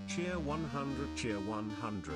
Cheer 100, cheer 100.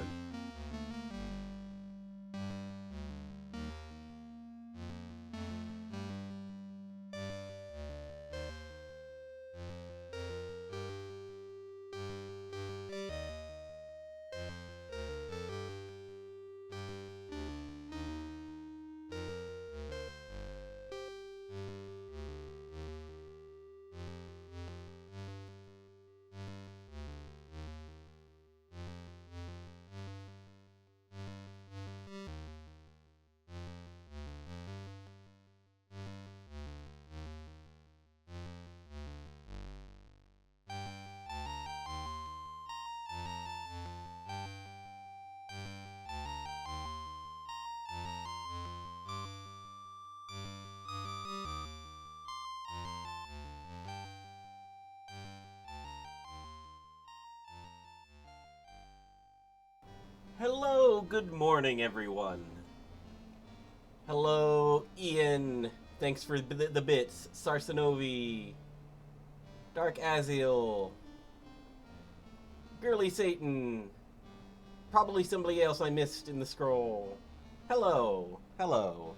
Hello, good morning, everyone. Hello, Ian. Thanks for the bits. Sarsanovi, Dark Azil, Girly Satan. Probably somebody else I missed in the scroll. Hello, hello.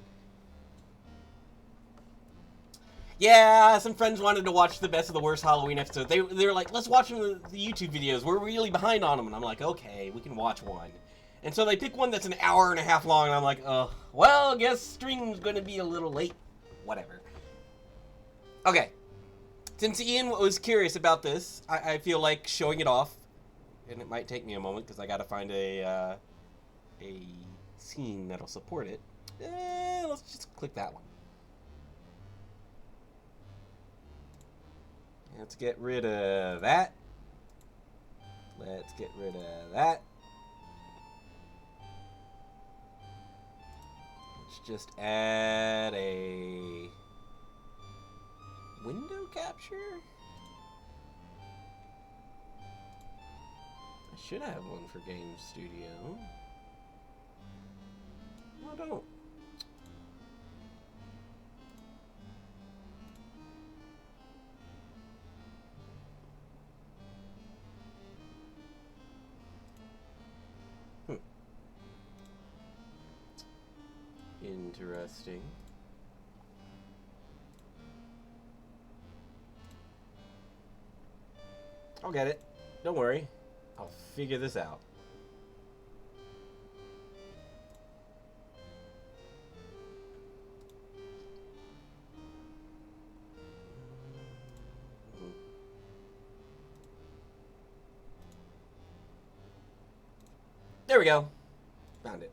Yeah, some friends wanted to watch the best of the worst Halloween episode. They were like, let's watch the YouTube videos. We're really behind on them. And I'm like, okay, we can watch one. And so they pick one that's an hour and a half long, and I'm like, well, I guess stream's gonna be a little late. Whatever. Okay. Since Ian was curious about this, I feel like showing it off. And it might take me a moment, because I gotta find a scene that'll support it. Let's just click that one. Let's get rid of that. Let's get rid of that. Let's just add a window capture. I should have one for Game Studio. No, I don't. Interesting. I'll get it. Don't worry. I'll figure this out. There we go. Found it.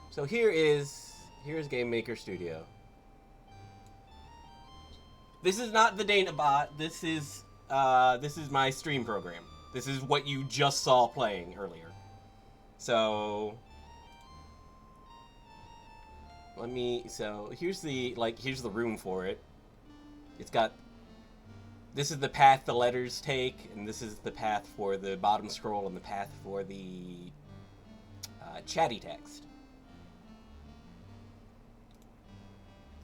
So here's Game Maker Studio. This is not the Dana bot. This is my stream program. This is what you just saw playing earlier. So here's the room for it. It's got, this is the path the letters take, and this is the path for the bottom scroll and the path for the chatty text.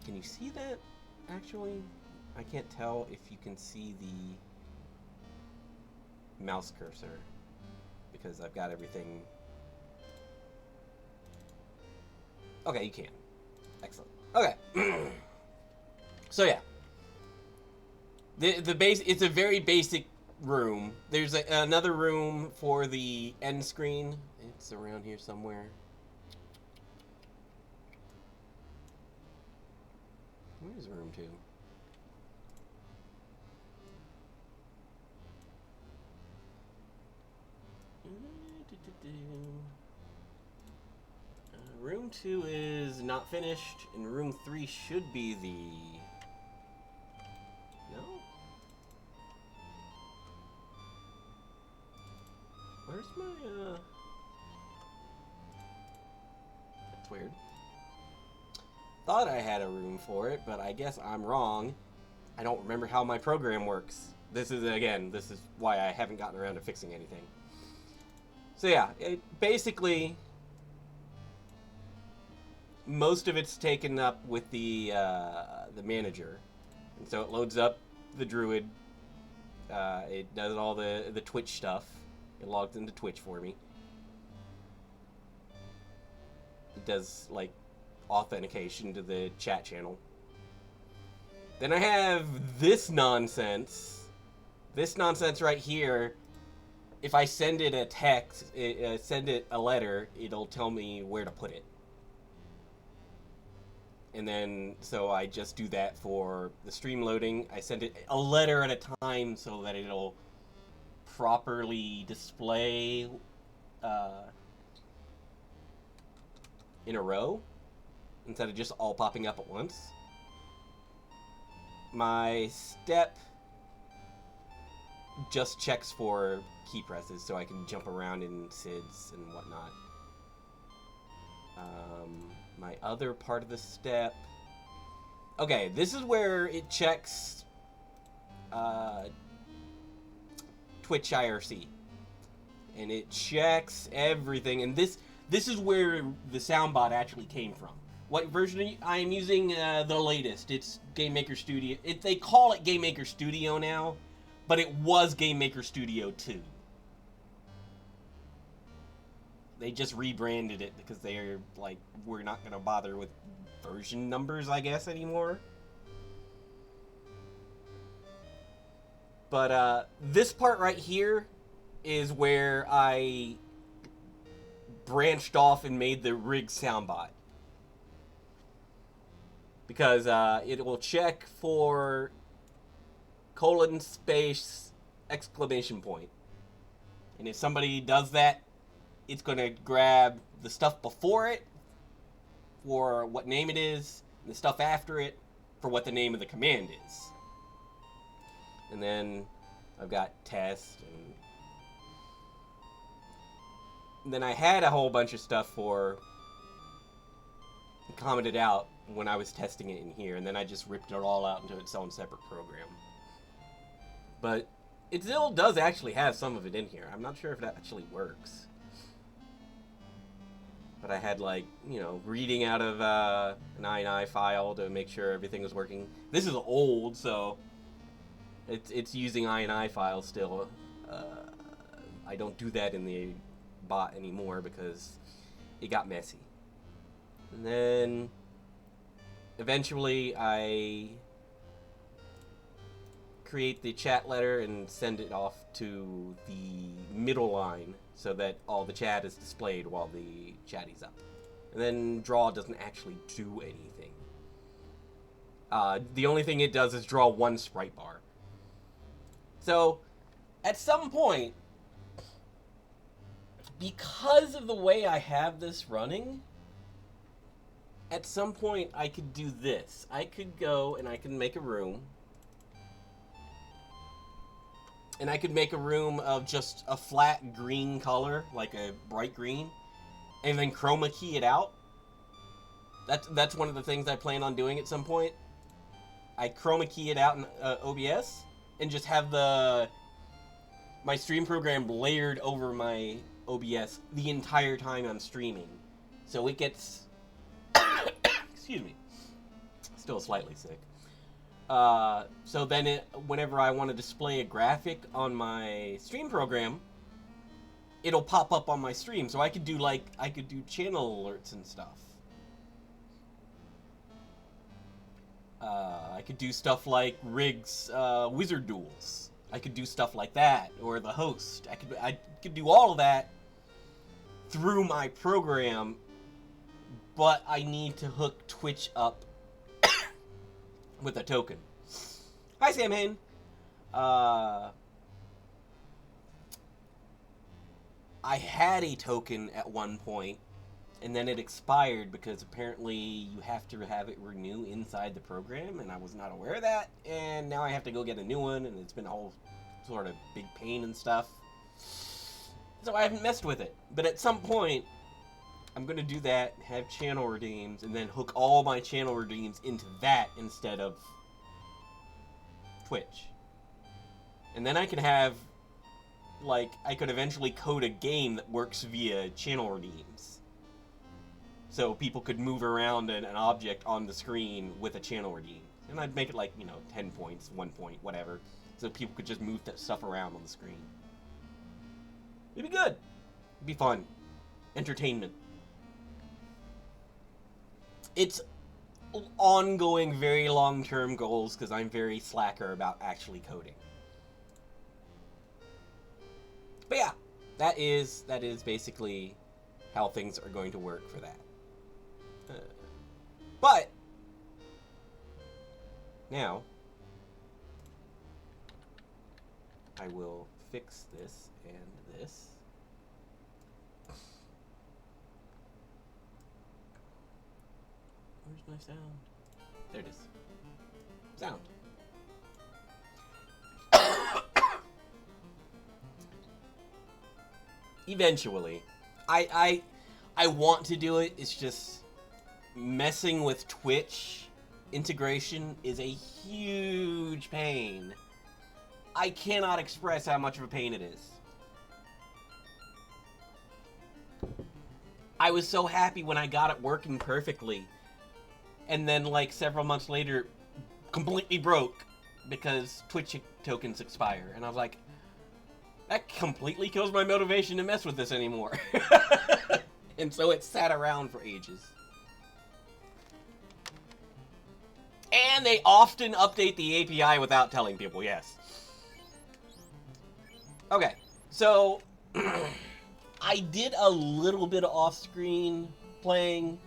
Can you see that, actually? I can't tell if you can see the mouse cursor, because I've got everything. Okay, you can. Excellent. Okay. So yeah. The base, it's a very basic room. There's another room for the end screen. It's around here somewhere. Where's room 2? Room 2 is not finished, and room 3 should be the... No? Where's my, That's weird. Thought I had a room for it, but I guess I'm wrong. I don't remember how my program works. This is why I haven't gotten around to fixing anything. So yeah, basically, most of it's taken up with the manager, and so it loads up the Druid. It does all the Twitch stuff. It logs into Twitch for me. It does like authentication to the chat channel. Then I have this nonsense. This nonsense right here. If I send it a text, send it a letter, it'll tell me where to put it. And then, so I just do that for the stream loading. I send it a letter at a time so that it'll properly display in a row instead of just all popping up at once. My step just checks for key presses so I can jump around in SIDS and whatnot. My other part of the step... Okay, this is where it checks Twitch IRC. And it checks everything. And this is where the soundbot actually came from. What version I am using? The latest. It's Game Maker Studio. They call it Game Maker Studio now, but it was Game Maker Studio 2. They just rebranded it because they're like, we're not going to bother with version numbers, I guess, anymore. But this part right here is where I branched off and made the rig soundbot. Because it will check for : space exclamation point. And if somebody does that, it's going to grab the stuff before it for what name it is, and the stuff after it for what the name of the command is. And then I've got test, and then I had a whole bunch of stuff for commented out when I was testing it in here, and then I just ripped it all out into its own separate program. But it still does actually have some of it in here. I'm not sure if that actually works. But I had, like, you know, reading out of an INI file to make sure everything was working. This is old, so it's using INI files still. I don't do that in the bot anymore because it got messy. And then eventually I create the chat letter and send it off to the middle line so that all the chat is displayed while the chatty's up. And then draw doesn't actually do anything. The only thing it does is draw one sprite bar. So, at some point, because of the way I have this running, at some point I could do this. I could go and I can make a room. And I could make a room of just a flat green color, like a bright green, and then chroma key it out. That's one of the things I plan on doing at some point. I chroma key it out in OBS and just have my stream program layered over my OBS the entire time I'm streaming. So it gets excuse me. Still slightly sick. So then whenever I want to display a graphic on my stream program, it'll pop up on my stream. So I could do channel alerts and stuff. I could do stuff like Riggs Wizard Duels. I could do stuff like that, or the host. I could do all of that through my program, but I need to hook Twitch up with a token. Hi, Sam Hain. I had a token at one point, and then it expired because apparently you have to have it renew inside the program, and I was not aware of that, and now I have to go get a new one, and it's been a whole sort of big pain and stuff. So I haven't messed with it. But at some point, I'm going to do that, have channel redeems, and then hook all my channel redeems into that instead of Twitch. And then I can have, like, I could eventually code a game that works via channel redeems. So people could move around an object on the screen with a channel redeem. And I'd make it like, 10 points, 1 point, whatever. So people could just move that stuff around on the screen. It'd be good. It'd be fun. Entertainment. It's ongoing, very long-term goals because I'm very slacker about actually coding. But yeah, that is basically how things are going to work for that. But now I will fix this and this. Where's my sound? There it is. Sound. Eventually. I want to do it. It's just messing with Twitch integration is a huge pain. I cannot express how much of a pain it is. I was so happy when I got it working perfectly. And then, like, several months later, completely broke because Twitch tokens expire. And I was like, that completely kills my motivation to mess with this anymore. And so it sat around for ages. And they often update the API without telling people, yes. Okay, so I did a little bit of off-screen playing.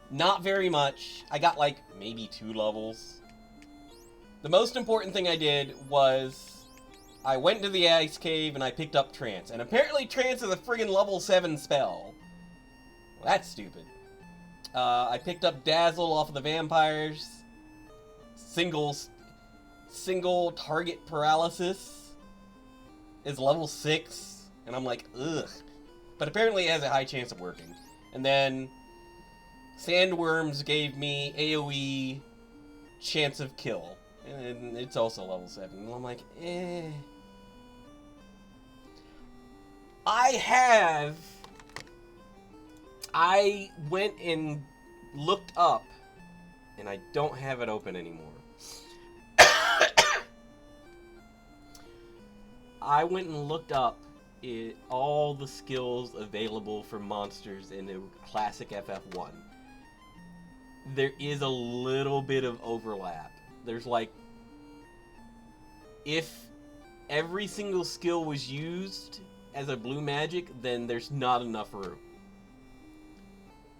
Not very much. I got like maybe 2 levels. The most important thing I did was I went into the ice cave and I picked up Trance. And apparently Trance is a friggin' level 7 spell. Well, that's stupid. I picked up Dazzle off of the vampires. Single target paralysis is level 6. And I'm like, ugh. But apparently it has a high chance of working. And then Sandworms gave me AoE chance of kill. And it's also level 7. And I'm like, eh. I went and looked up, and I don't have it open anymore. I went and looked up all the skills available for monsters in the classic FF1. There is a little bit of overlap. There's like, if every single skill was used as a blue magic, then there's not enough room.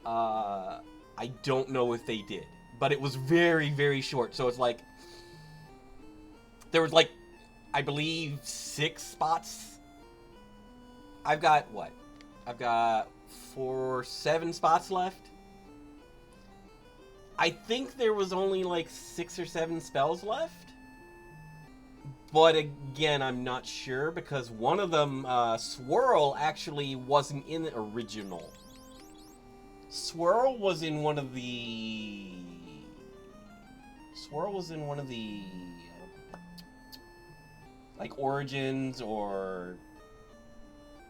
I don't know if they did, but it was very, very short. So it's like, there was like, I believe 6 spots. I've got 7 spots left. I think there was only like 6 or 7 spells left. But again, I'm not sure because one of them, Swirl, actually wasn't in the original. Swirl was in one of the... like, Origins or...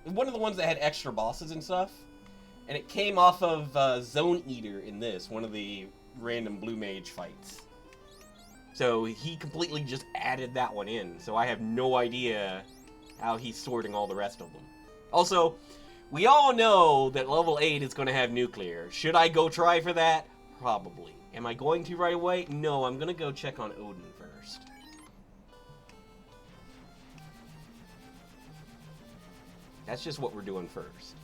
one of the ones that had extra bosses and stuff. And it came off of Zone Eater in this, one of the random blue mage fights. So he completely just added that one in. So I have no idea how he's sorting all the rest of them. Also, we all know that level 8 is going to have nuclear. Should I go try for that? Probably. Am I going to right away? No, I'm going to go check on Odin first. That's just what we're doing first.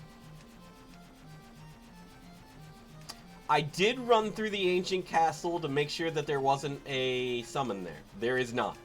I did run through the ancient castle to make sure that there wasn't a summon there. There is not.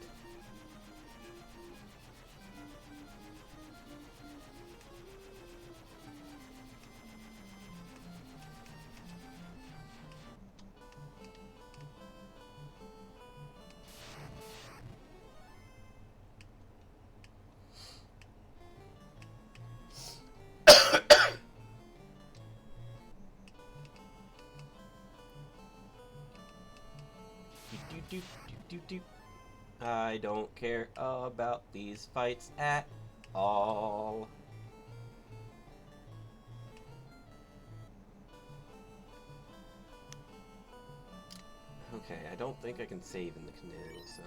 I don't care about these fights at all. Okay, I don't think I can save in the canoe, so...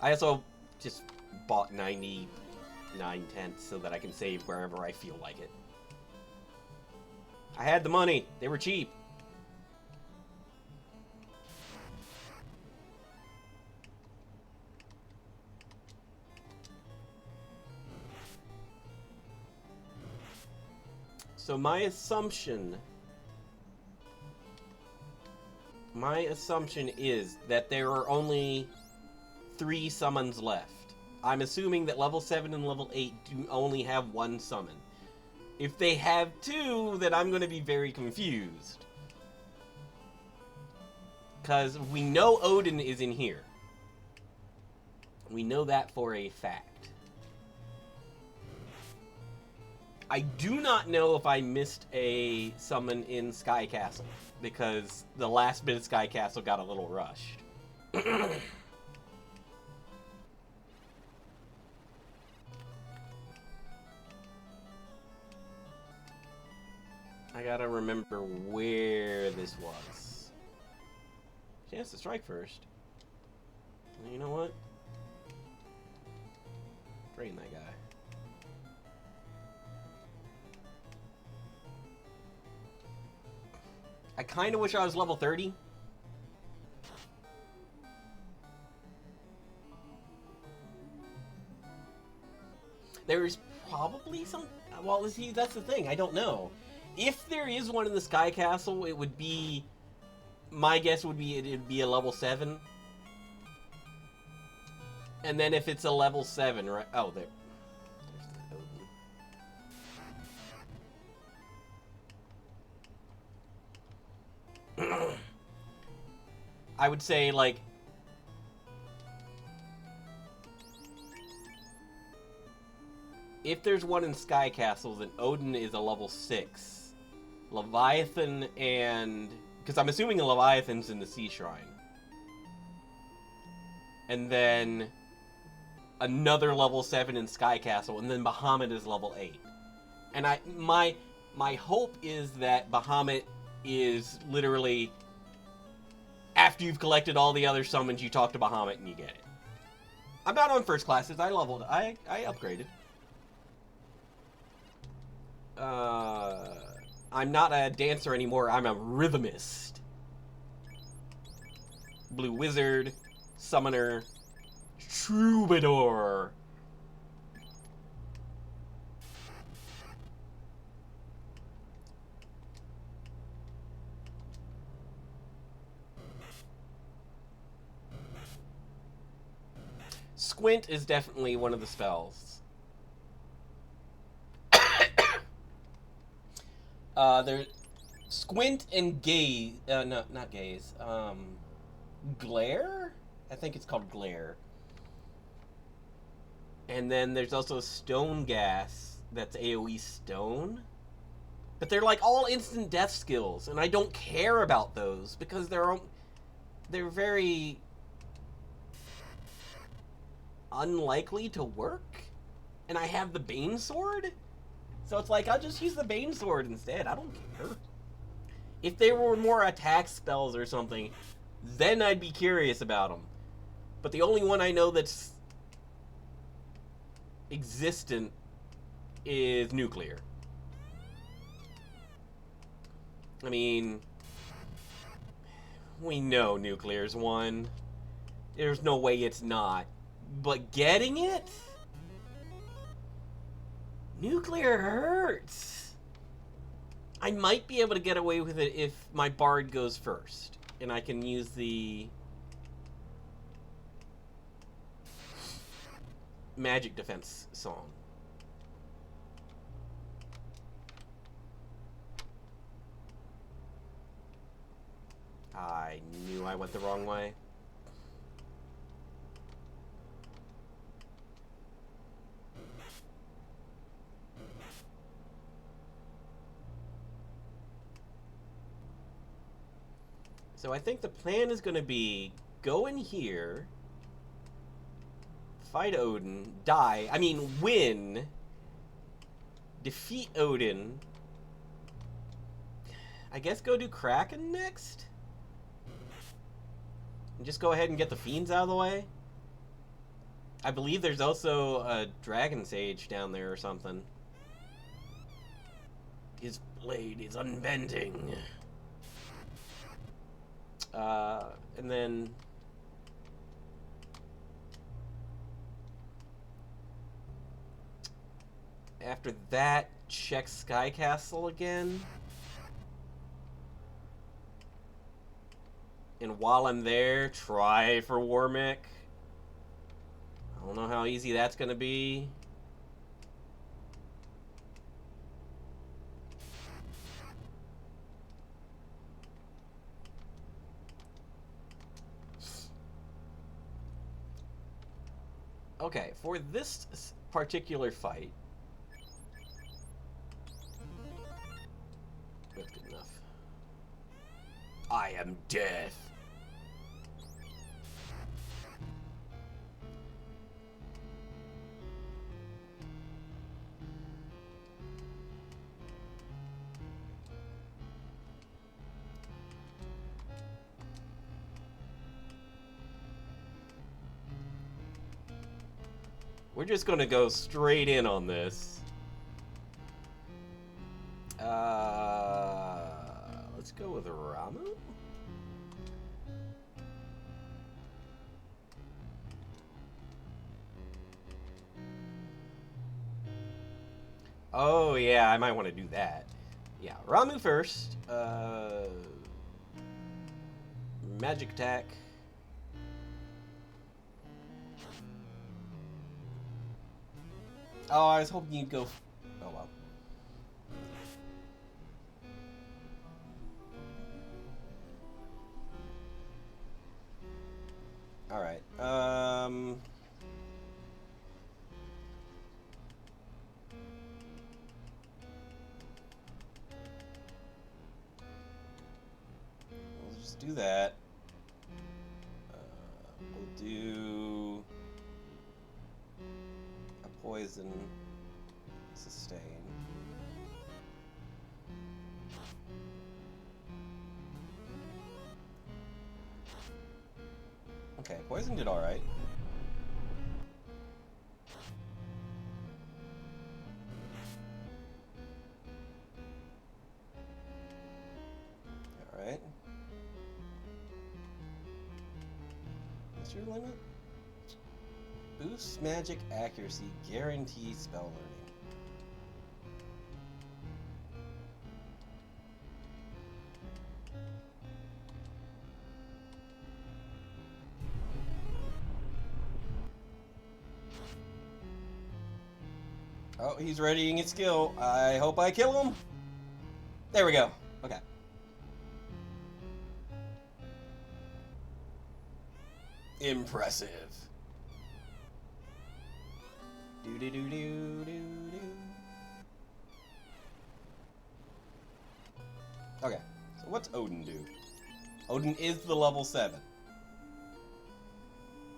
I also just bought 99 tents so that I can save wherever I feel like it. I had the money. They were cheap. So my assumption is that there are only 3 summons left. I'm assuming that level 7 and level 8 do only have 1 summon. If they have 2, then I'm going to be very confused. Because we know Odin is in here. We know that for a fact. I do not know if I missed a summon in Sky Castle, because the last bit of Sky Castle got a little rushed. I gotta remember where this was. Chance to strike first. You know what? Drain that guy. I kind of wish I was level 30. There's probably some... Well, see, that's the thing. I don't know. If there is one in the Sky Castle, it would be... My guess would be it'd be a level 7. And then if it's a level 7, right... Oh, there. I would say, like... If there's one in Sky Castle, then Odin is a level 6. Leviathan and... Because I'm assuming a Leviathan's in the Sea Shrine. And then... Another level 7 in Sky Castle, and then Bahamut is level 8. And my hope is that Bahamut is literally... After you've collected all the other summons, you talk to Bahamut and you get it. I'm not on first classes. I leveled. I upgraded. I'm not a dancer anymore. I'm a rhythmist. Blue Wizard, Summoner, Troubadour. Squint is definitely one of the spells. There's Squint and Gaze. No, not Gaze. Glare? I think it's called Glare. And then there's also Stone Gas. That's AoE Stone. But they're like all instant death skills, and I don't care about those because they're very unlikely to work, and I have the Bane Sword, so it's like I'll just use the Bane Sword instead. I don't care. If they were more attack spells or something, then I'd be curious about them. But the only one I know that's existent is Nuclear. I mean, we know Nuclear's one. There's no way it's not. But getting it? Nuclear hurts. I might be able to get away with it if my Bard goes first. And I can use the magic defense song. I knew I went the wrong way. So I think the plan is going to be go in here, Fight Odin, die. I mean, win. Defeat Odin. I guess go do Kraken next? And just go ahead and get the fiends out of the way? I believe there's also a Dragon Sage down there or something. His blade is unbending. And then... after that, check Sky Castle again. And while I'm there, try for Warmick. I don't know how easy that's gonna be. Okay, for this particular fight, that's good enough. I am death. We're just gonna go straight in on this. Let's go with Ramu. Oh yeah, I might want to do that. Yeah, Ramu first. Magic attack. Oh, I was hoping you'd go... oh, well. Alright, we'll just do that. We'll do... a poison sustain. Okay, poison did alright. Alright. What's your limit? Boost magic accuracy, guarantee spell learning. Oh, he's readying his skill. I hope I kill him. There we go. Okay. Impressive. Do do do do do do. Okay, so what's Odin do? Odin is the level 7.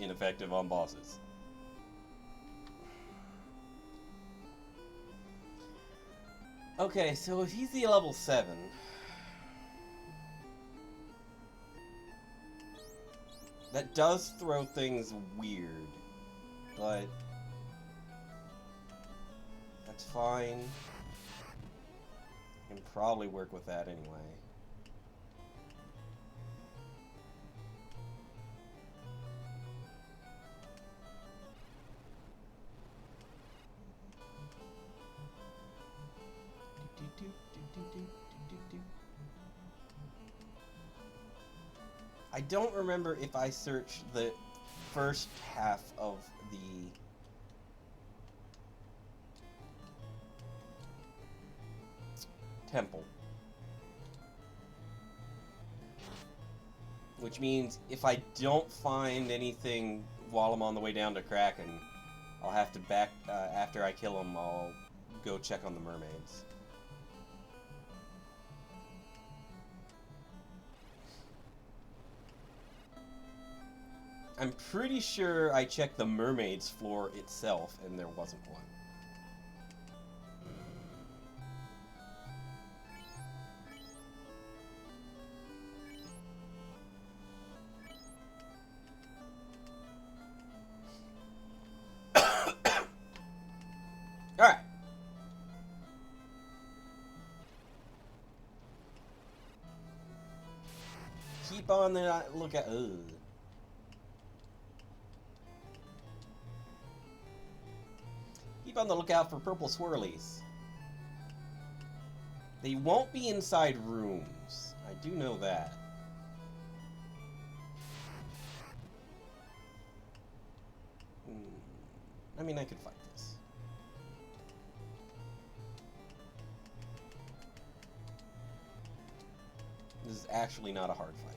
Ineffective on bosses. Okay, so if he's the level 7... that does throw things weird, but... that's fine. Can probably work with that anyway. I don't remember if I searched the first half of the temple. Which means if I don't find anything while I'm on the way down to Kraken, I'll have to back, after I kill him, I'll go check on the mermaids. I'm pretty sure I checked the mermaid's floor itself, and there wasn't one. Alright. Keep on the lookout. Ugh. Keep on the lookout for purple swirlies. They won't be inside rooms. I do know that. I mean, I could fight this. This is actually not a hard fight.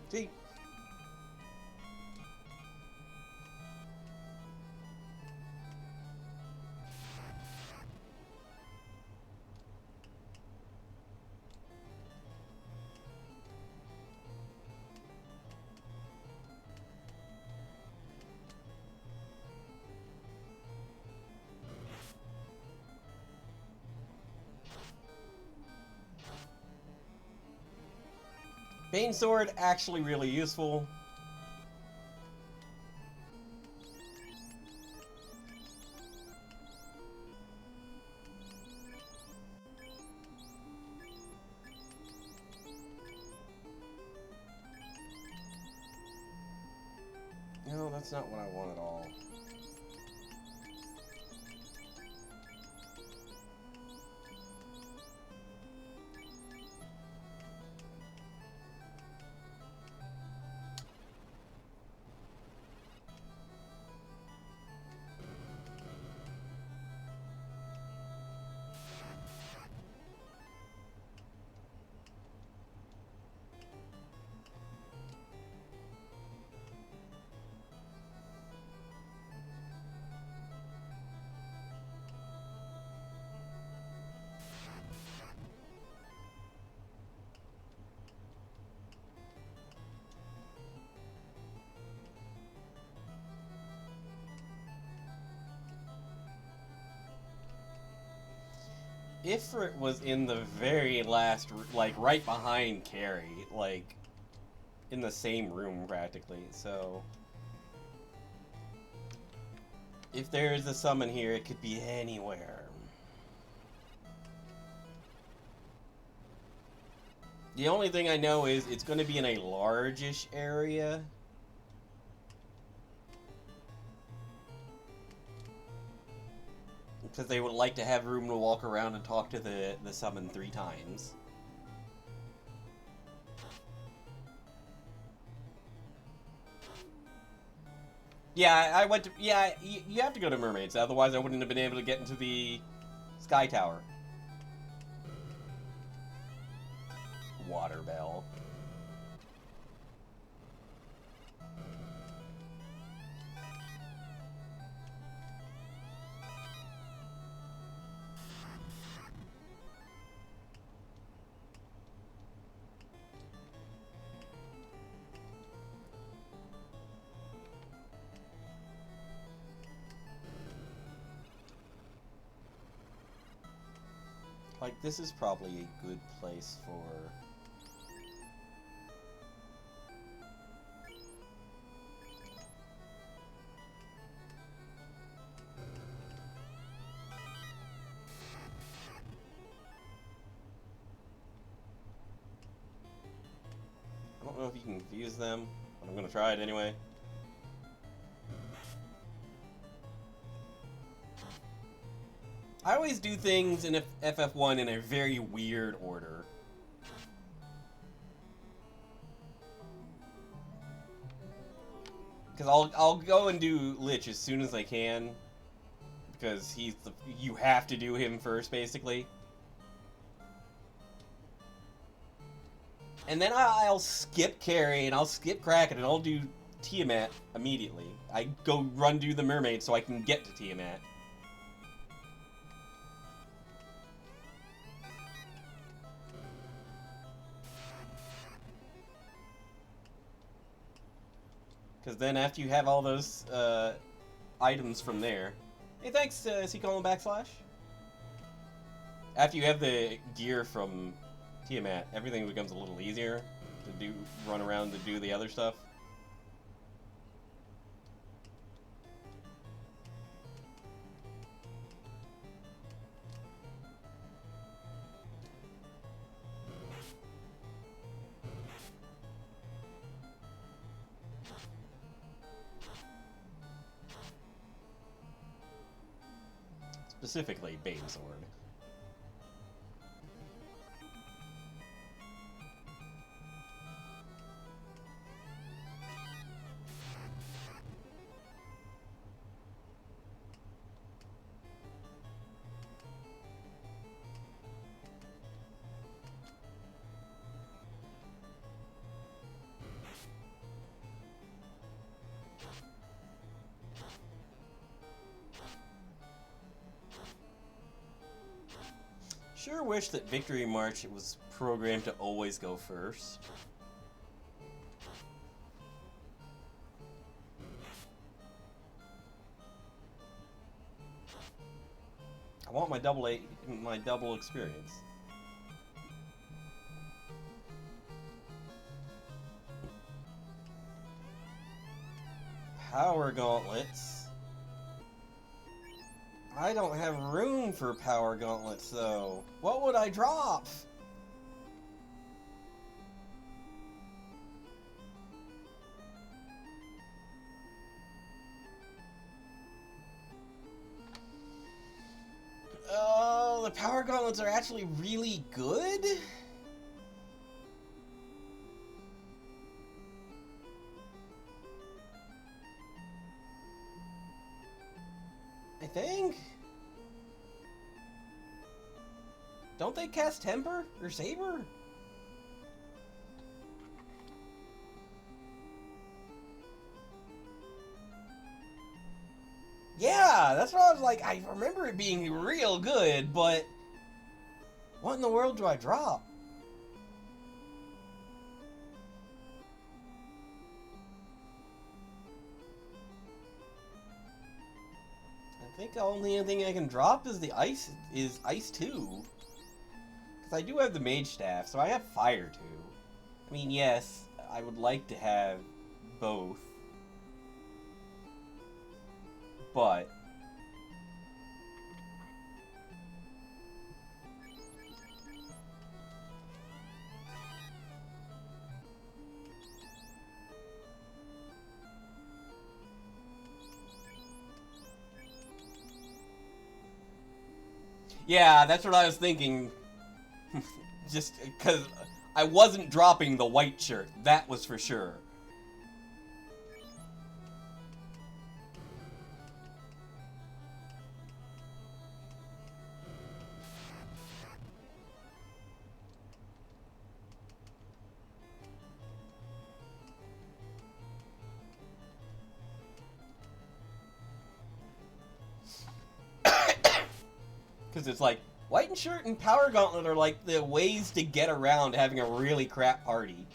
See? Bane Sword, actually really useful. No, that's not what I want at all. If it was in the very last, like, right behind Carrie, like, in the same room, practically, so... If there is a summon here, it could be anywhere. The only thing I know is it's going to be in a largish area. Because they would like to have room to walk around and talk to the summon 3 times. Yeah, I went to... Yeah, you have to go to Mermaids, otherwise I wouldn't have been able to get into the Sky Tower. Water Bell. Like, this is probably a good place for... I don't know if you can confuse them, but I'm gonna try it anyway. I always do things in FF1 in a very weird order. Because I'll go and do Lich as soon as I can. because you have to do him first, basically. And then I'll skip Carrie, and I'll skip Kraken, and I'll do Tiamat immediately. I go do the mermaid so I can get to Tiamat. Because then after you have all those items from there... Hey, thanks, is he calling backslash? After you have the gear from Tiamat, everything becomes a little easier to run around to do the other stuff. Specifically, Bane Sword. Sure wish that Victory March was programmed to always go first. I want my double experience. Power gauntlets. I don't have room for power gauntlets, though. What would I drop? Oh, the power gauntlets are actually really good? I think? Don't they cast Temper or Saber? Yeah, that's what I was like. I remember it being real good, but what in the world do I drop? I think the only thing I can drop is the Ice 2. Because I do have the Mage Staff, so I have Fire 2. I mean, yes, I would like to have both. But yeah, that's what I was thinking. Just because I wasn't dropping the white shirt, that was for sure. Because it's like, White Shirt and Power Gauntlet are like the ways to get around having a really crap party.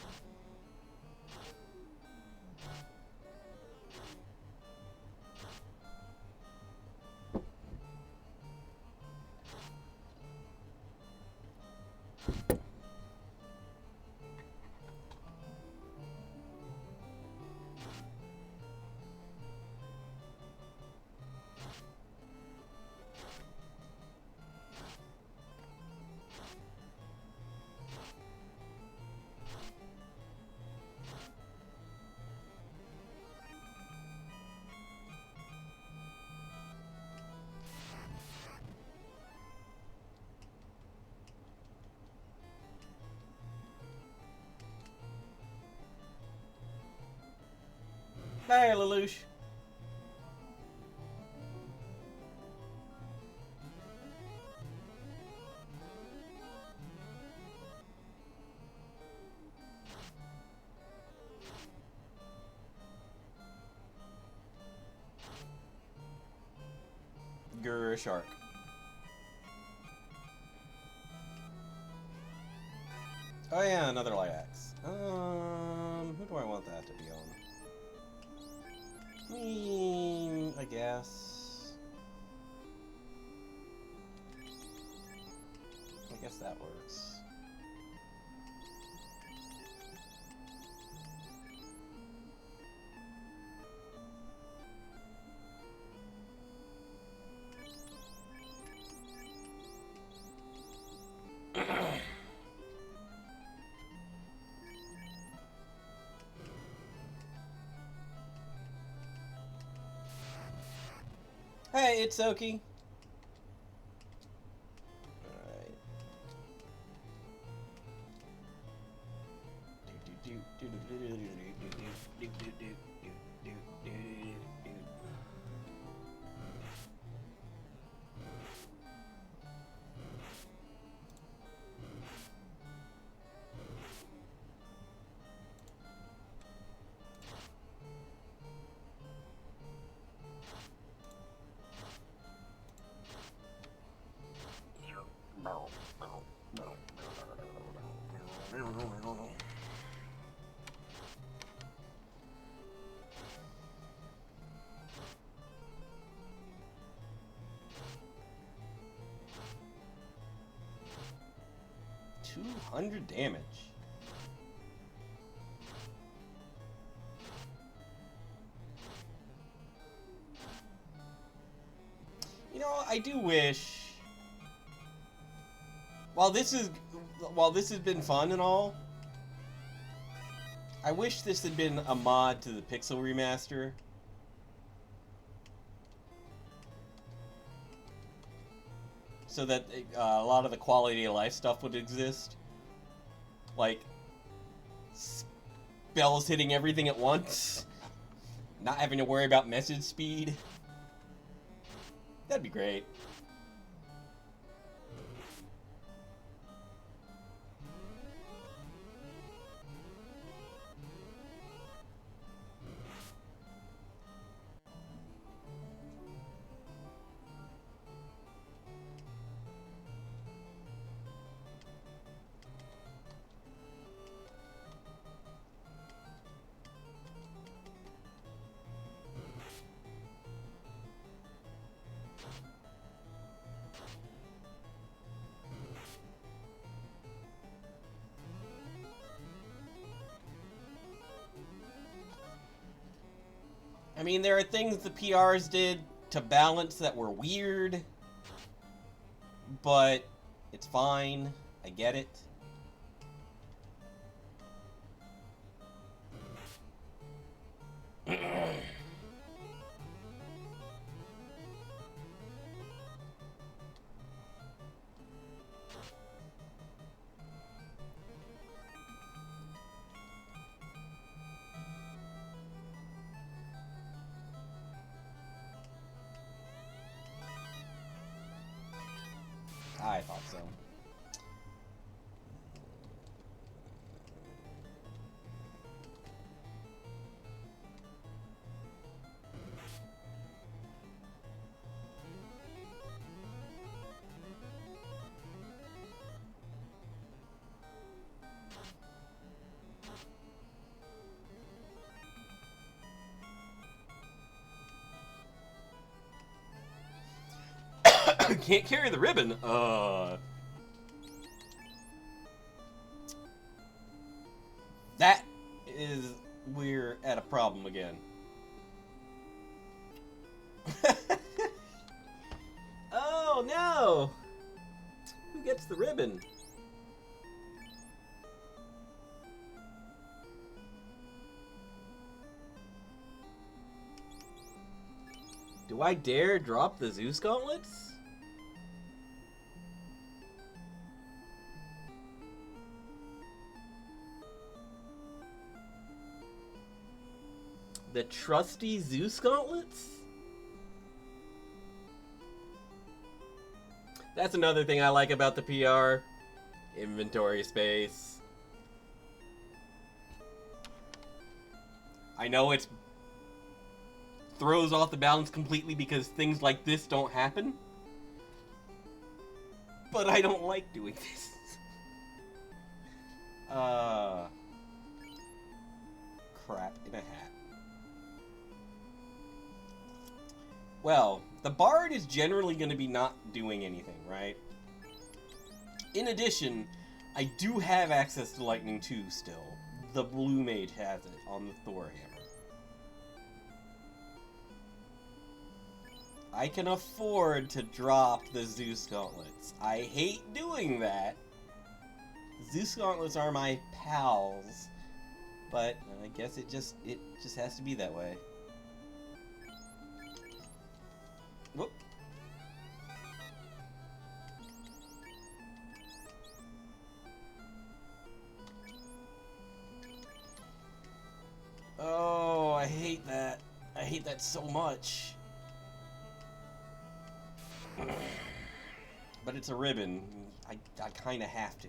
Hey, Lelouch. a shark. Oh yeah, another light axe. Who do I want that to be on? I guess. I guess that works. Hey, it's Oki. Alright. $200 damage. You know, I do wish. While this has been fun and all, I wish this had been a mod to the Pixel remaster. So that a lot of the quality of life stuff would exist. Like, spells hitting everything at once. Not having to worry about message speed. That'd be great. I mean, there are things the PRs did to balance that were weird, but it's fine. I get it. I thought so. Can't carry the ribbon. That is, we're at a problem again. Oh no! Who gets the ribbon? Do I dare drop the Zeus gauntlets? The trusty Zeus gauntlets? That's another thing I like about the PR. Inventory space. I know it throws off the balance completely because things like this don't happen. but I don't like doing this. Crap in a hat. Well, the Bard is generally going to be not doing anything, right? In addition, I do have access to Lightning 2 still. The Blue Mage has it on the Thor Hammer. I can afford to drop the Zeus Gauntlets. I hate doing that. Zeus Gauntlets are my pals, but I guess it just has to be that way. Whoop. Oh, I hate that. I hate that so much. But it's a ribbon. I kind of have to.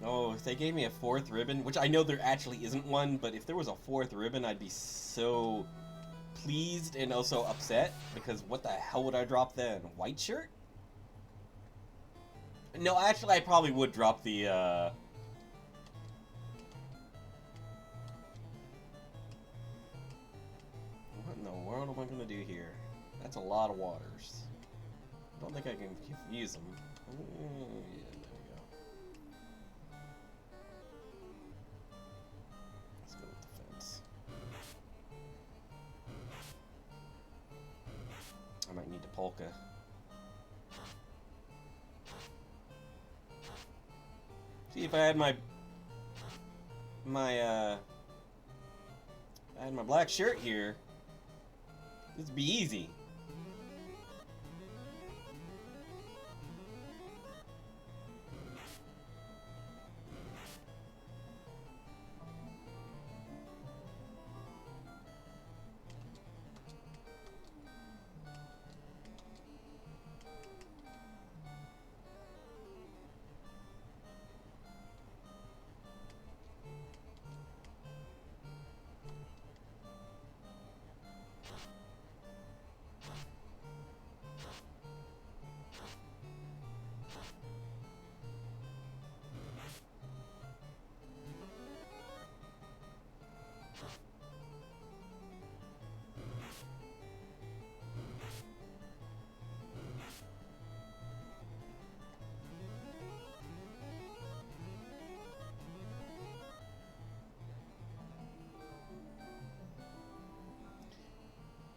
Oh, if they gave me a 4th ribbon, which I know there actually isn't one, but if there was a 4th ribbon, I'd be so pleased and also upset, because what the hell would I drop then? White shirt? No, actually, I probably would drop the, What in the world am I gonna do here? That's a lot of waters. I don't think I can confuse them. Yeah, there we go. Let's go with the fence. I might need to polka. See, if I had my black shirt here, this would be easy.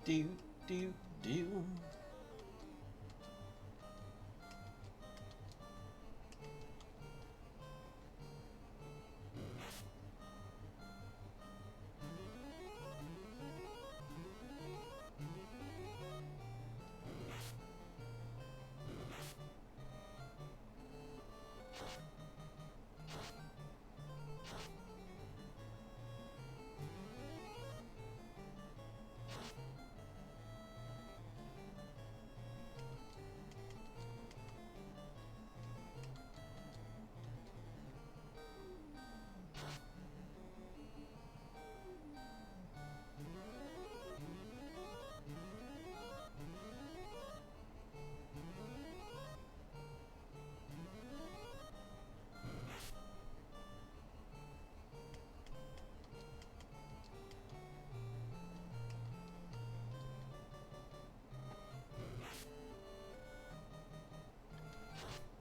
Do, do, do.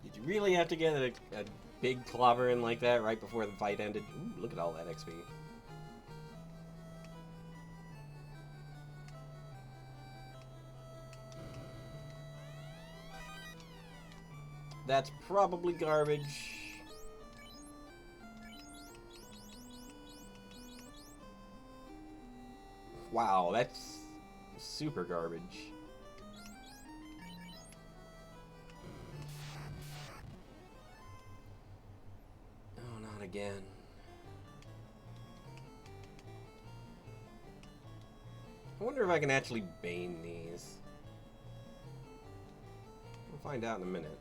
Did you really have to get a big clobber in like that right before the fight ended? Ooh, look at all that XP. That's probably garbage. Wow, that's super garbage. Oh, not again. I wonder if I can actually bane these. We'll find out in a minute.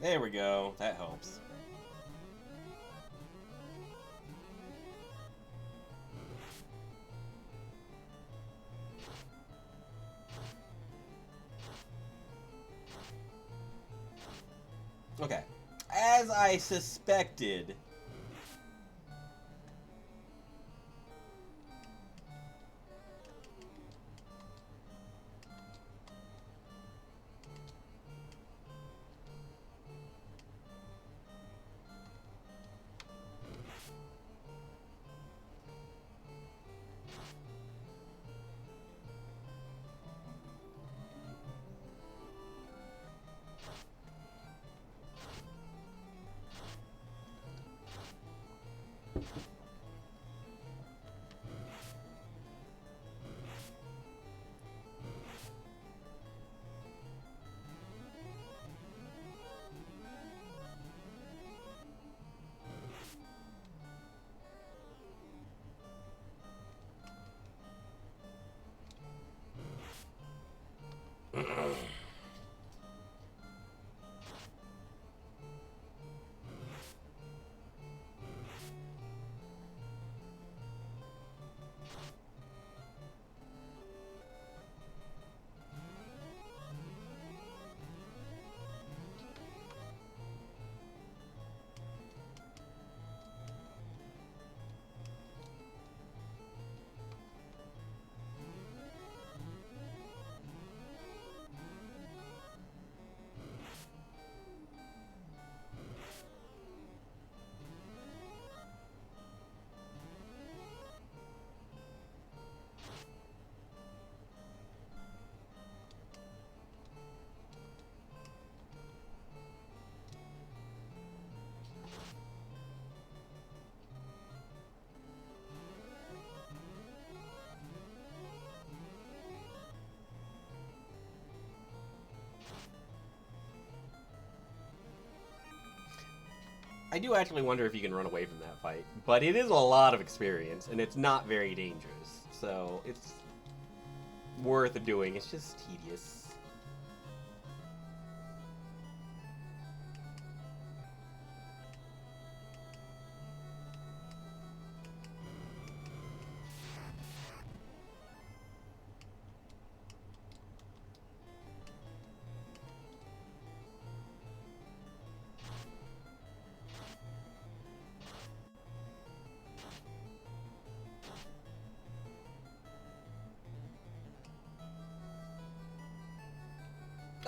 There we go. That helps. Okay. As I suspected... I do actually wonder if you can run away from that fight, but it is a lot of experience, and it's not very dangerous, so it's worth doing. It's just tedious.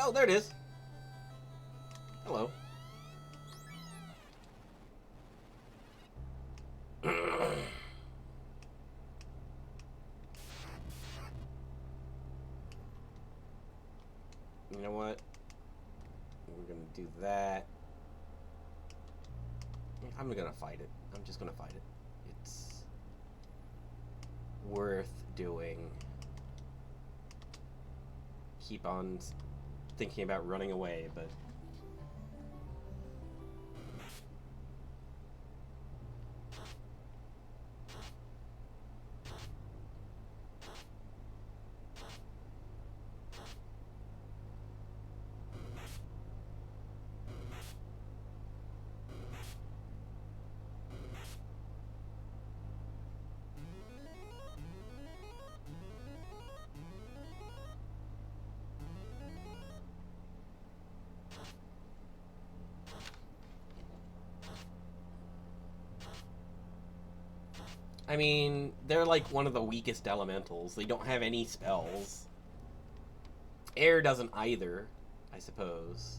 Oh, there it is. Hello. You know what? We're gonna do that. I'm gonna fight it. I'm just gonna fight it. It's worth doing. Keep on thinking about running away, but... I mean, they're like one of the weakest elementals. They don't have any spells. Air doesn't either, I suppose.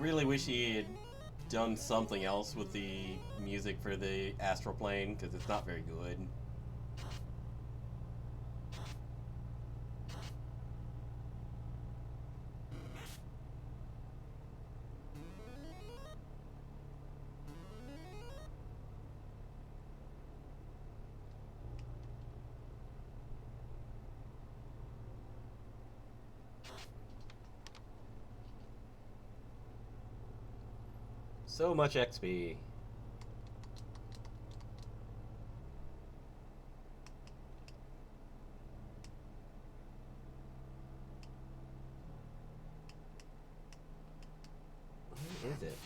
really wish he had done something else with the music for the astral plane, because it's not very good. So much XP. What is it?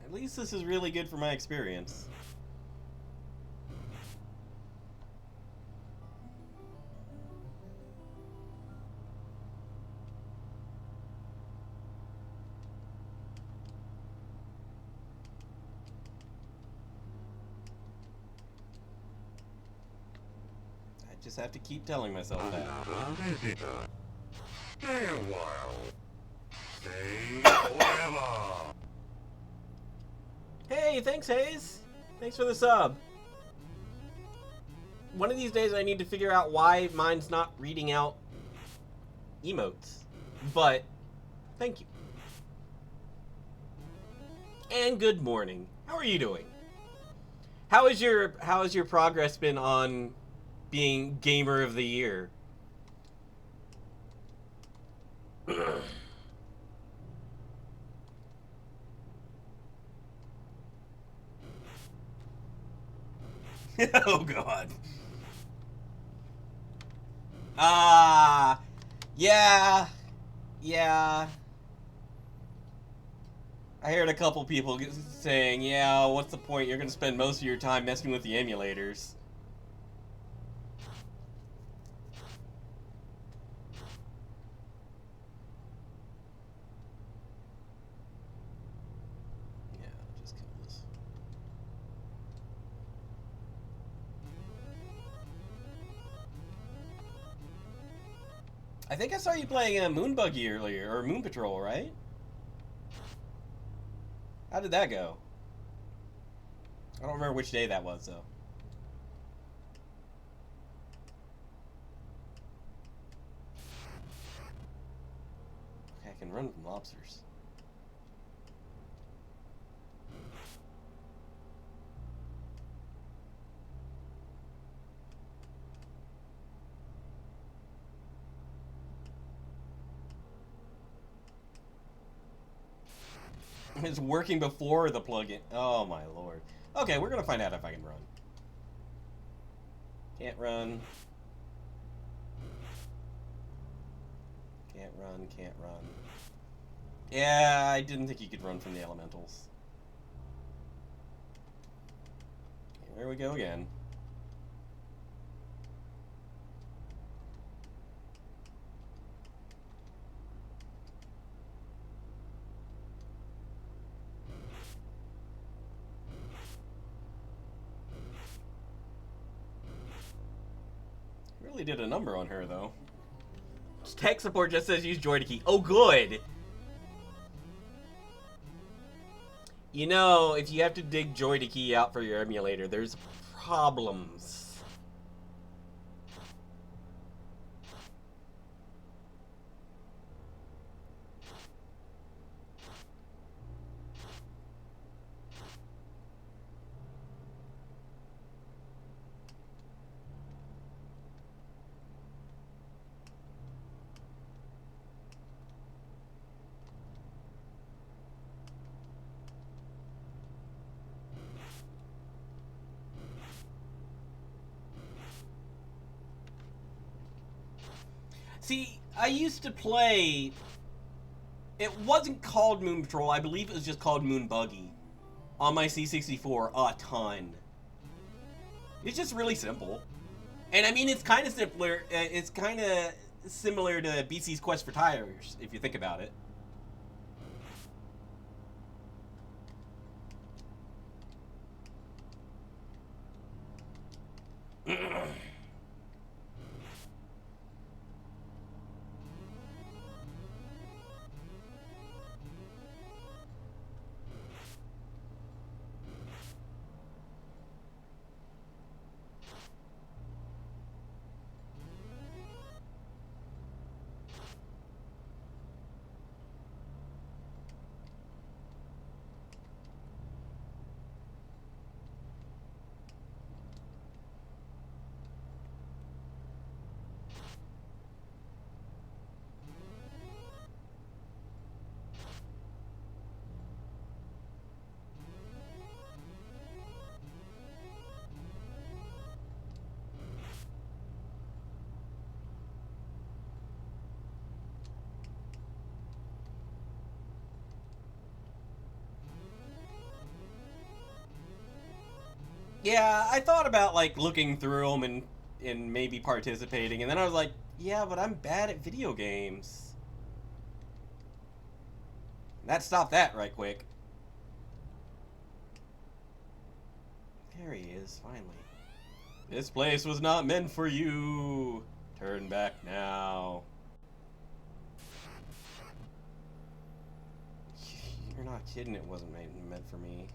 At least this is really good for my experience. I just have to keep telling myself that. Another visitor. Stay a while. Stay forever. Hey, thanks, Hayes. Thanks for the sub. One of these days I need to figure out why mine's not reading out emotes. But, thank you. And good morning. How are you doing? How has your progress been on being Gamer of the Year? Oh god. Yeah. I heard a couple people saying, yeah, what's the point? You're gonna spend most of your time messing with the emulators. Yeah, I'll just kill this. I think I saw you playing Moon Buggy earlier, or Moon Patrol, right? How did that go? I don't remember which day that was, though. Okay, I can run from lobsters. It's working before the plugin. Oh my lord. Okay, we're gonna find out if I can run. Can't run. Can't run, can't run. Yeah, I didn't think you could run from the elementals. Here we go again. Really did a number on her, though. Tech support just says use JoyToKey. Oh, good! You know, if you have to dig JoyToKey out for your emulator, there's problems. See, I used to play... It wasn't called Moon Patrol, I believe it was just called Moon Buggy. On my C64, a ton. It's just really simple. And I mean, it's kind of simpler, it's kind of similar to BC's Quest for Tires, if you think about it. Yeah, I thought about, like, looking through them and maybe participating, and then I was like, yeah, but I'm bad at video games. That stopped that right quick. There he is, finally. This place was not meant for you. Turn back now. You're not kidding, it wasn't meant for me.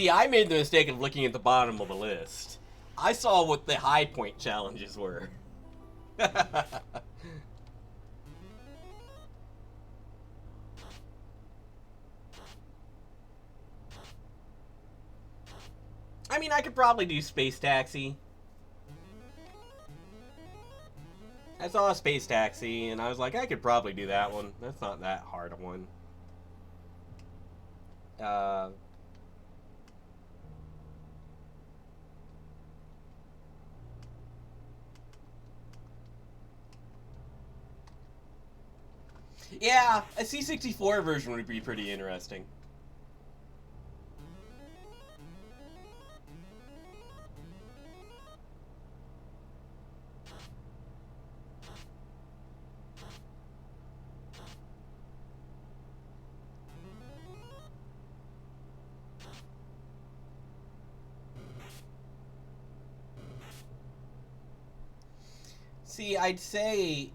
I made the mistake of looking at the bottom of the list. I saw what the high point challenges were. I mean, I could probably do Space Taxi. I saw a Space Taxi, and I was like, I could probably do that one. That's not that hard a one. Yeah, a C64 version would be pretty interesting. See, I'd say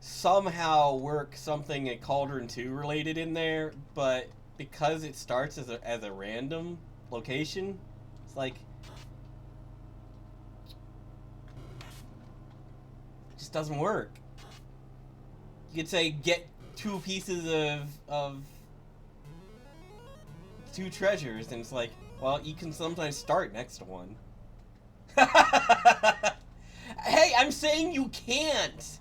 somehow work something at Cauldron 2 related in there, but because it starts as a random location, it's like it just doesn't work. You could say get 2 pieces of 2 treasures, and it's like, well, you can sometimes start next to one. Hey, I'm saying you can't.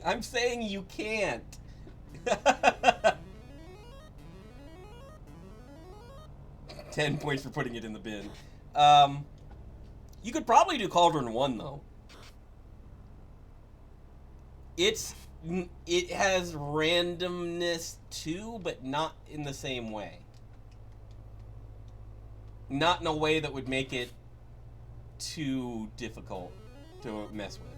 I'm saying you can't. 10 points for putting it in the bin. You could probably do Cauldron 1, though. It's It has randomness too, but not in the same way. Not in a way that would make it too difficult to mess with.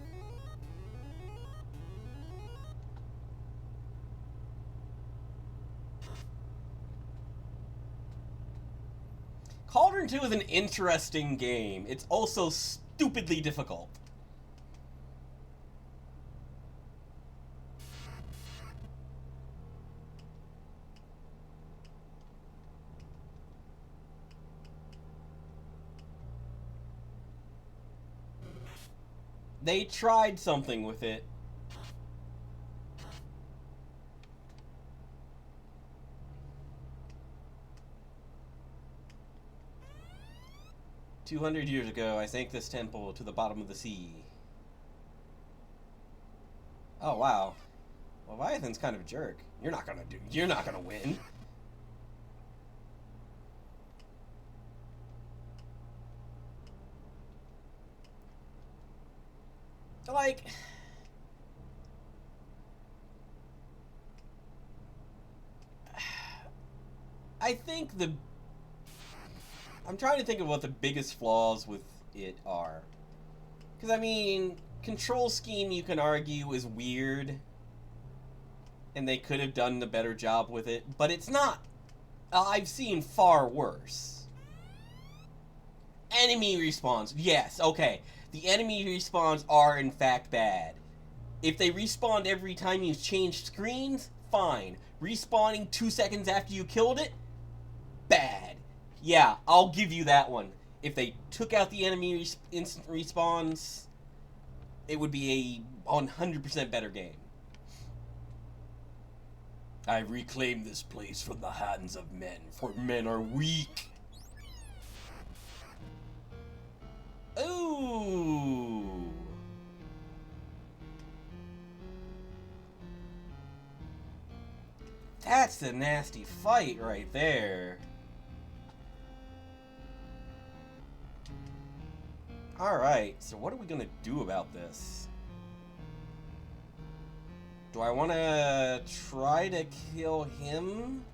Cauldron 2 is an interesting game. It's also stupidly difficult. They tried something with it. "200 years ago, I sank this temple to the bottom of the sea." Oh, wow. Leviathan's kind of a jerk. You're not gonna win. Like, I think I'm trying to think of what the biggest flaws with it are. Because, I mean, control scheme, you can argue, is weird. And they could have done a better job with it. But it's not. I've seen far worse. Enemy respawns. Yes, okay. The enemy respawns are, in fact, bad. If they respawned every time you changed screens, fine. Respawning 2 seconds after you killed it, bad. Yeah, I'll give you that one. If they took out the enemy instant respawns, it would be a 100% better game. "I reclaimed this place from the hands of men, for men are weak." Ooh. That's a nasty fight right there. Alright, so what are we gonna do about this? Do I want to try to kill him?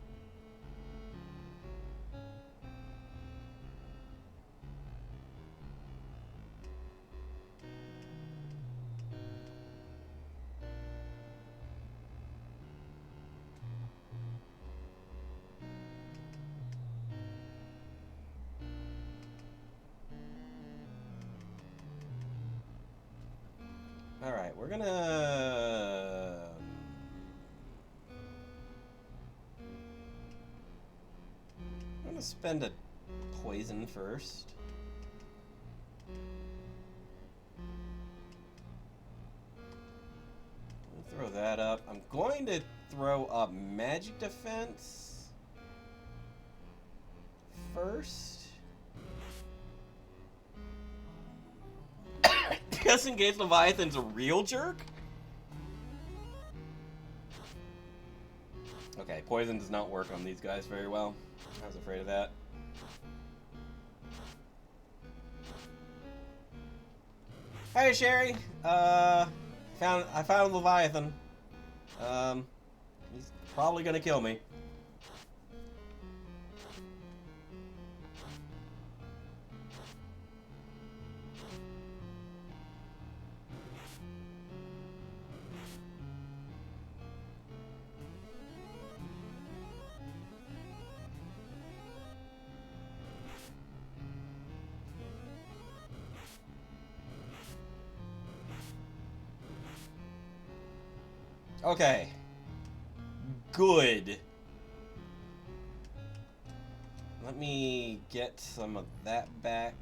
Alright, we're gonna... I'm gonna spend a poison first. Throw that up. I'm going to throw up magic defense first. Just in case Leviathan's a real jerk? Okay, poison does not work on these guys very well. I was afraid of that. Hey, Sherry. I found Leviathan. He's probably gonna kill me. Okay. Good. Let me get some of that back.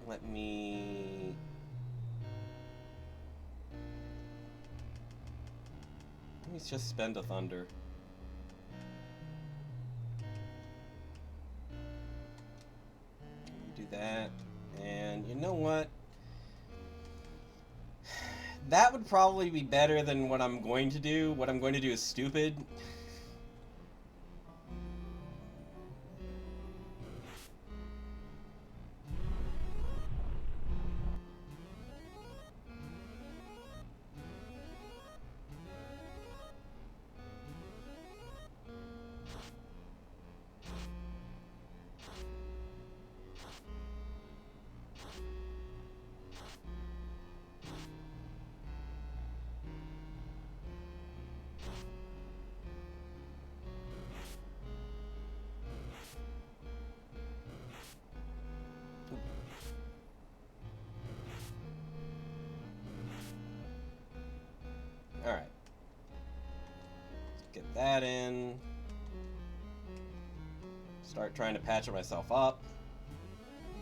Let me... just spend a thunder. Do that. And you know what? That would probably be better than what I'm going to do. What I'm going to do is stupid. that in. Start trying to patch myself up.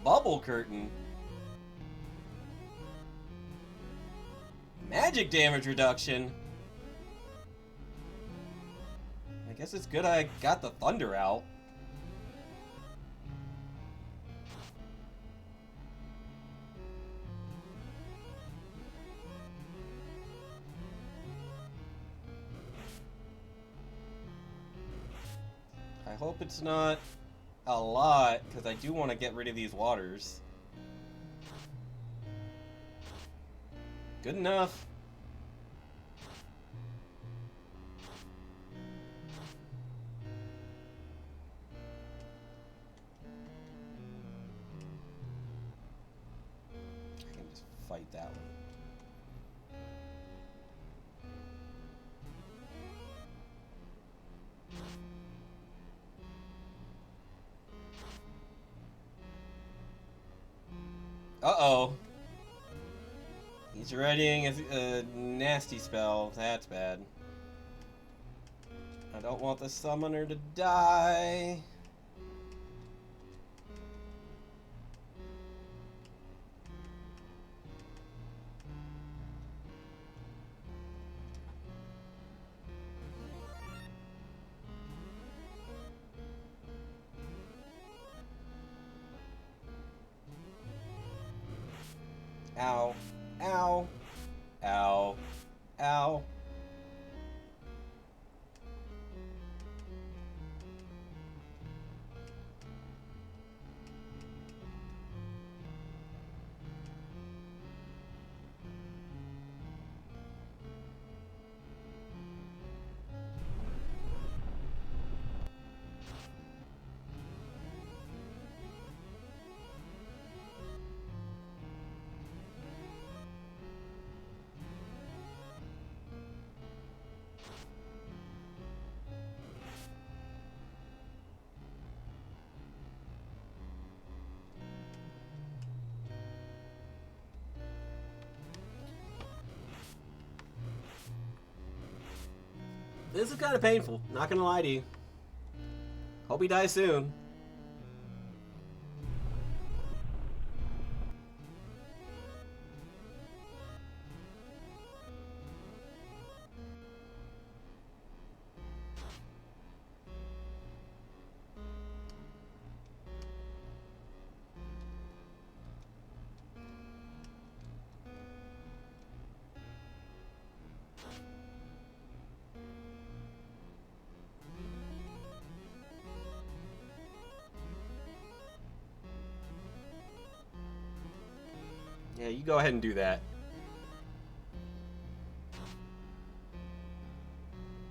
Bubble curtain. Magic damage reduction. I guess it's good I got the thunder out. I hope it's not a lot, because I do want to get rid of these waters. Good enough. I can just fight that one. Uh-oh. He's readying a nasty spell. That's bad. I don't want the summoner to die. Ow. Ow. Ow. Ow. This is kind of painful, not gonna lie to you. Hope he dies soon. Yeah, you go ahead and do that.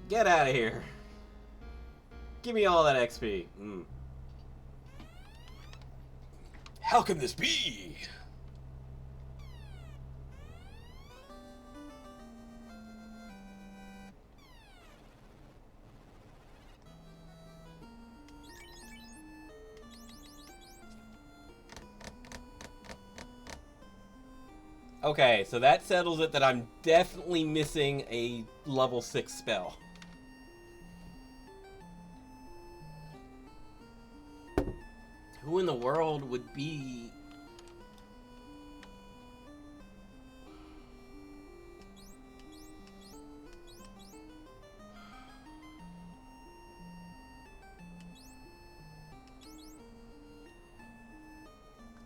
Get out of here. Give me all that XP. How can this be? Okay, so that settles it that I'm definitely missing a level 6 spell. Who in the world would be...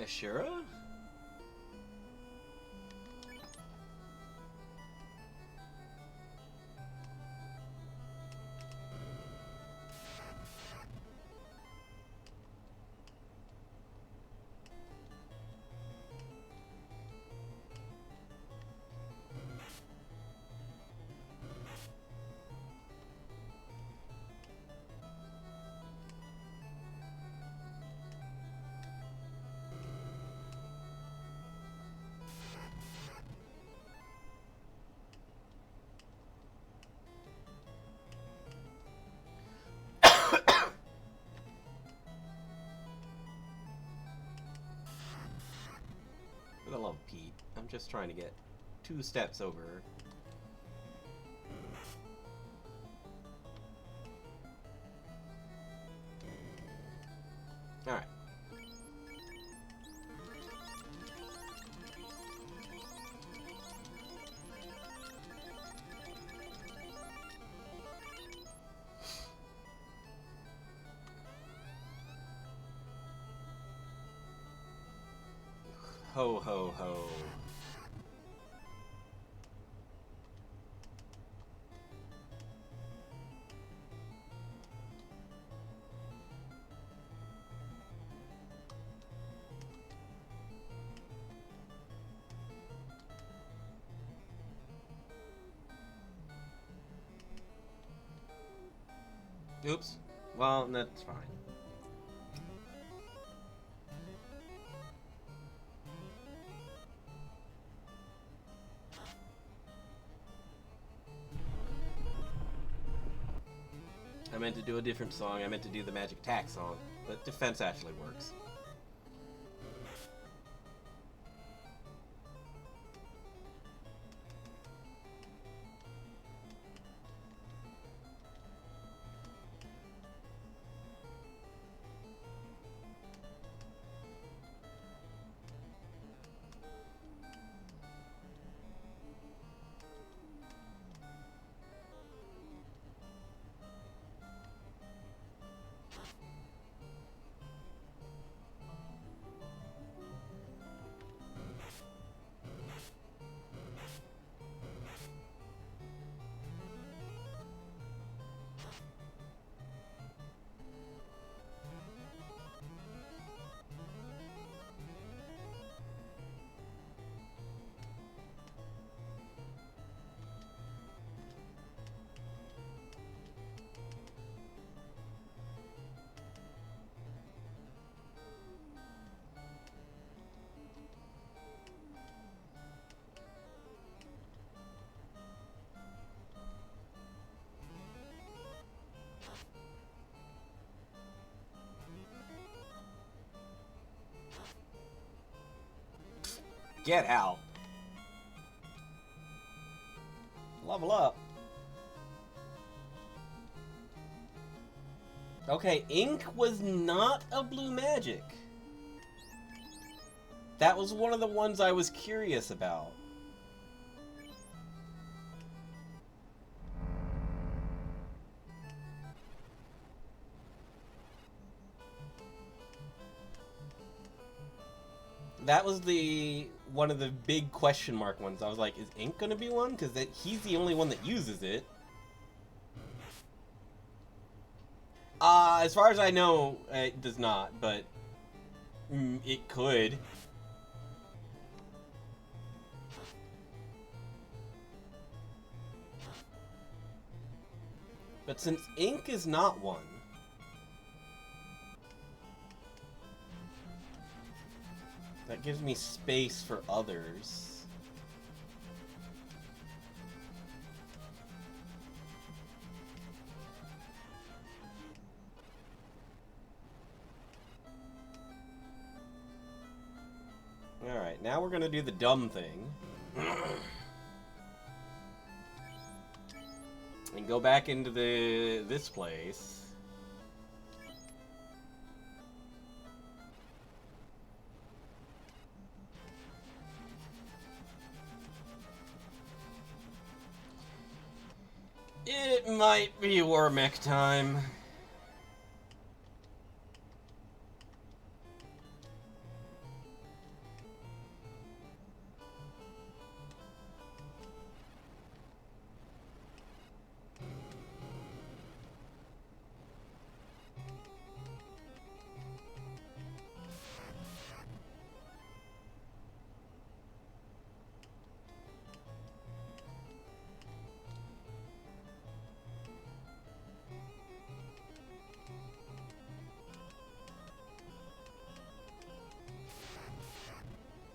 Ashura? For the love of Pete, I'm just trying to get 2 steps over. Ho ho ho. Oops. Well, that's fine. I meant to do a different song. I meant to do the Magic Attack song, but Defense actually works. Get out. Level up. Okay, Ink was not a blue magic. That was one of the ones I was curious about. That was one of the big question mark ones. I was like, is Ink gonna be one? Because he's the only one that uses it. As far as I know, it does not, but it could. But since Ink is not one, that gives me space for others. Alright, now we're gonna do the dumb thing. And go back into this place. It might be War Mech time.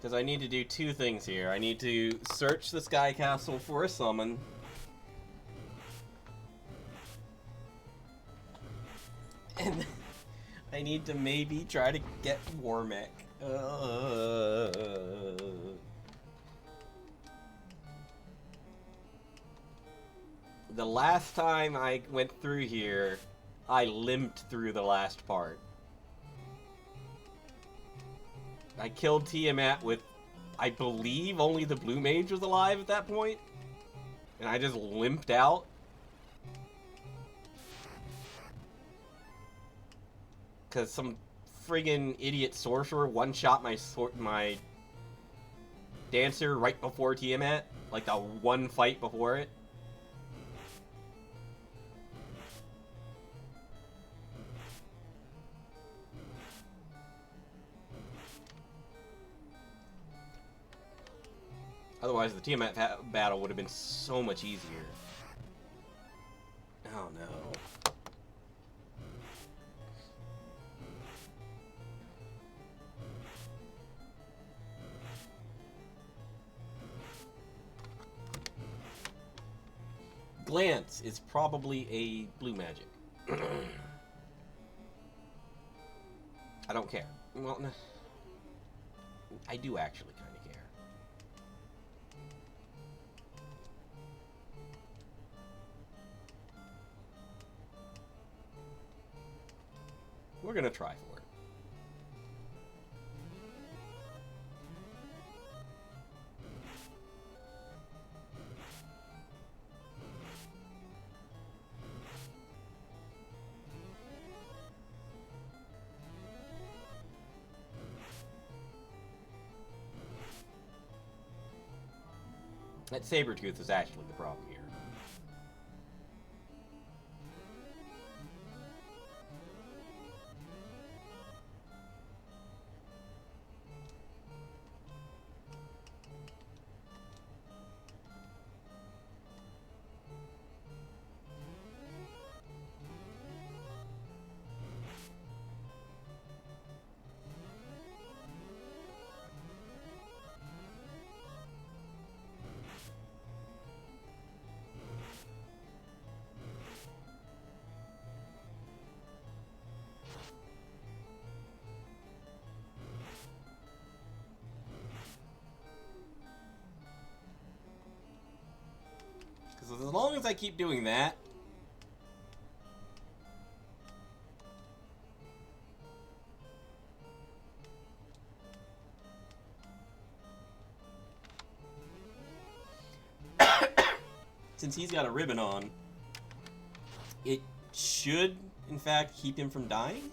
Because I need to do two things here. I need to search the Sky Castle for a summon. And I need to maybe try to get War Mech. The last time I went through here, I limped through the last part. I killed Tiamat with, I believe, only the Blue Mage was alive at that point. And I just limped out. Because some friggin' idiot sorcerer one-shot my Dancer right before Tiamat, like the one fight before it. Otherwise, the Tiamat battle would have been so much easier. Oh no. Glance is probably a blue magic. I don't care. Well, I do actually kind of care. We're gonna try for it. That Sabretooth is actually the problem here. Because as long as I keep doing that, since he's got a ribbon on, it should, in fact, keep him from dying.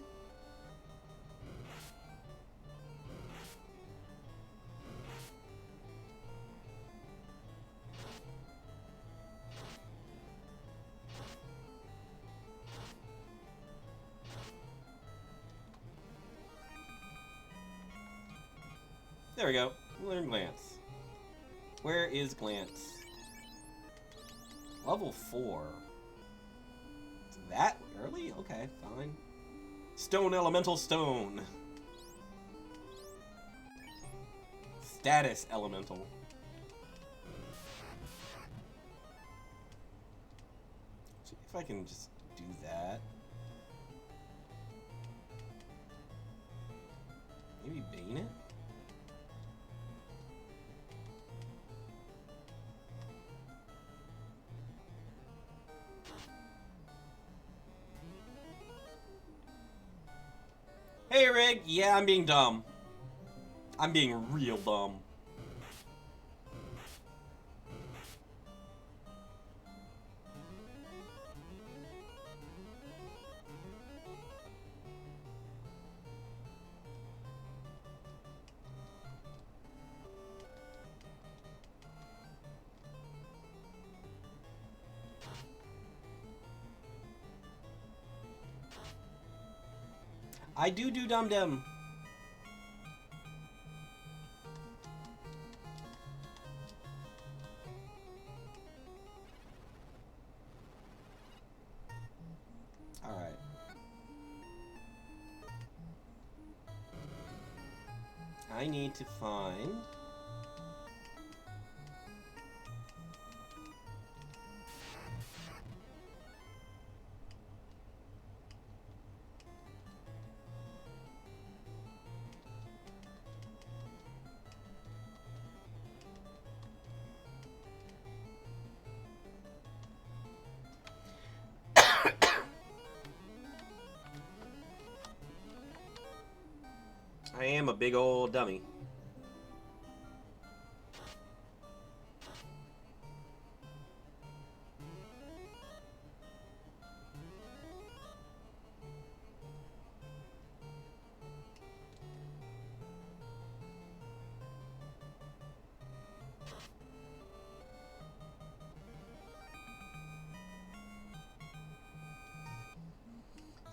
There we go. Learn Glance. Where is Glance? Level 4. Is that early? Okay, fine. Stone Elemental Stone. Status Elemental. See if I can just do that. Maybe Bane it? Hey, Rig. Yeah, I'm being dumb. I'm being real dumb. I do dum-dum. Alright. I need to find... I am a big old dummy.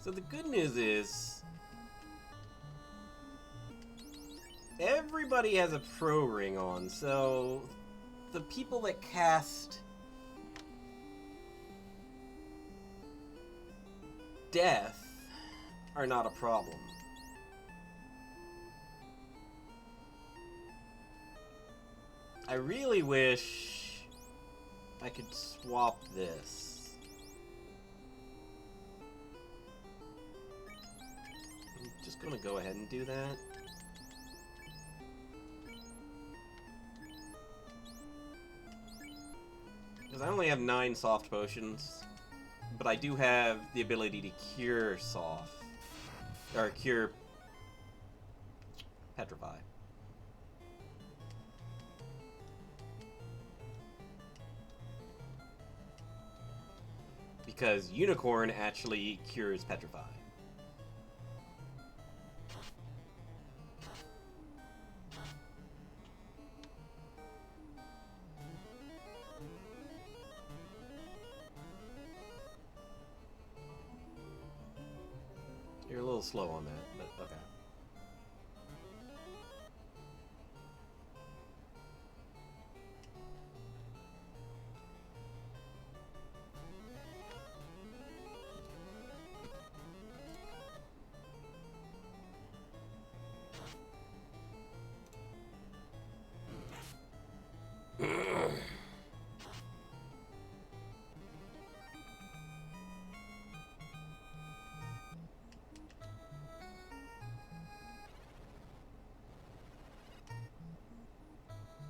So the good news is, everybody has a pro ring on, so the people that cast death are not a problem. I really wish I could swap this. I'm just gonna go ahead and do that. Because I only have 9 soft potions, but I do have the ability to cure soft, or cure petrify. Because Unicorn actually cures petrify. You're a little slow on that, but okay.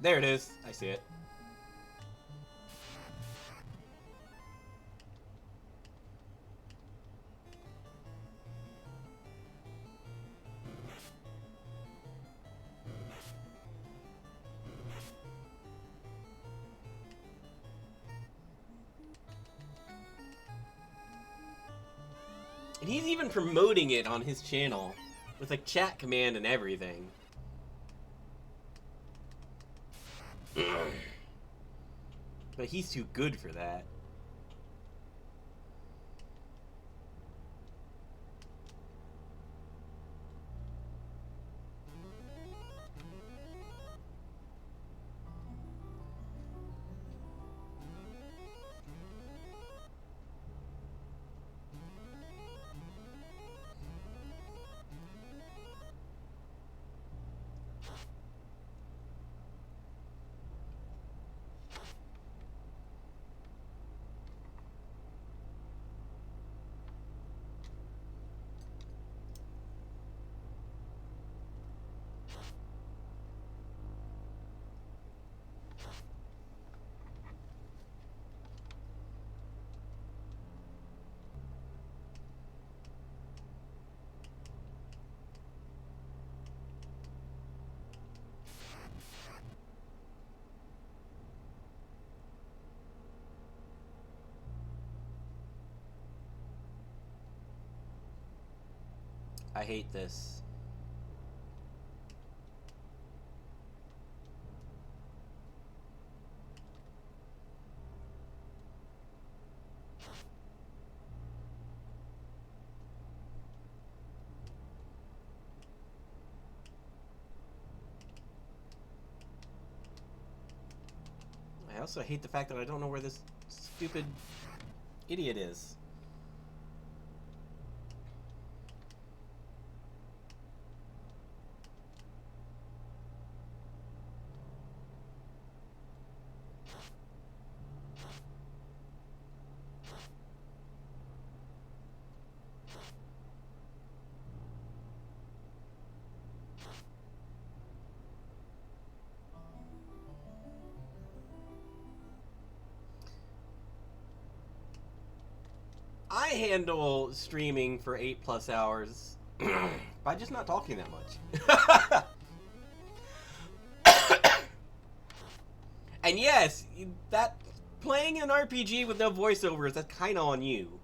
There it is. I see it. And he's even promoting it on his channel with like chat command and everything. But he's too good for that. I hate this. I also hate the fact that I don't know where this stupid idiot is. I handle streaming for 8+ hours by just not talking that much. And yes, that playing an RPG with no voiceovers, that's kind of on you.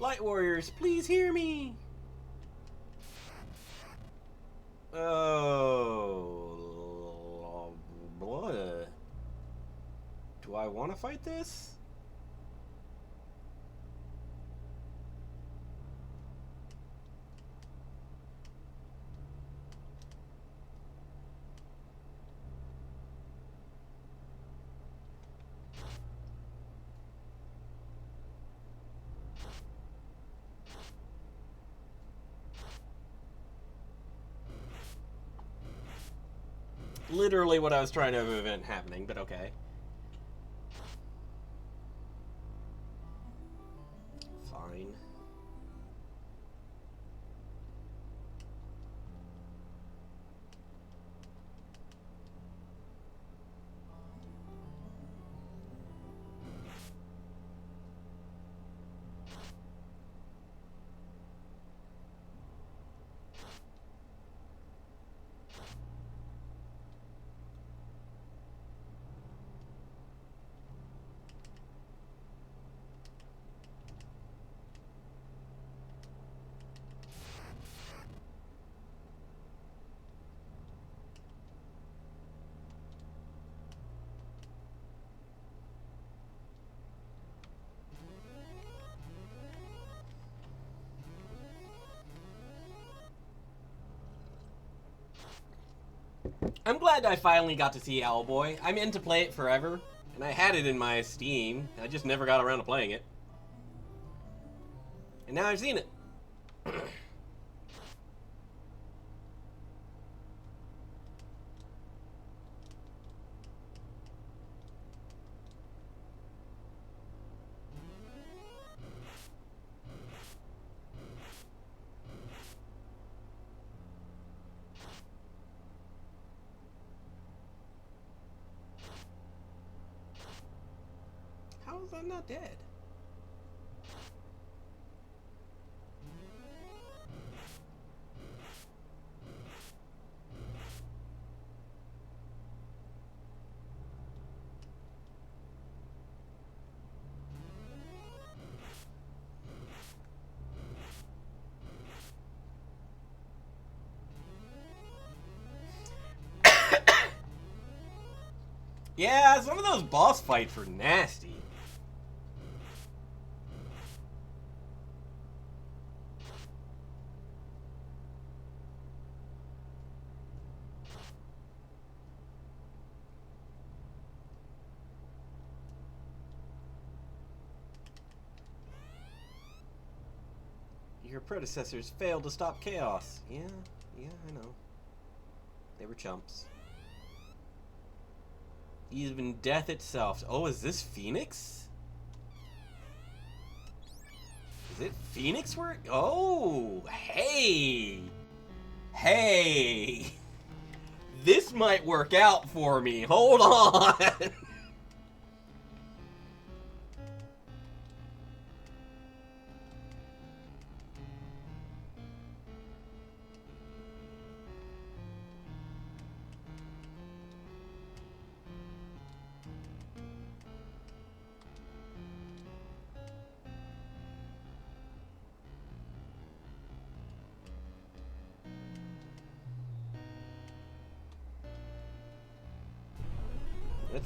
Light Warriors, please hear me! Oh... What? Do I want to fight this? Literally what I was trying to prevent happening, but okay. Fine. I'm glad I finally got to see Owlboy. I meant to play it forever, and I had it in my Steam. I just never got around to playing it. And now I've seen it. How is that not dead? Yeah, some of those boss fights were nasty. Your predecessors failed to stop chaos. Yeah, I know. They were chumps. Even death itself. Oh, is this Phoenix? Is it Phoenix where... Oh, hey! Hey! This might work out for me. Hold on!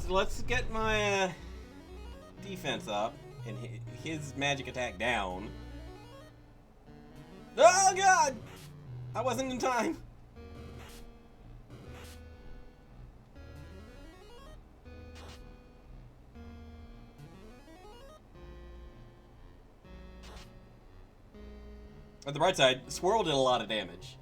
Let's get my defense up and his magic attack down. Oh god! I wasn't in time. On the bright side, Swirl did a lot of damage.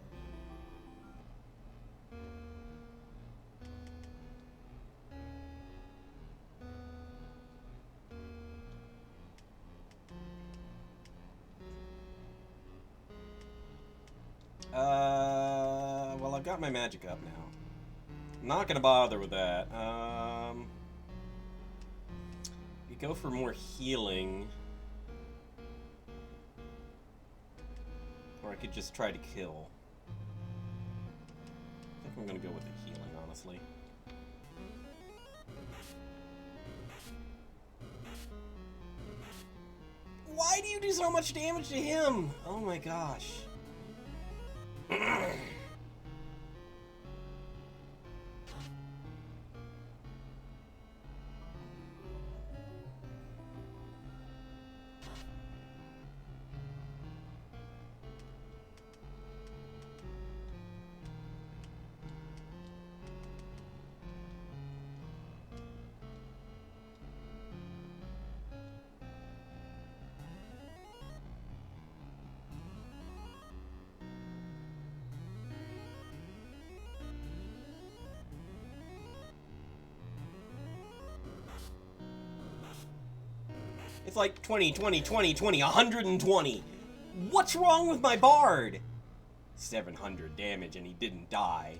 Well, I've got my magic up now. I'm not gonna bother with that. You go for more healing. Or I could just try to kill. I think I'm gonna go with the healing, honestly. Why do you do so much damage to him? Oh my gosh. It's like 20, 20, 20, 20, 120. What's wrong with my bard? 700 damage and he didn't die.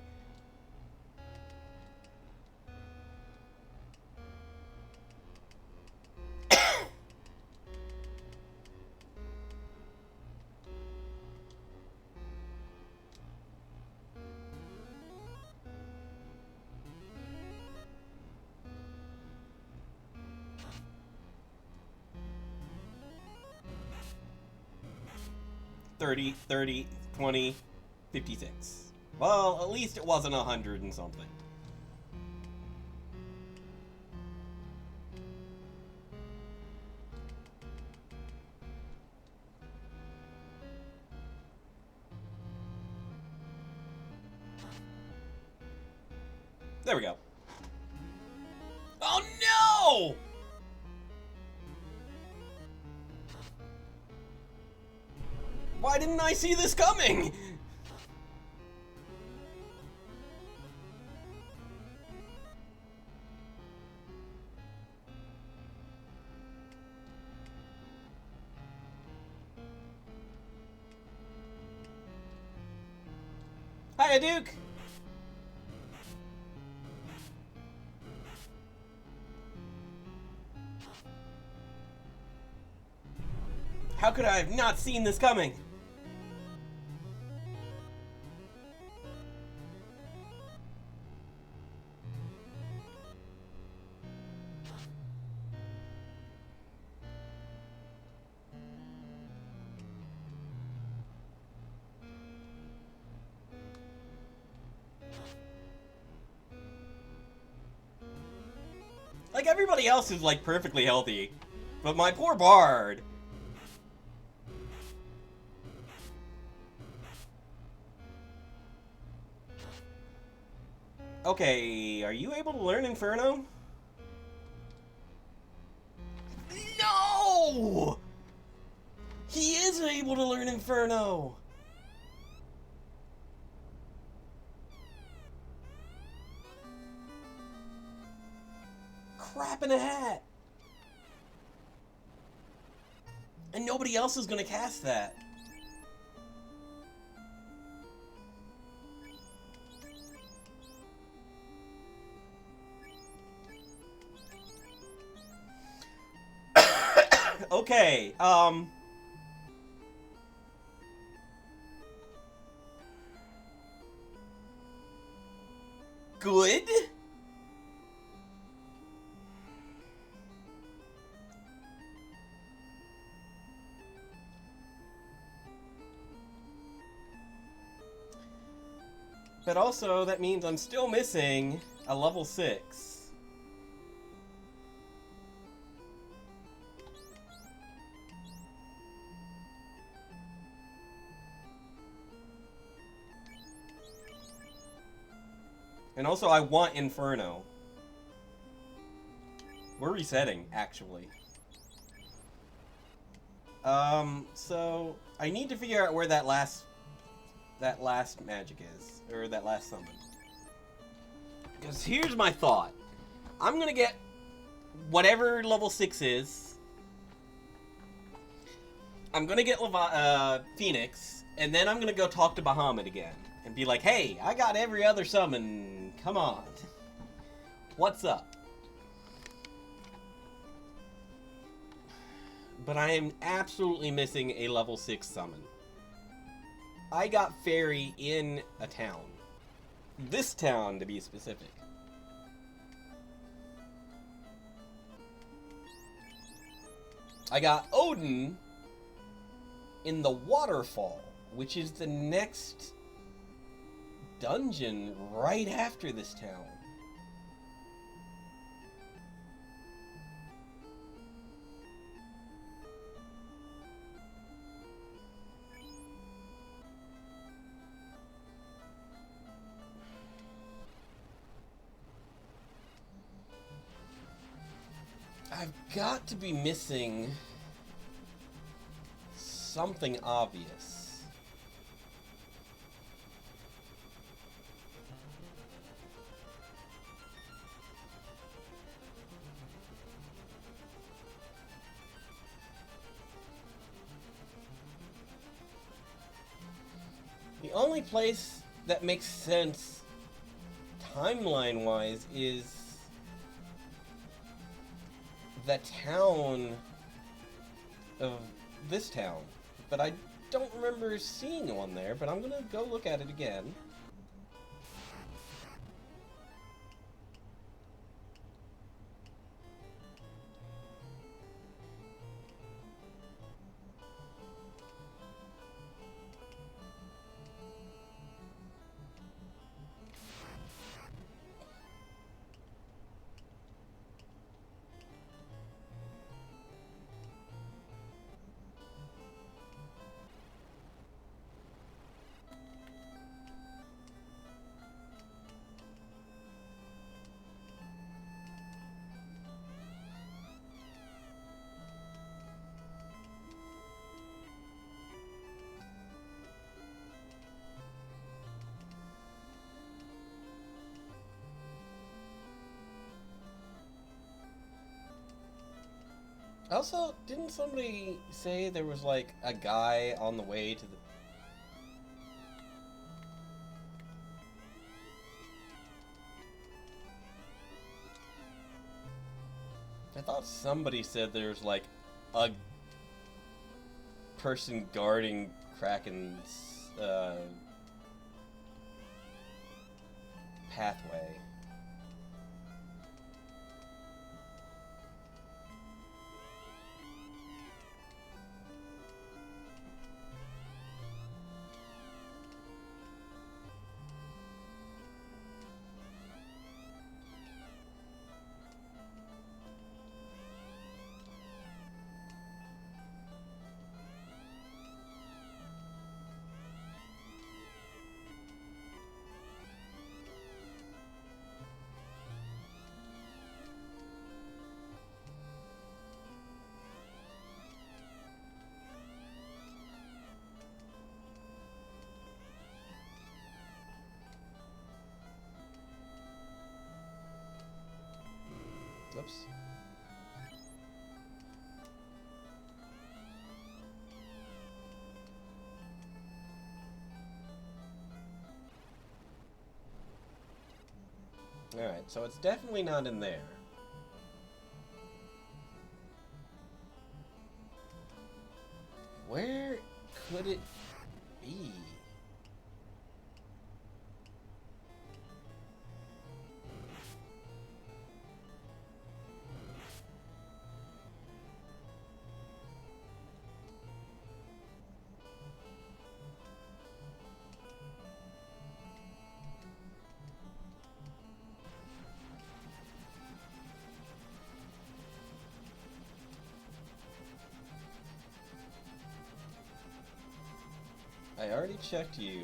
$30, $30, $20, $56. Well, at least it wasn't 100 and something. There we go. Oh no! Why didn't I see this coming? Hiya, Duke! How could I have not seen this coming? Like, everybody else is, like, perfectly healthy. But my poor bard. Okay, are you able to learn Inferno? No! He is able to learn Inferno! Crap in a hat! And nobody else is gonna cast that. Okay, good? But also, that means I'm still missing a level 6. And also, I want Inferno. We're resetting, actually. So I need to figure out where that last magic is, or that last summon. Because here's my thought. I'm gonna get whatever level 6 is. I'm gonna get Phoenix, and then I'm gonna go talk to Bahamut again. And be like, hey, I got every other summon. Come on. What's up? But I am absolutely missing a level 6 summon. I got Fairy in a town. This town, to be specific. I got Odin in the waterfall, which is the next dungeon right after this town. I've got to be missing something obvious. The only place that makes sense timeline-wise is the town of this town. But I don't remember seeing one there, but I'm gonna go look at it again. Also, didn't somebody say there was like a guy on the way to the... I thought somebody said there's like a person guarding Kraken's pathway. Oops. Alright, so it's definitely not in there. Where could it be? I already checked you.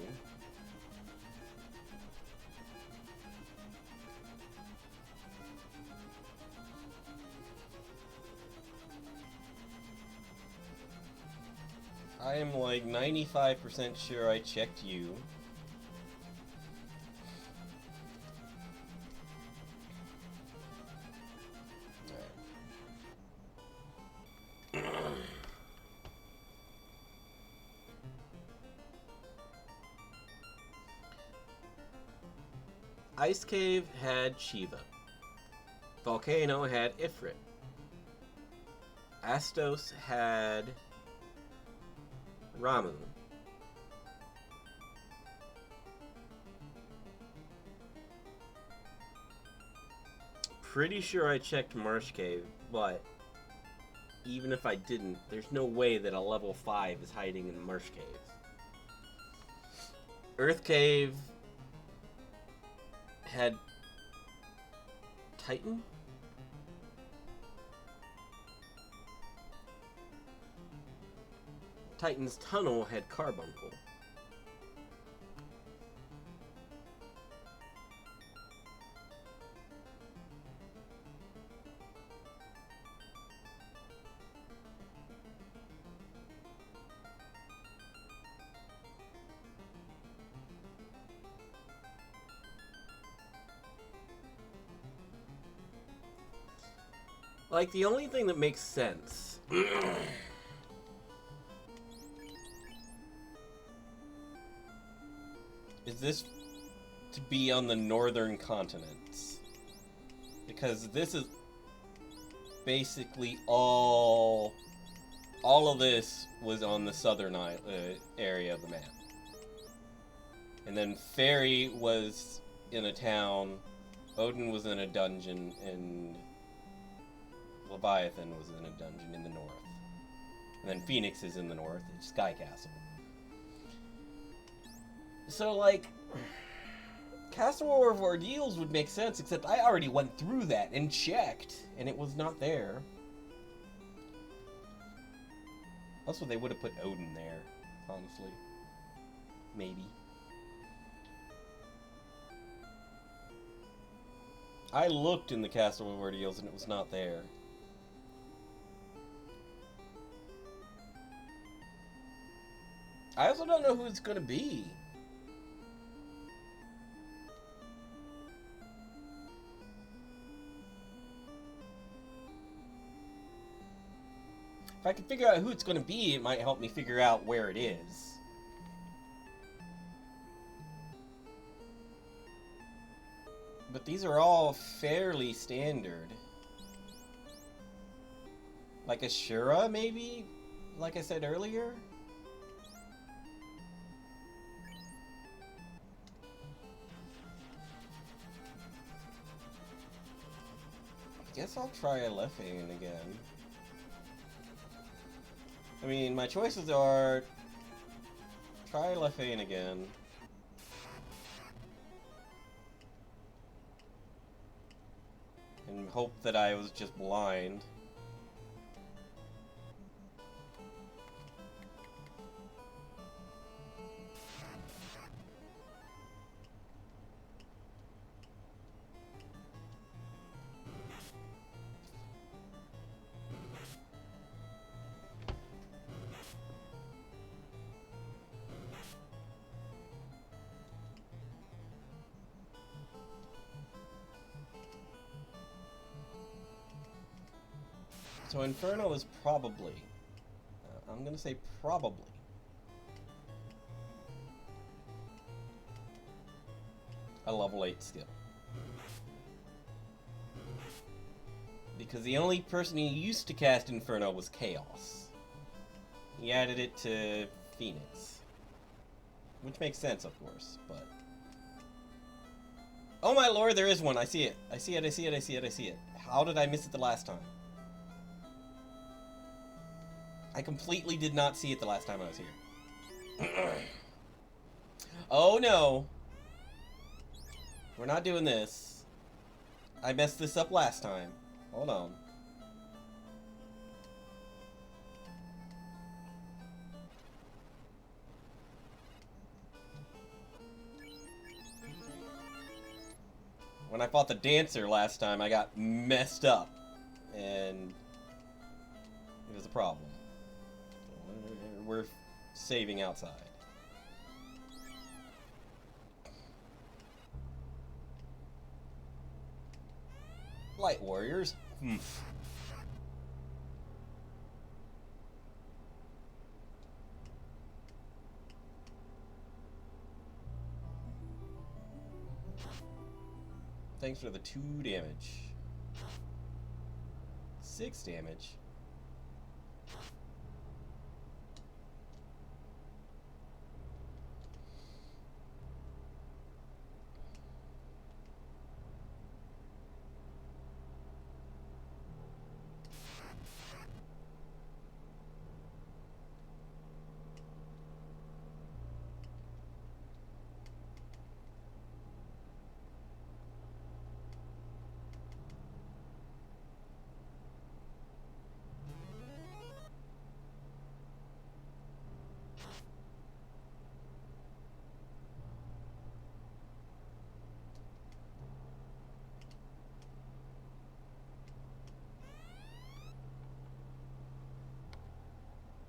I am like 95% sure I checked you. Ice Cave had Shiva. Volcano had Ifrit. Astos had Ramu. Pretty sure I checked Marsh Cave, but even if I didn't, there's no way that a level 5 is hiding in Marsh Cave. Earth Cave had Titan? Titan's Tunnel had Carbuncle. Like, the only thing that makes sense is this to be on the northern continents. Because this is basically all of this was on the southern area of the map. And then Fairy was in a town, Odin was in a dungeon, and Leviathan was in a dungeon in the north. And then Phoenix is in the north, it's Sky Castle. So, like, Castle War of Ordeals would make sense, except I already went through that and checked, and it was not there. Also, they would have put Odin there, honestly. Maybe. I looked in the Castle of Ordeals, and it was not there. I also don't know who it's going to be. If I can figure out who it's going to be, it might help me figure out where it is. But these are all fairly standard. Like Ashura, maybe? Like I said earlier? I guess I'll try Alephane again. I mean, my choices are try Alephane again. And hope that I was just blind. So Inferno is probably, I'm gonna say probably, a level 8 skill. Because the only person who used to cast Inferno was Chaos. He added it to Phoenix. Which makes sense, of course, but... Oh my lord, there is one! I see it! I see it, I see it, I see it, I see it. How did I miss it the last time? I completely did not see it the last time I was here. Oh no! We're not doing this. I messed this up last time. Hold on. When I fought the dancer last time, I got messed up. And it was a problem. We're saving outside. Light warriors. Thanks for the 2 damage. 6 damage.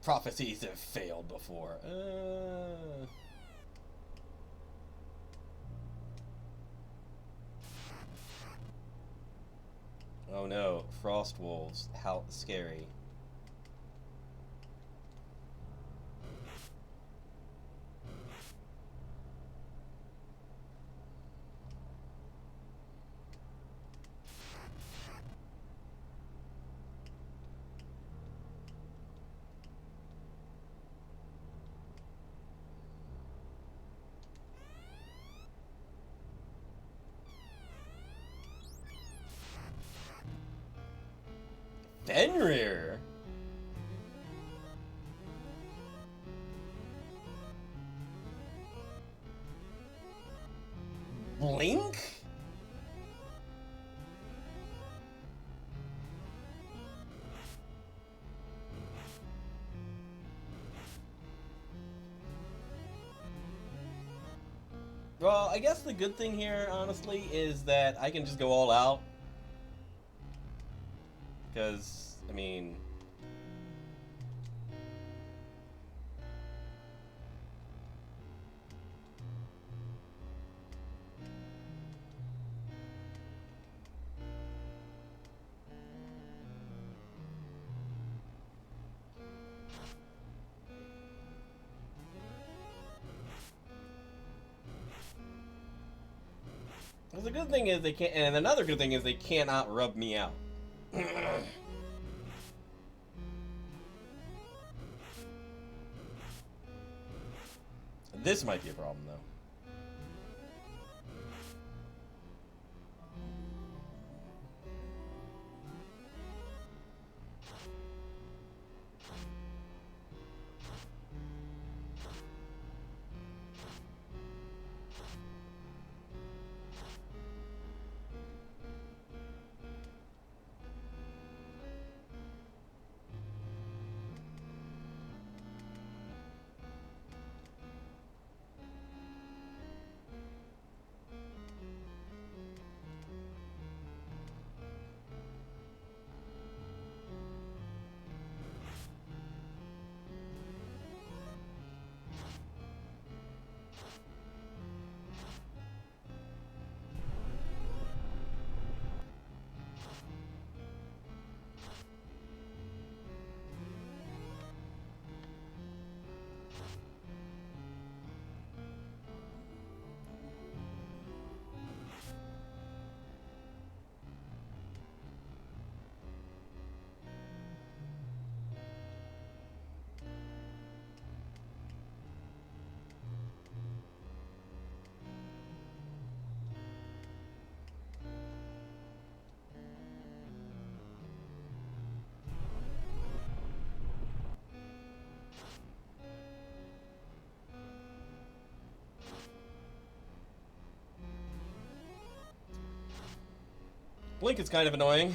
Prophecies have failed before. Oh no, frost wolves. How scary. Fenrir? Blink? Well, I guess the good thing here, honestly, is that I can just go all out. Because, I mean... The good thing is they can't, and another good thing is they cannot rub me out. This might be a problem, though. Blink is kind of annoying.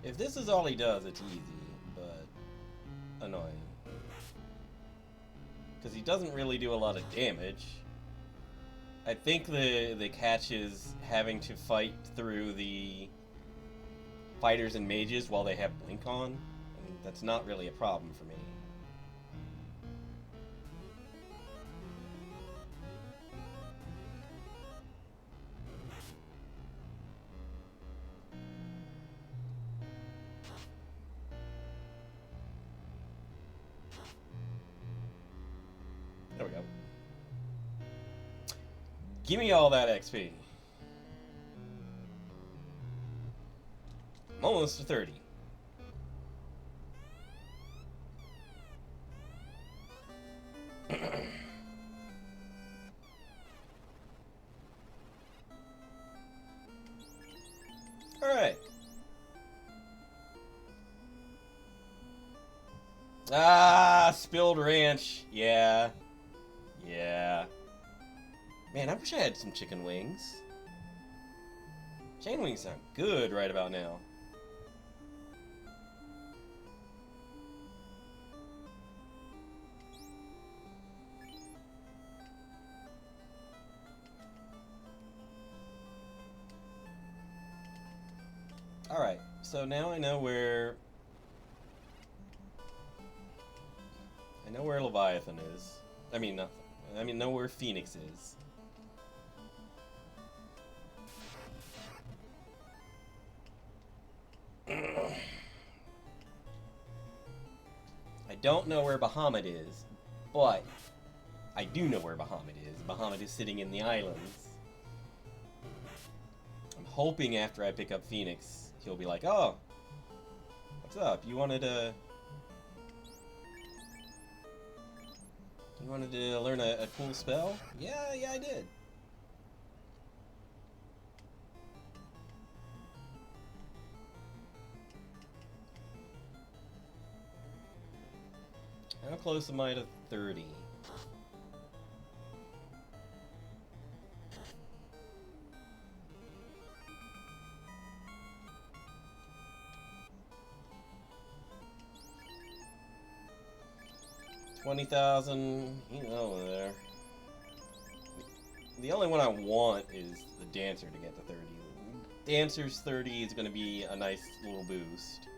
If this is all he does, it's easy, but annoying. Because he doesn't really do a lot of damage. I think the catch is having to fight through the fighters and mages while they have Blink on. And that's not really a problem for me. There we go. Give me all that XP. I'm almost to 30. Ah, spilled ranch. Yeah. Yeah. Man, I wish I had some chicken wings. Chicken wings sound good right about now. Alright, so now I know where... I know where Leviathan is. I mean, nothing. I mean, know where Phoenix is. I don't know where Bahamut is, but I do know where Bahamut is. Bahamut is sitting in the islands. I'm hoping after I pick up Phoenix, he'll be like, "Oh, what's up? You wanted to learn a cool spell?" Yeah, I did. How close am I to 30? $20,000, you know, there. The only one I want is the Dancer to get to 30. Dancer's 30 is going to be a nice little boost.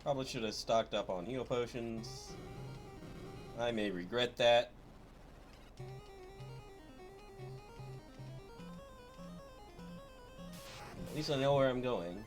Probably should have stocked up on heal potions. I may regret that. At least I know where I'm going.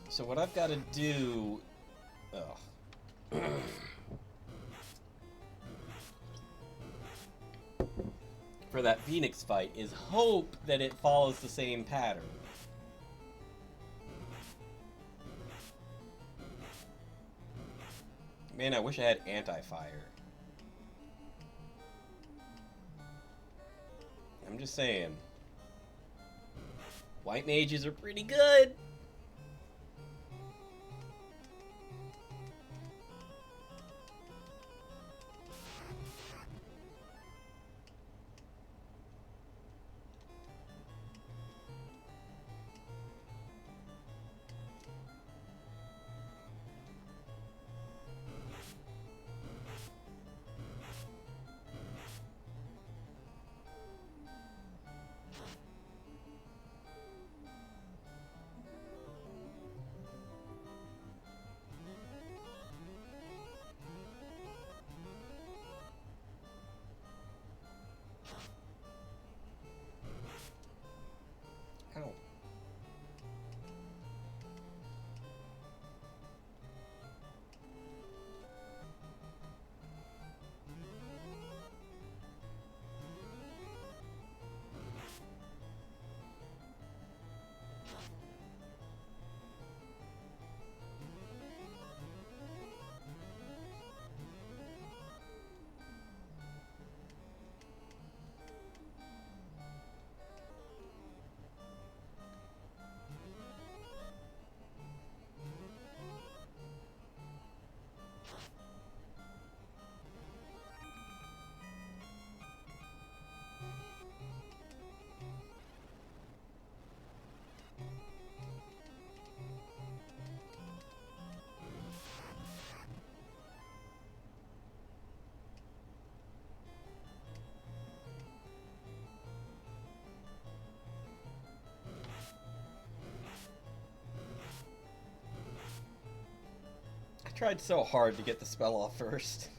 So what I've got to do... Ugh. For that Phoenix fight is hope that it follows the same pattern. Man, I wish I had anti-fire. I'm just saying. White mages are pretty good. tried so hard to get the spell off first.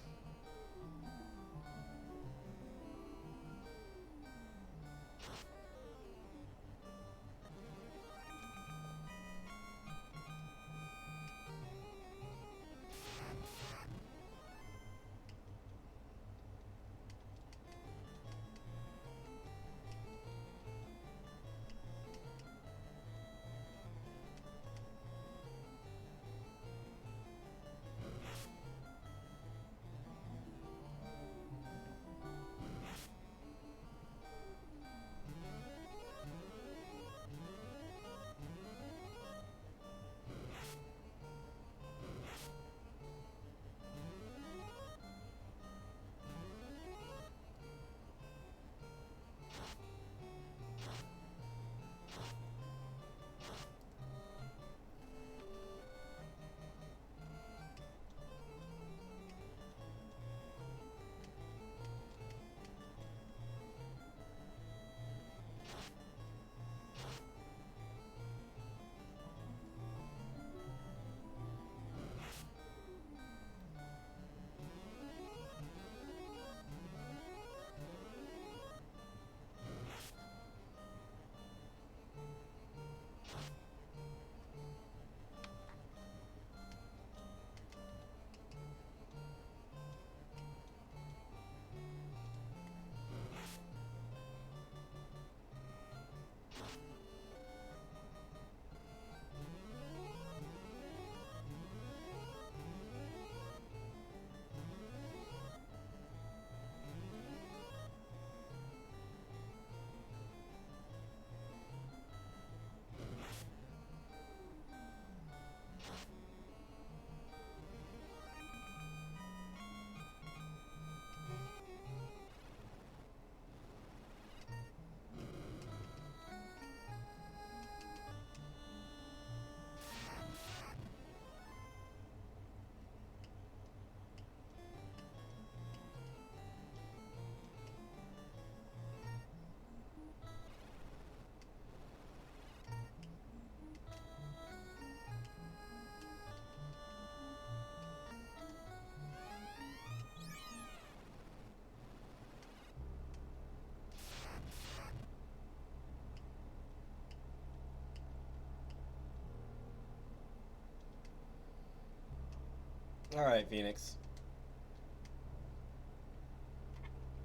Alright, Phoenix.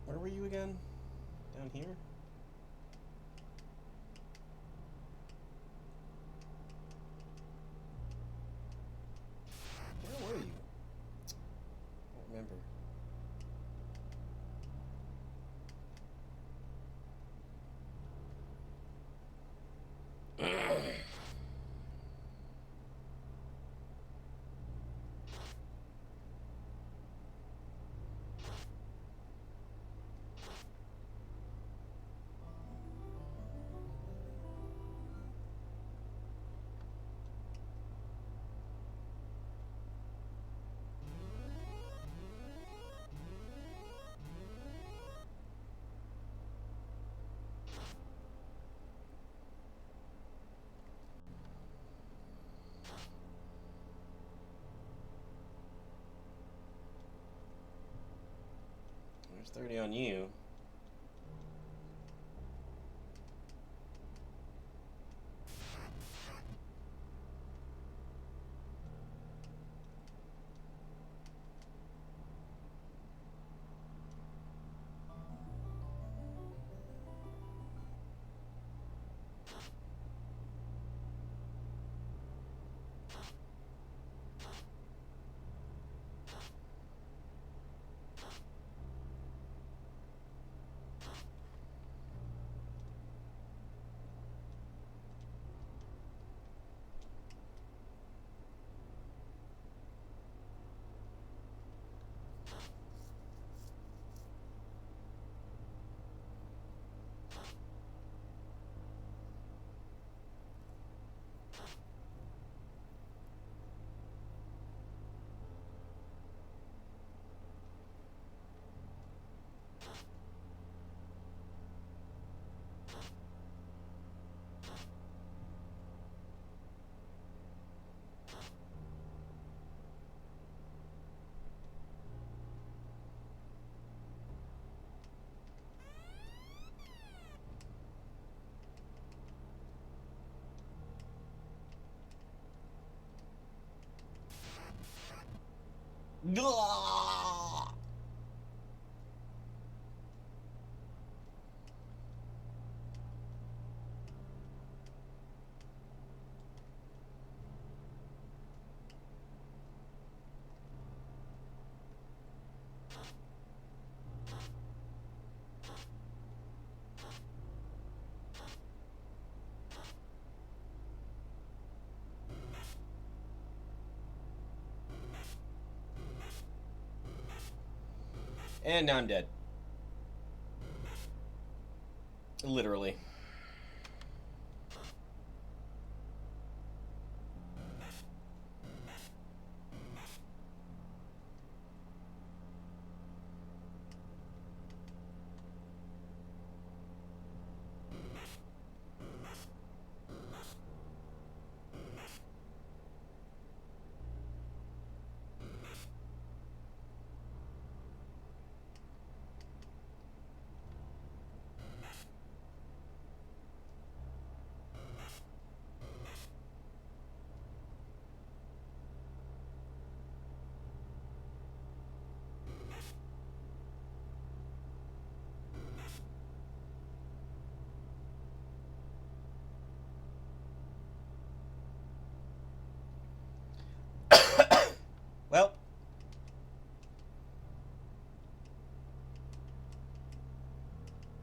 Where were you again? Down here? Where were you? I don't remember. There's 30 on you. Gah! And now I'm dead. Literally. Well,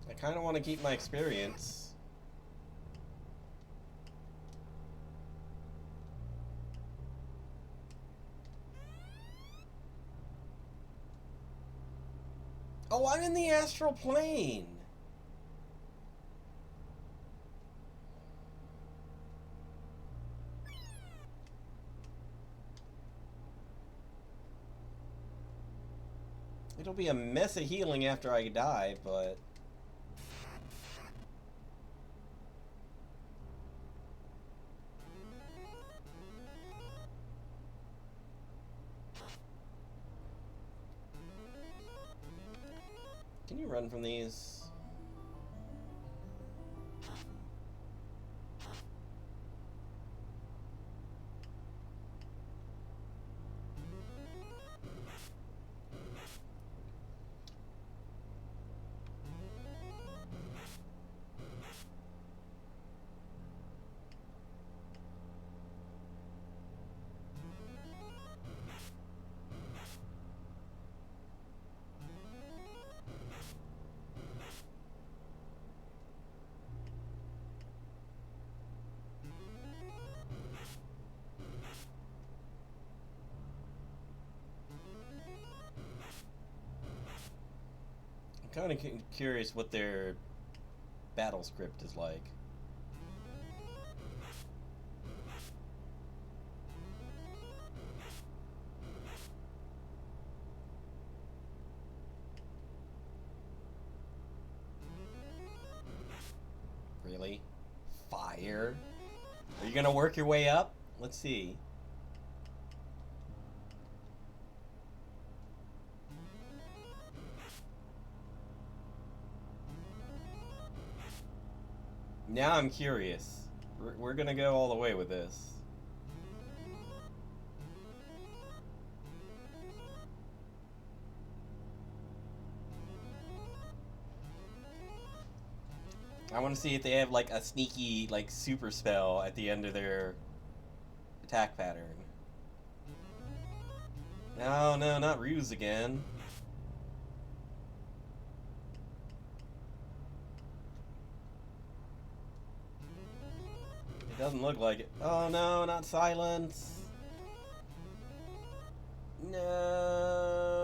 I kind of want to keep my experience. Oh, I'm in the astral plane. It'll be a mess of healing after I die, but... Can you run from these? I'm kind of curious what their battle script is like. Really? Fire? Are you gonna work your way up? Let's see. Now I'm curious. We're gonna go all the way with this. I want to see if they have like a sneaky like super spell at the end of their attack pattern. No, no, not ruse again. It doesn't look like it. Oh no, not silence. No.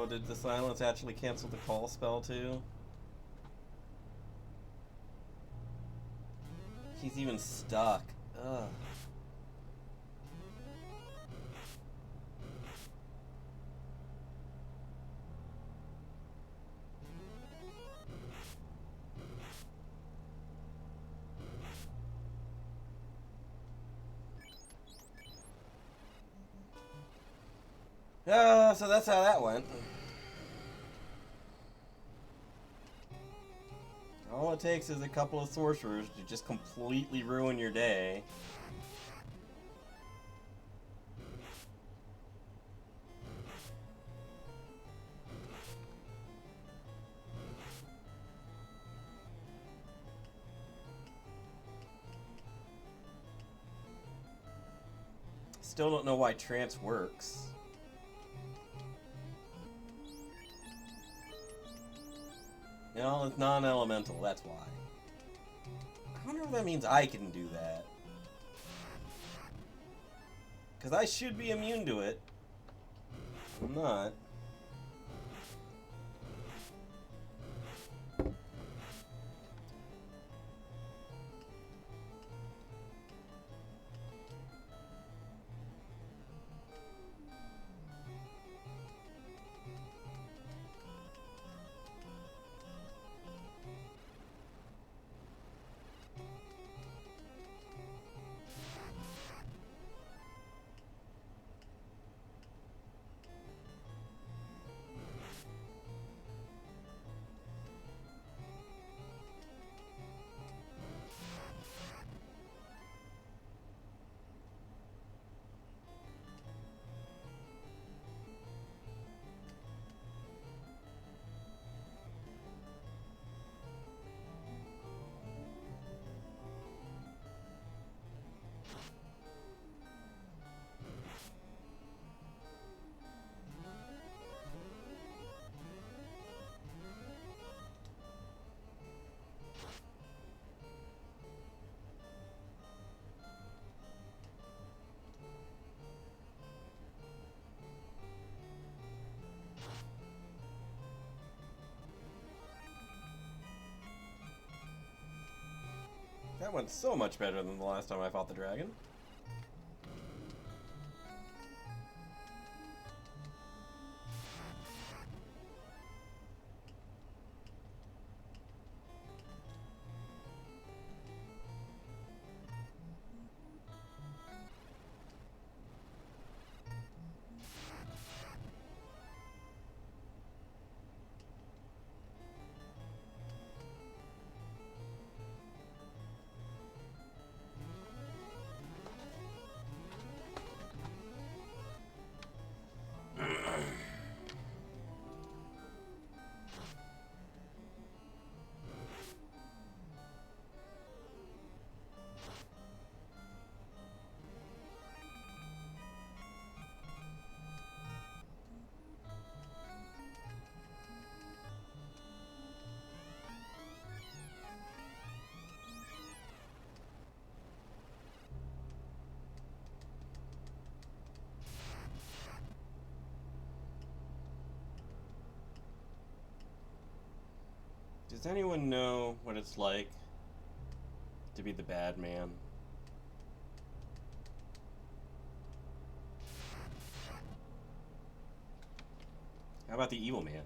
Oh, did the silence actually cancel the call spell too? He's even stuck. Ugh. So that's how that went. All it takes is a couple of sorcerers to just completely ruin your day. Still don't know why trance works. No, it's non-elemental, that's why. I wonder if that means I can do that. Because I should be immune to it. I'm not. That went so much better than the last time I fought the dragon. Does anyone know what it's like to be the bad man? How about the evil man?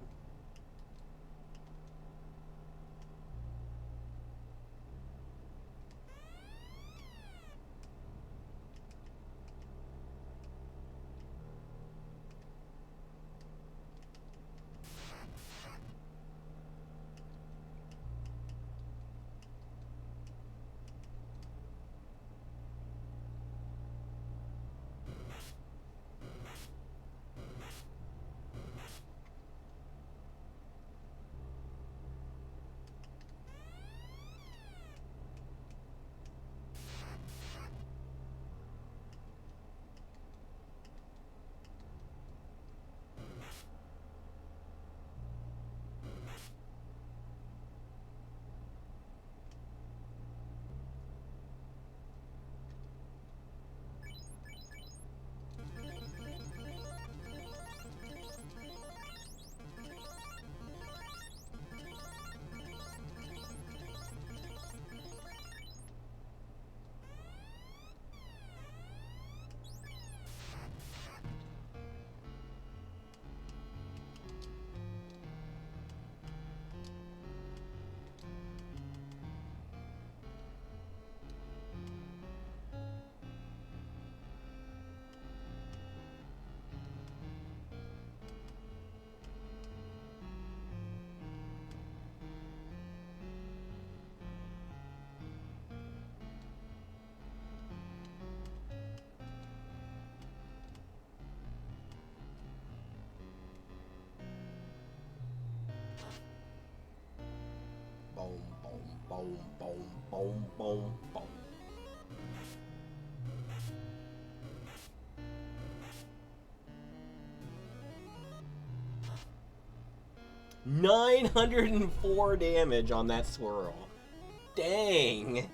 Boom, boom, boom, boom, boom. $904 damage on that swirl. Dang.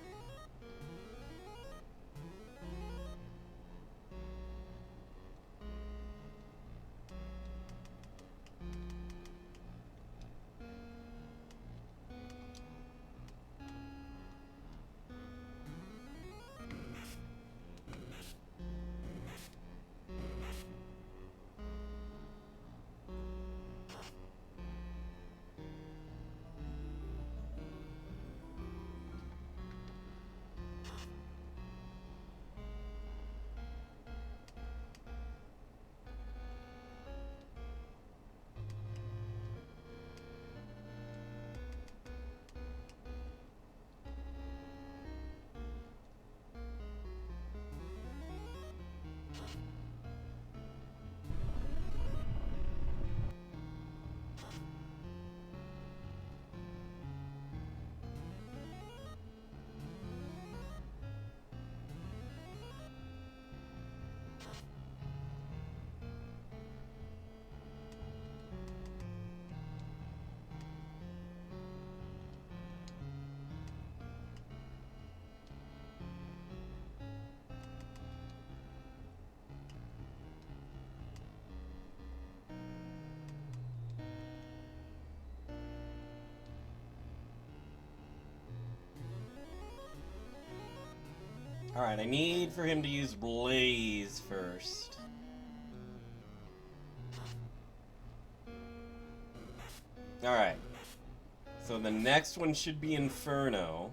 Alright, I need for him to use Blaze first. Alright. So the next one should be Inferno.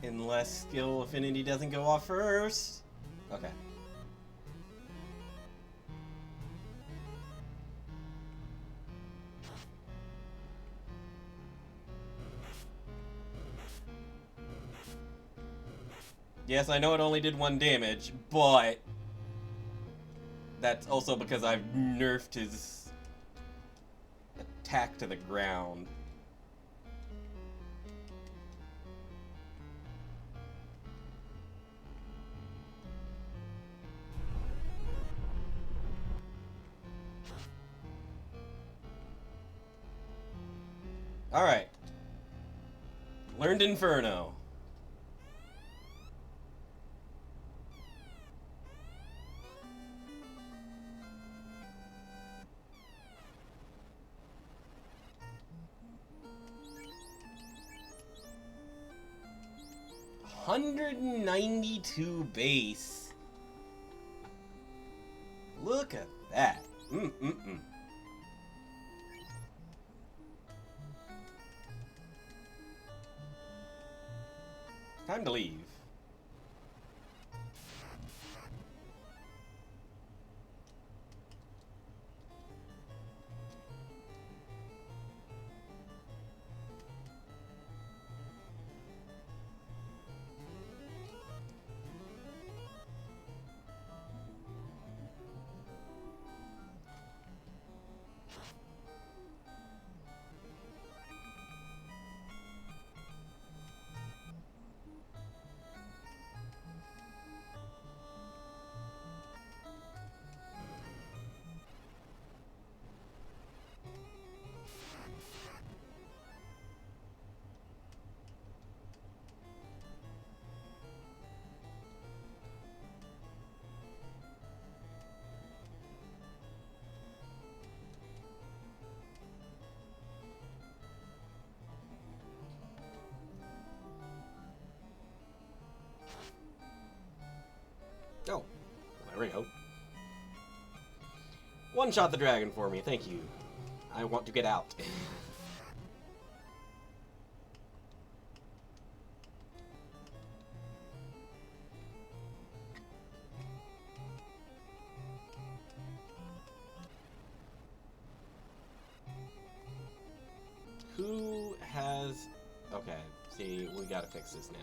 Unless Skill Affinity doesn't go off first. Okay. Yes, I know it only did 1 damage, but that's also because I've nerfed his attack to the ground. Alright. Learned Inferno. $192 base. Look at that. Time to leave. Oh, there we go. One-shot the dragon for me, thank you. I want to get out. See, we gotta fix this now.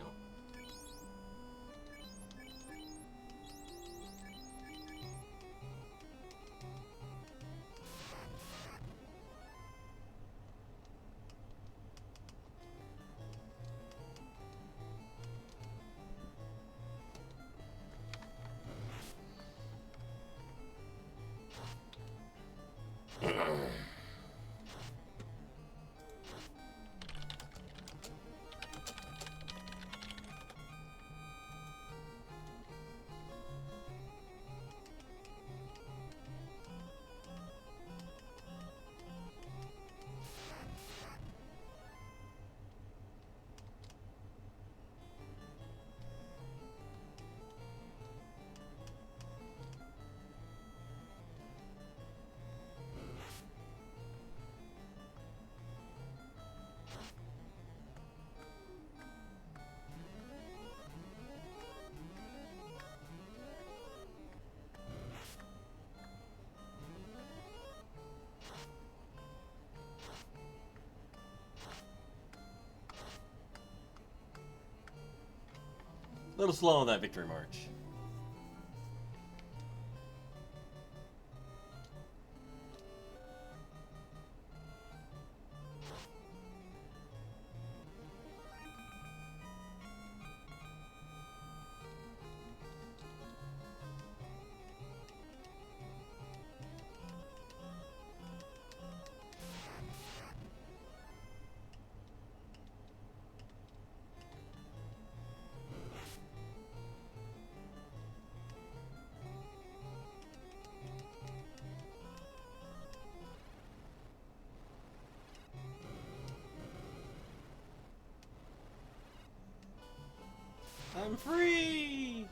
A little slow on that victory march. I'm free!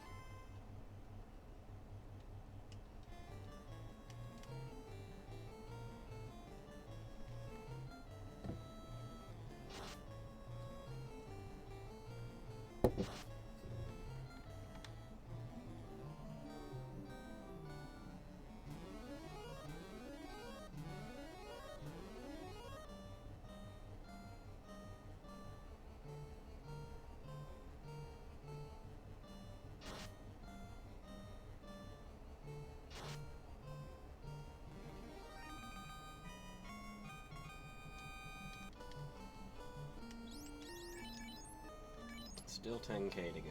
Still 10k to go.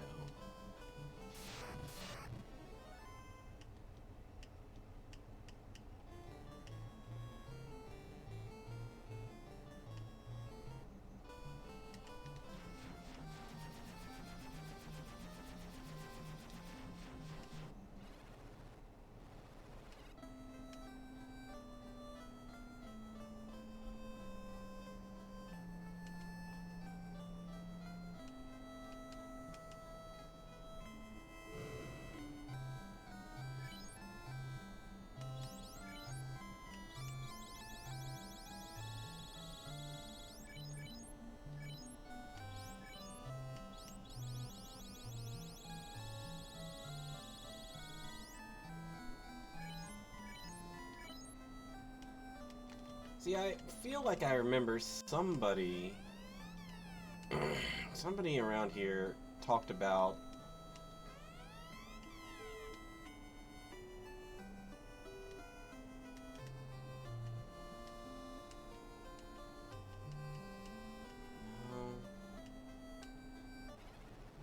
See, I feel like I remember somebody around here talked about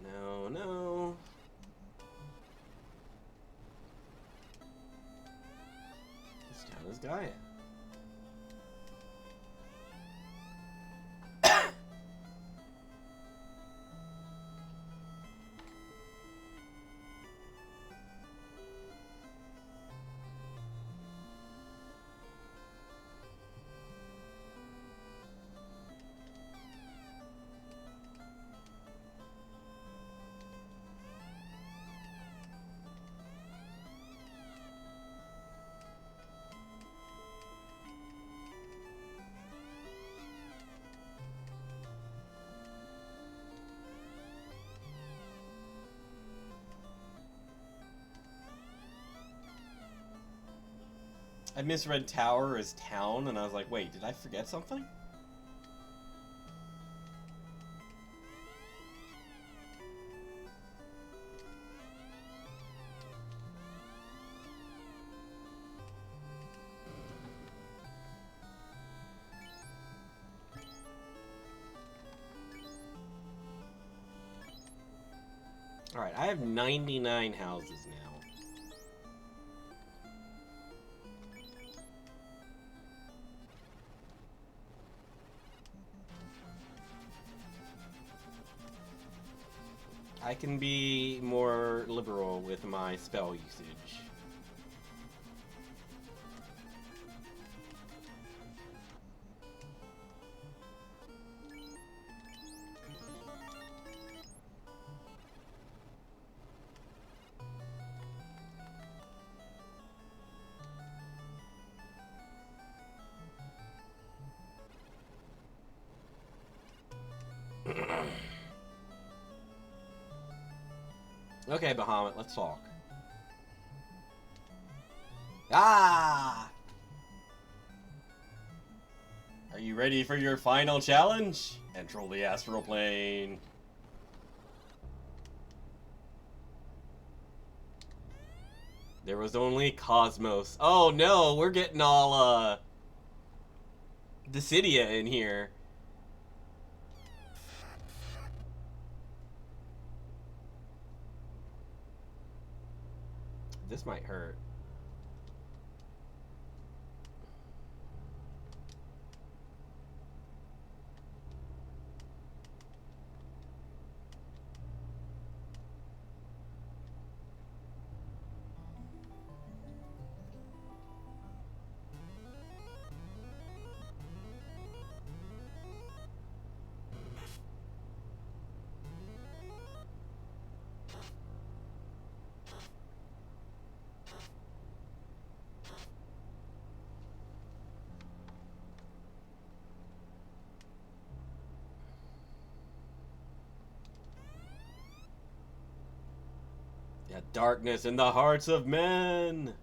no. This town is Gaia. I misread tower as town, and I was like, wait, did I forget something? Alright, I have 99 houses now. I can be more liberal with my spell usage. Okay, Bahamut, let's talk. Ah! Are you ready for your final challenge? Control the astral plane. There was only Cosmos. Oh no, we're getting all, Dissidia in here. This might hurt. Yeah, darkness in the hearts of men.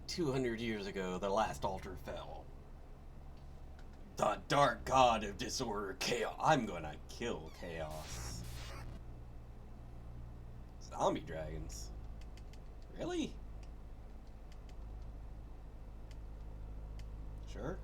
"200 years ago, the last altar fell. The dark god of disorder, chaos." I'm gonna kill chaos. Zombie dragons. Really? Sure.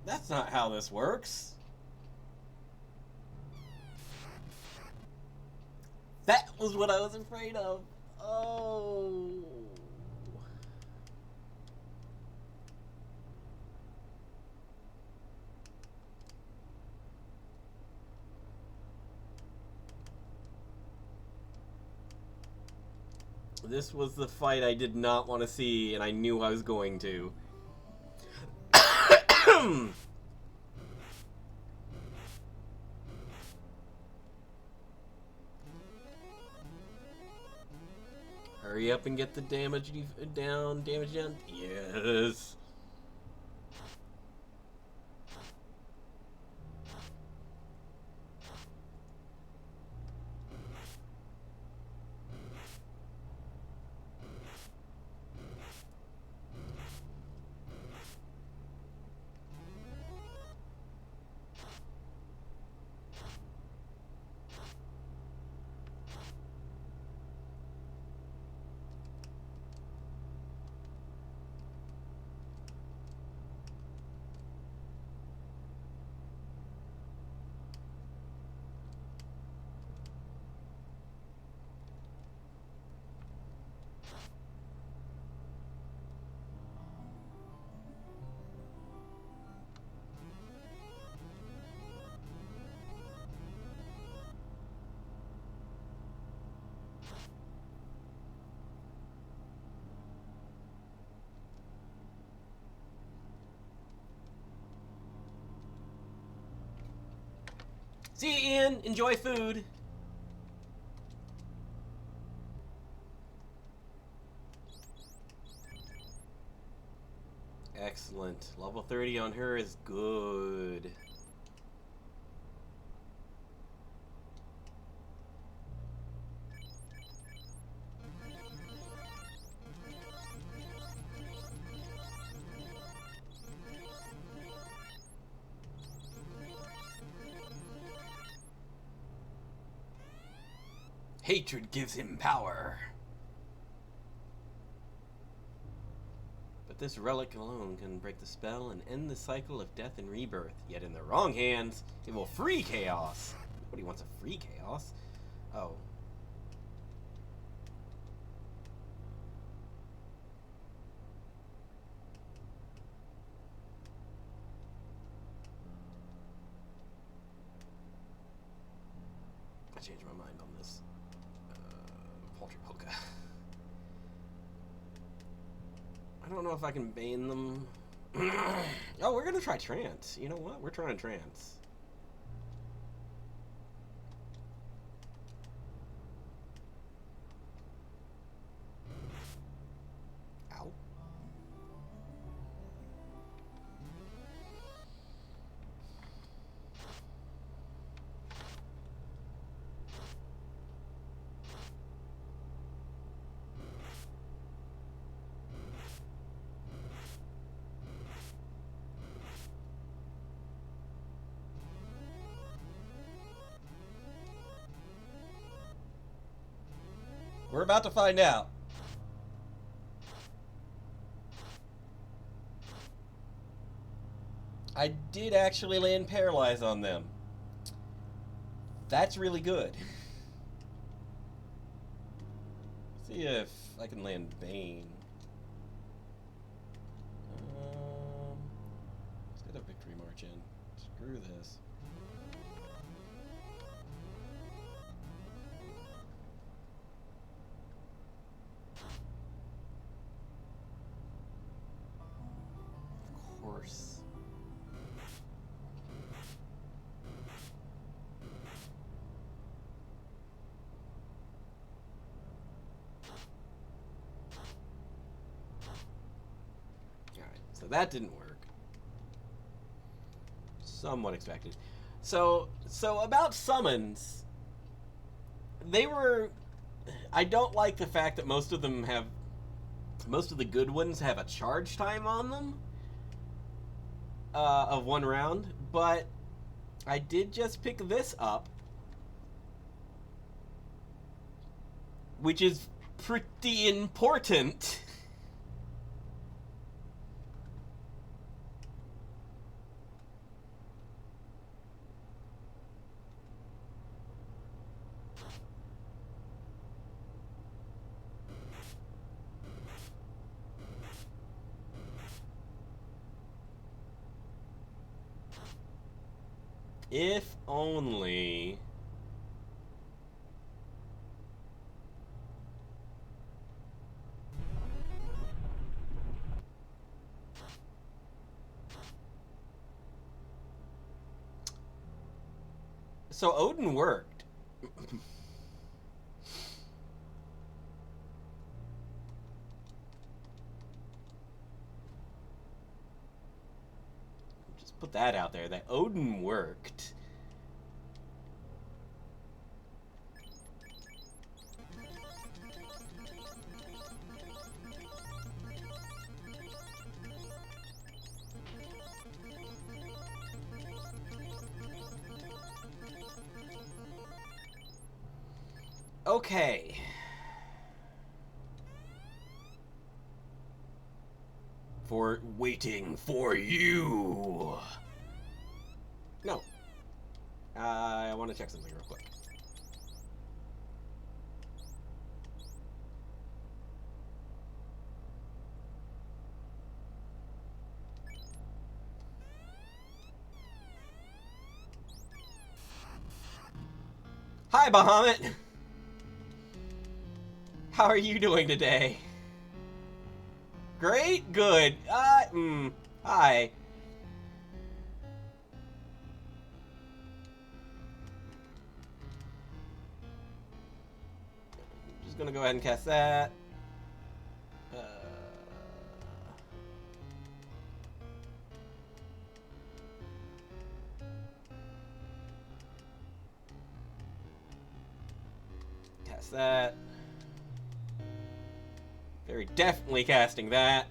That's not how this works. was what I was afraid of. Oh. This was the fight I did not want to see, and I knew I was going to. Hurry up and get the damage down. Damage down. Yes. See you, Ian. Enjoy food. Excellent. Level 30 on her is good. Hatred gives him power. But this relic alone can break the spell and end the cycle of death and rebirth. Yet in the wrong hands, it will free chaos. Nobody wants a free chaos. Oh. I changed my mind on this. Paltry Polka. I don't know if I can bane them. Oh, we're gonna try trance. You know what? We're trying trance. Ow. We're about to find out. I did actually land Paralyze on them. That's really good. See if I can land Bane. Let's get a Victory March in. Screw this. Of course. So that didn't work. Somewhat expected. So about summons, they were... I don't like the fact that most of the good ones have a charge time on them of 1 round, but I did just pick this up, which is pretty important. If only... So Odin worked. Just put that out there, that Odin worked. Okay. For waiting for you. No. I want to check something real quick. Hi, Bahamut. How are you doing today? Great? Good. Hi. Just gonna go ahead and cast that. Cast that. Very definitely casting that.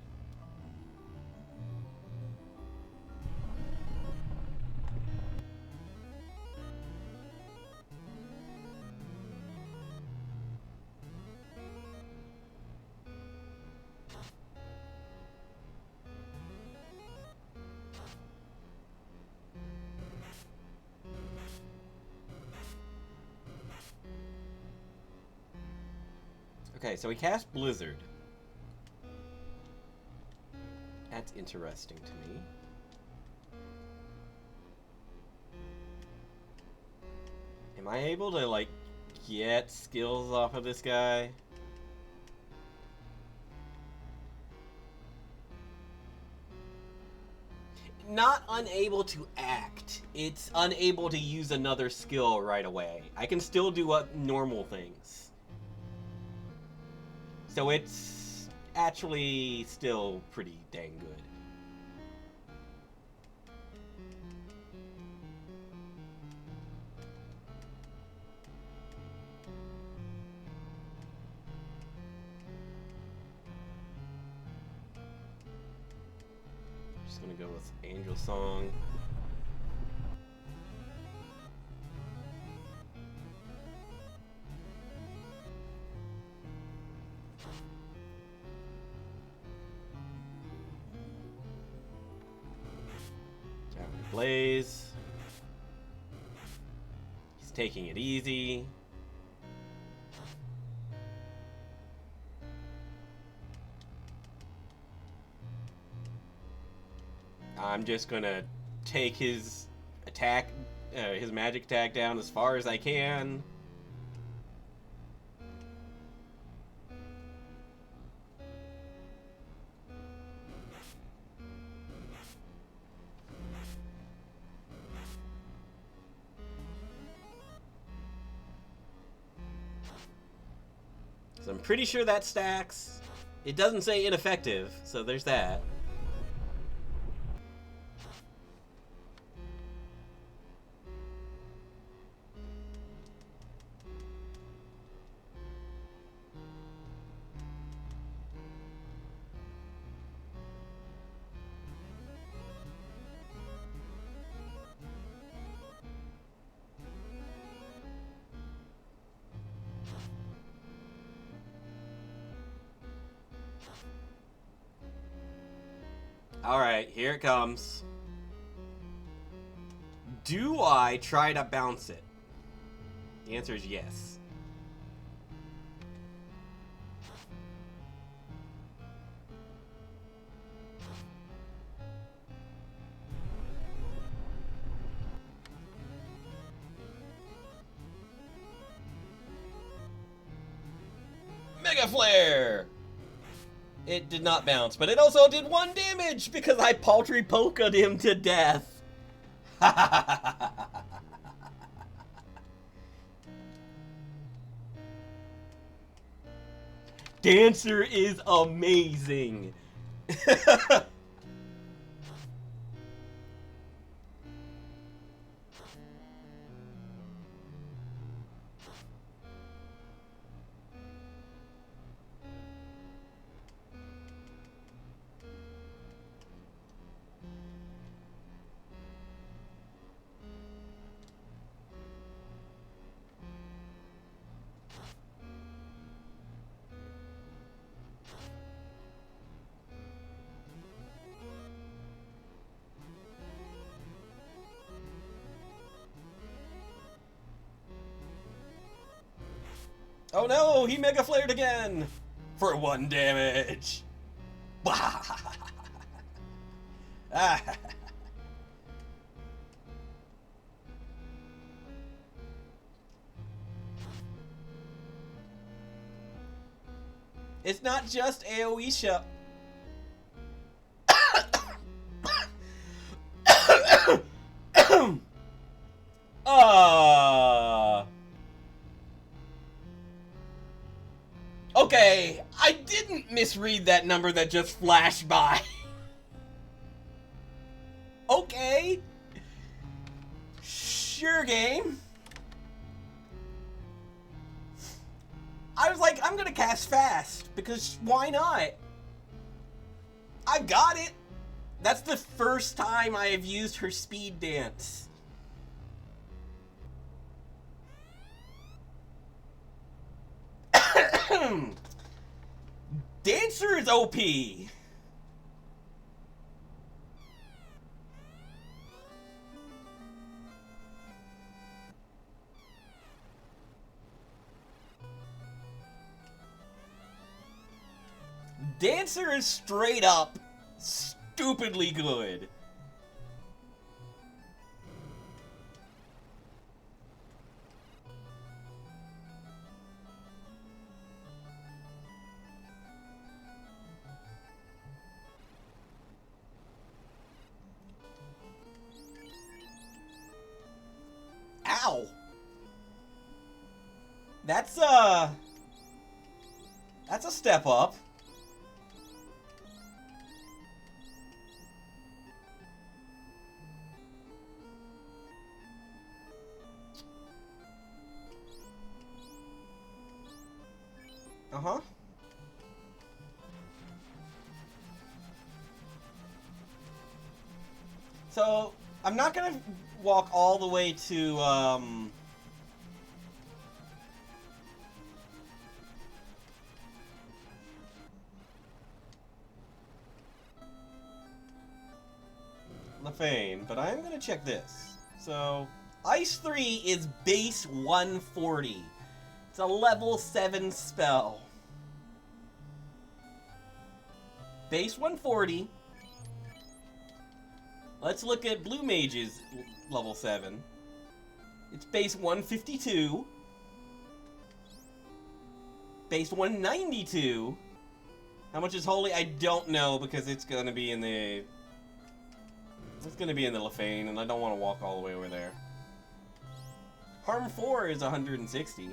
Okay, so he cast Blizzard. That's interesting to me. Am I able to, like, get skills off of this guy? Not unable to act. It's unable to use another skill right away. I can still do normal things. So it's actually still pretty dang good. Just gonna go with Angel Song. Blaze. He's taking it easy. I'm just gonna take his attack, his magic attack down as far as I can. So I'm pretty sure that stacks. It doesn't say ineffective, so there's that. Alright, here it comes. Do I try to bounce it? The answer is yes. Mega Flare! It did not bounce, but it also did 1 damage because I paltry polka'd him to death. Dancer is amazing. Oh no, he Mega Flared again! For 1 damage! It's not just AoE shot. Okay, I didn't misread that number that just flashed by. Okay. Sure, game. I was like, I'm gonna cast fast, because why not? I got it. That's the first time I have used her speed dance. Dancer is OP. Dancer is straight up stupidly good. Ow. That's a step up. Uh-huh. So, I'm not gonna walk all the way to, Lefane, but I am gonna check this. So, Ice 3 is base 140. It's a level 7 spell. Base 140. Let's look at Blue Mage's level 7. It's base 152. Base 192. How much is Holy? I don't know because it's gonna be in the... It's gonna be in the Lefane, and I don't want to walk all the way over there. Harm 4 is 160.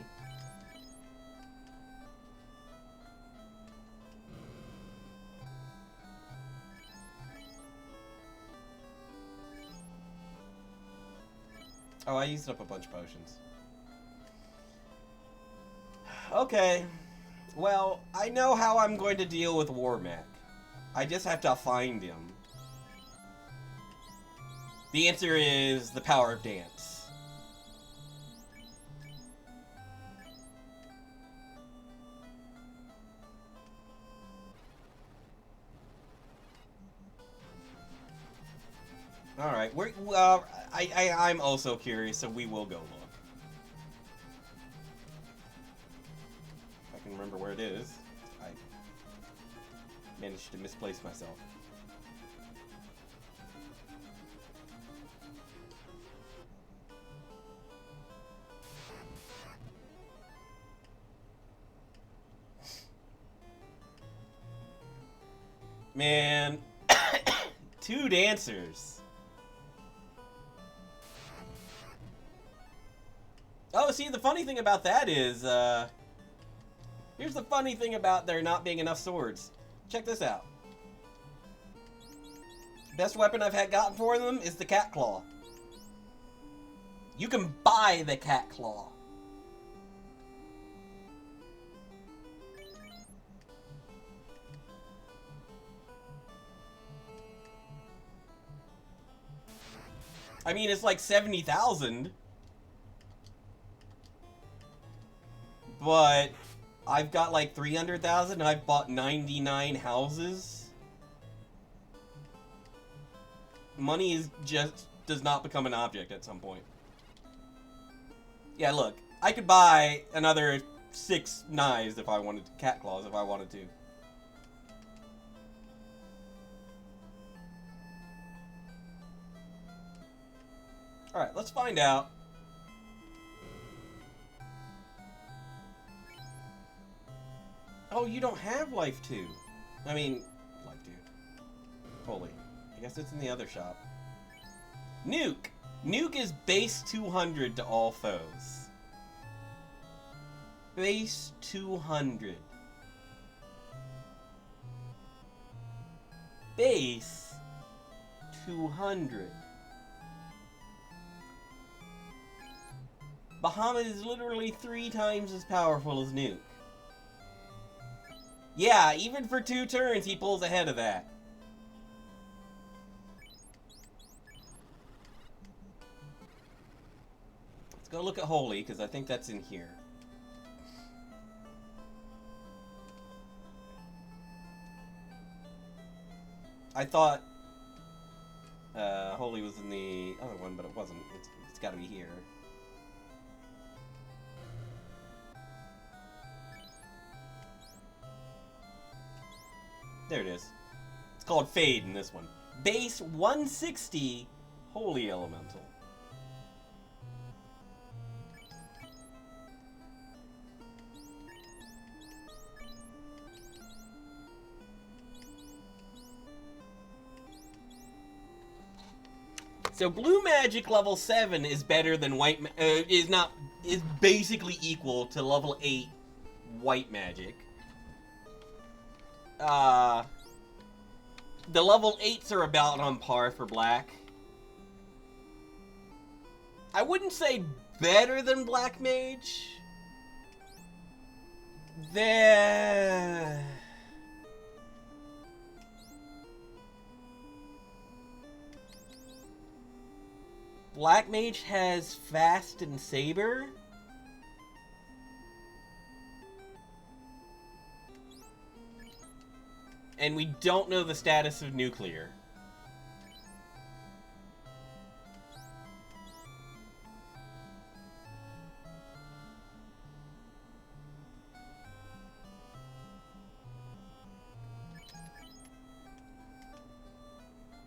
Oh, I used up a bunch of potions. Okay. Well, I know how I'm going to deal with Warmech. I just have to find him. The answer is the power of dance. All right, I'm also curious, so we will go look. If I can remember where it is. I managed to misplace myself. Man, 2 dancers. Oh, see, the funny thing about that is, here's the funny thing about there not being enough swords. Check this out. Best weapon I've had gotten for them is the cat claw. You can buy the cat claw. I mean, it's like 70,000. But I've got like 300,000 and I've bought 99 houses. Money is just does not become an object at some point. Yeah, look, I could buy another 6 knives if I wanted, cat claws if I wanted to. Alright, let's find out. Oh, you don't have life 2. I mean, life 2. Holy. I guess it's in the other shop. Nuke! Nuke is base 200 to all foes. Base 200. Base 200. Bahamut is literally 3 times as powerful as Nuke. Yeah, even for 2 turns, he pulls ahead of that. Let's go look at Holy, because I think that's in here. I thought Holy was in the other one, but it wasn't. It's got to be here. There it is. It's called Fade in this one. Base 160, Holy Elemental. So blue magic level 7 is better than white. Is basically equal to level 8 white magic. The level 8s are about on par for black. I wouldn't say better than black mage. Black mage has fast and saber. And we don't know the status of nuclear.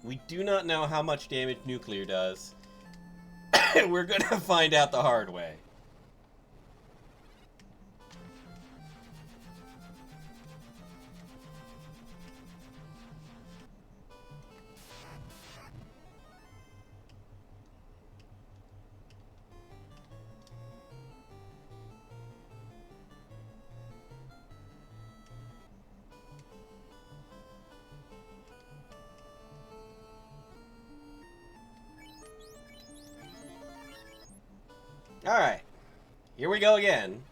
We do not know how much damage nuclear does. We're gonna find out the hard way. Alright, here we go again.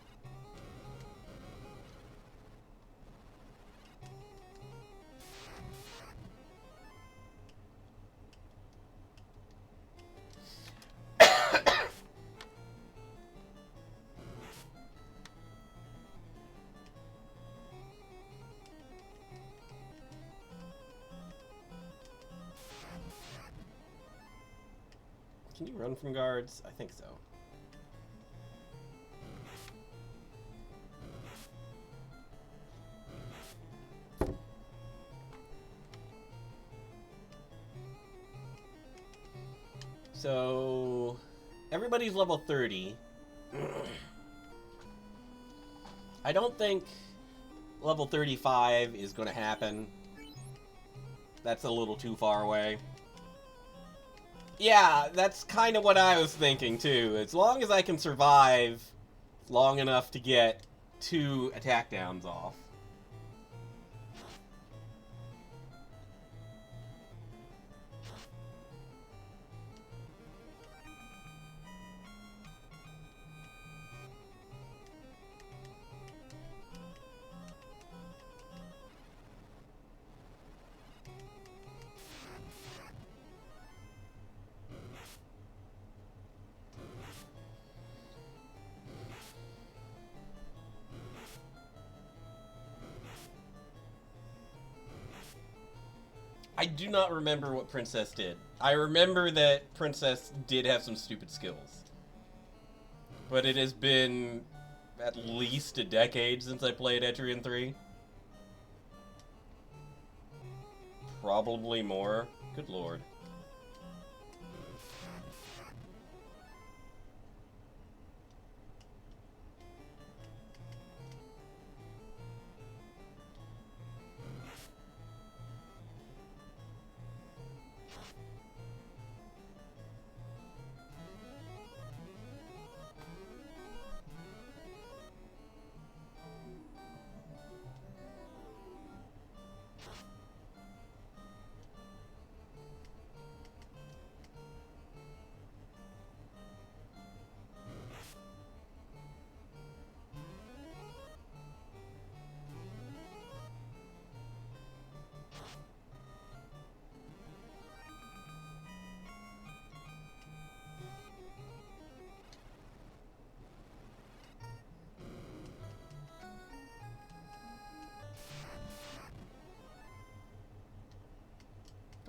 Can you run from guards? I think so. So, everybody's level 30. I don't think level 35 is going to happen. That's a little too far away. Yeah, that's kind of what I was thinking, too. As long as I can survive long enough to get 2 attack downs off. I do not remember what Princess did. I remember that Princess did have some stupid skills. But it has been at least a decade since I played Etrian 3. Probably more. Good lord.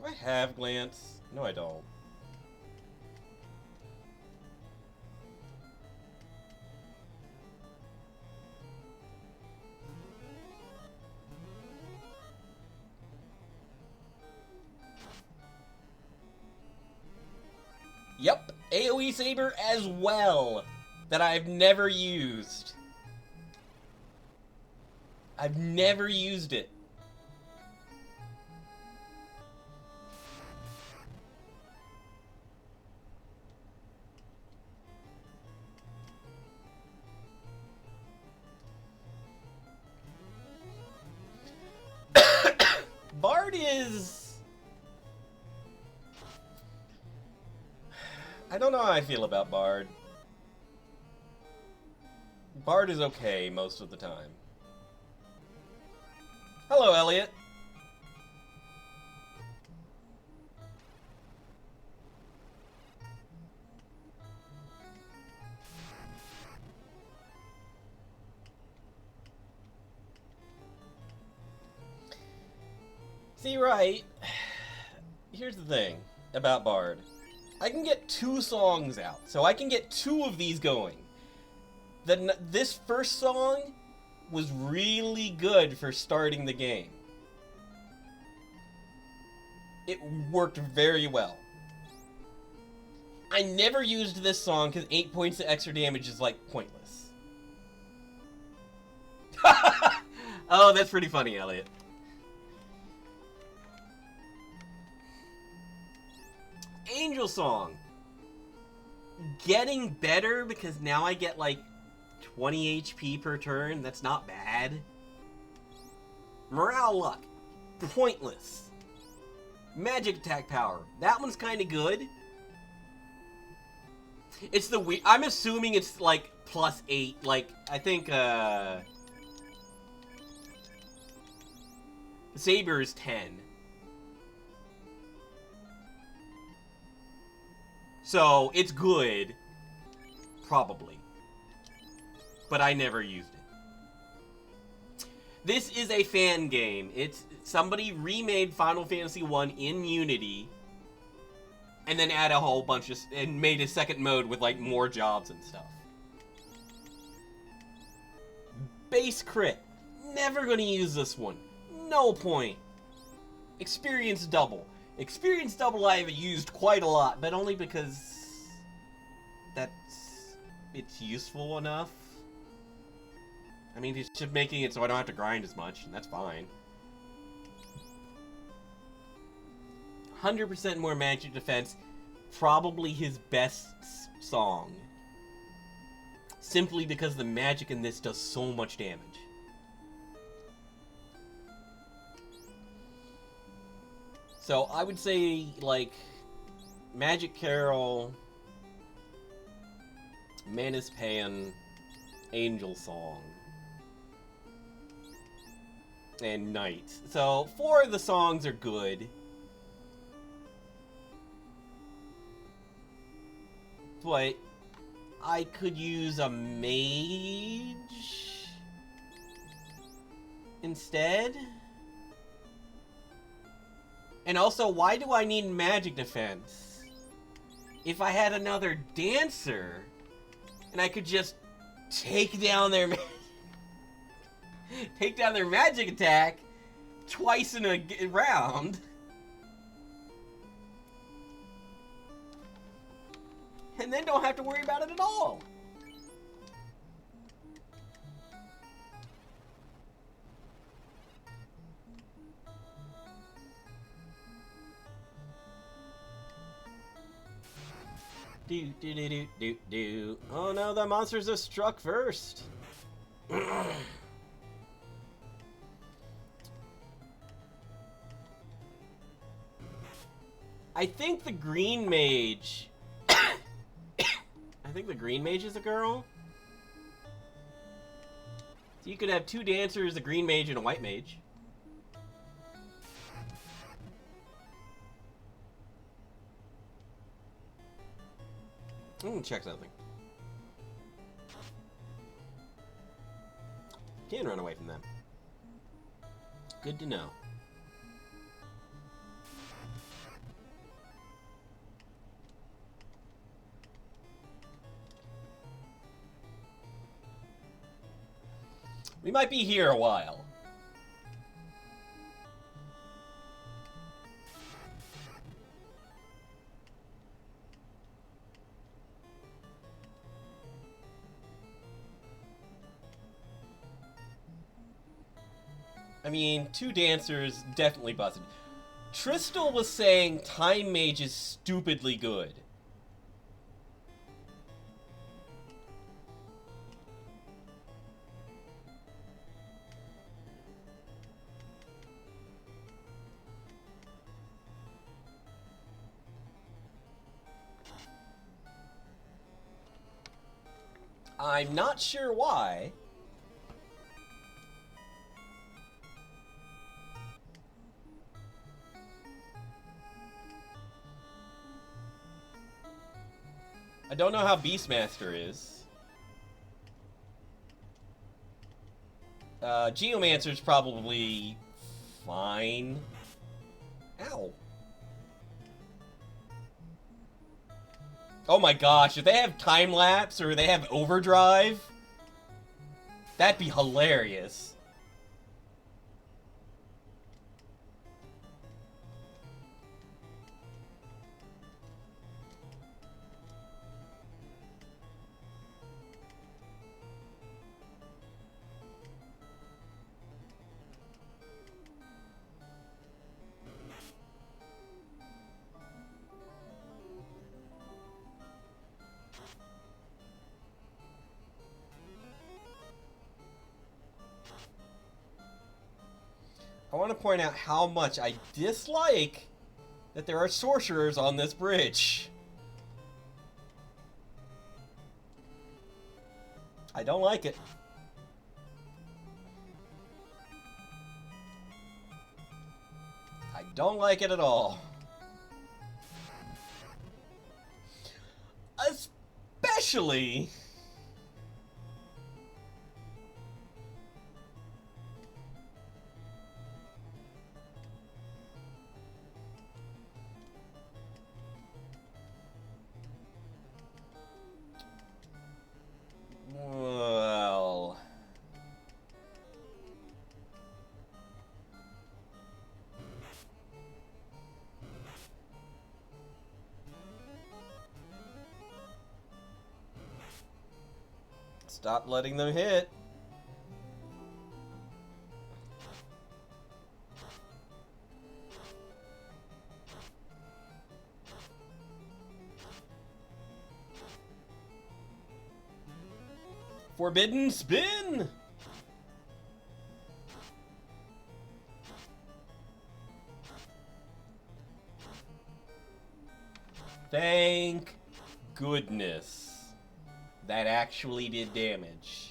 Do I have Glance? No, I don't. Yep, AoE Saber as well, that I've never used. I've never used it. Bard is... I don't know how I feel about Bard. Bard is okay most of the time. Hello, Elliot. See, right, here's the thing about Bard. I can get 2 songs out, so I can get 2 of these going. This first song was really good for starting the game. It worked very well. I never used this song because 8 points of extra damage is, like, pointless. Oh, that's pretty funny, Elliot. Angel Song. Getting better because now I get like 20 HP per turn. That's not bad. Morale Luck. Pointless. Magic Attack Power. That one's kind of good. It's the I'm assuming it's like +8. Like, I think Saber is 10. So, it's good. Probably. But I never used it. This is a fan game. It's somebody remade Final Fantasy 1 in Unity and then add a whole bunch of... and made a second mode with, like, more jobs and stuff. Base crit. Never gonna use this one. No point. Experience double. Experience double I have used quite a lot, but only because it's useful enough. I mean, it's just making it so I don't have to grind as much, and that's fine. 100% more magic defense. Probably his best song. Simply because the magic in this does so much damage. So I would say, like, Magic Carol, Manus Pan, Angel Song, and Night. So 4 of the songs are good. But I could use a mage instead. And also, why do I need magic defense? If I had another dancer, and I could just take down their magic attack twice in a round. And then don't have to worry about it at all. Do do do do do do. Oh no, the monsters have struck first. I think the green mage. I think the green mage is a girl. So you could have 2 dancers, a green mage and a white mage. I'm gonna check something. Can run away from them. Good to know. We might be here a while. I mean, 2 dancers definitely busted. Tristal was saying Time Mage is stupidly good. I'm not sure why. I don't know how Beastmaster is. Geomancer's probably fine. Ow. Oh my gosh, if they have time lapse or they have overdrive, that'd be hilarious. I want to point out how much I dislike that there are sorcerers on this bridge. I don't like it. I don't like it at all. Especially... well... Stop letting them hit. Forbidden spin! Thank goodness that actually did damage.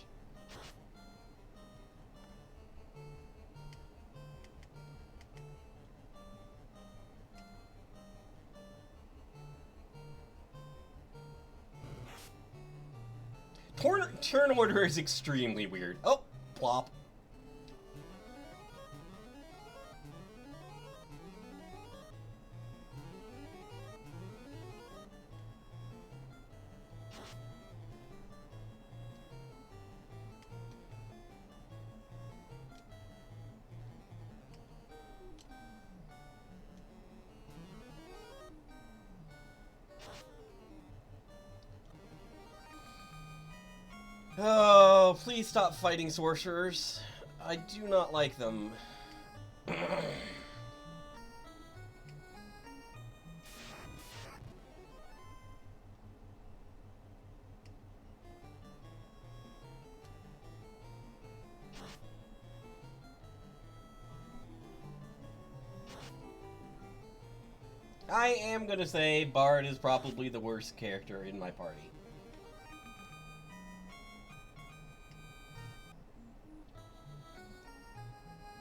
Turn order is extremely weird. Oh, plop. Oh, please stop fighting sorcerers. I do not like them. I am gonna say Bard is probably the worst character in my party.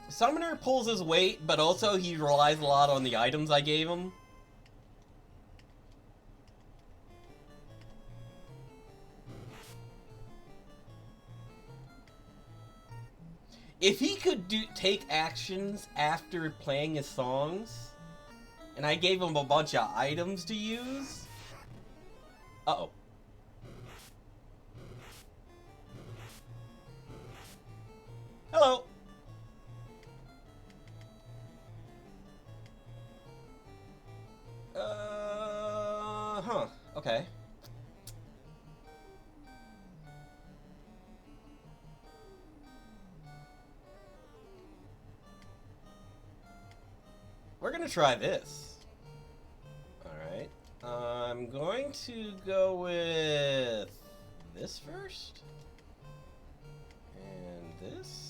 Summoner pulls his weight, but also he relies a lot on the items I gave him. If he could take actions after playing his songs, and I gave him a bunch of items to use... Uh-oh. Hello. Huh. Okay. We're gonna try this. Alright. I'm going to go with this first. And this.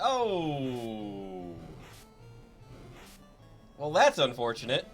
Oh! Well, that's unfortunate.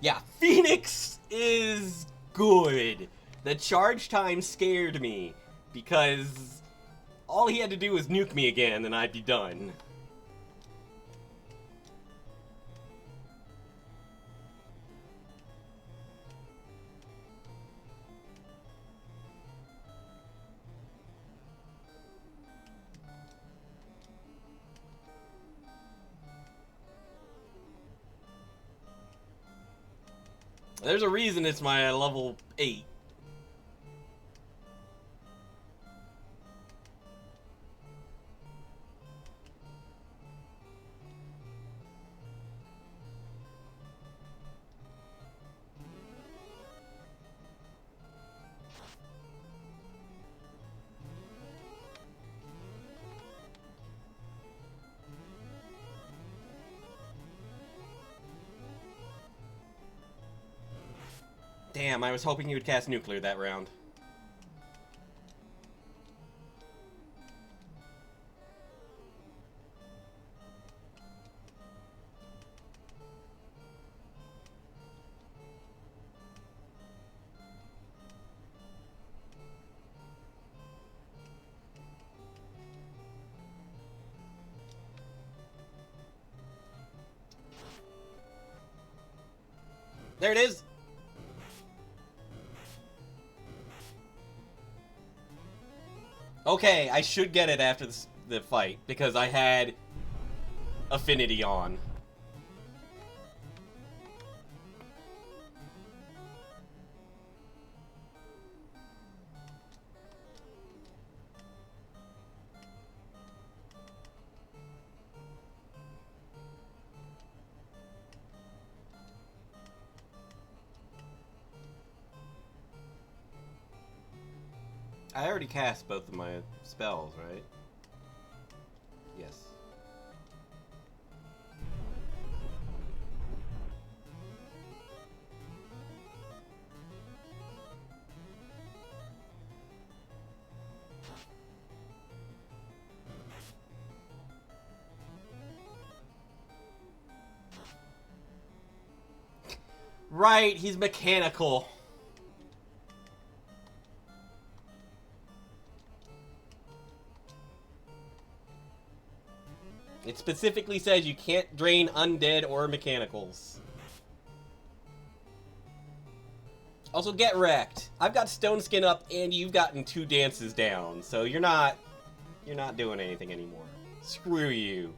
Yeah, Phoenix is good. The charge time scared me, because all he had to do was nuke me again and I'd be done. There's a reason it's my level 8. Damn, I was hoping he would cast nuclear that round. There it is! Okay, I should get it after the fight, because I had Affinity on. I already cast both of my spells, right? Yes. Right, he's mechanical. It specifically says you can't drain undead or mechanicals. Also, get wrecked. I've got Stone Skin up and you've gotten 2 dances down, so you're not doing anything anymore. Screw you.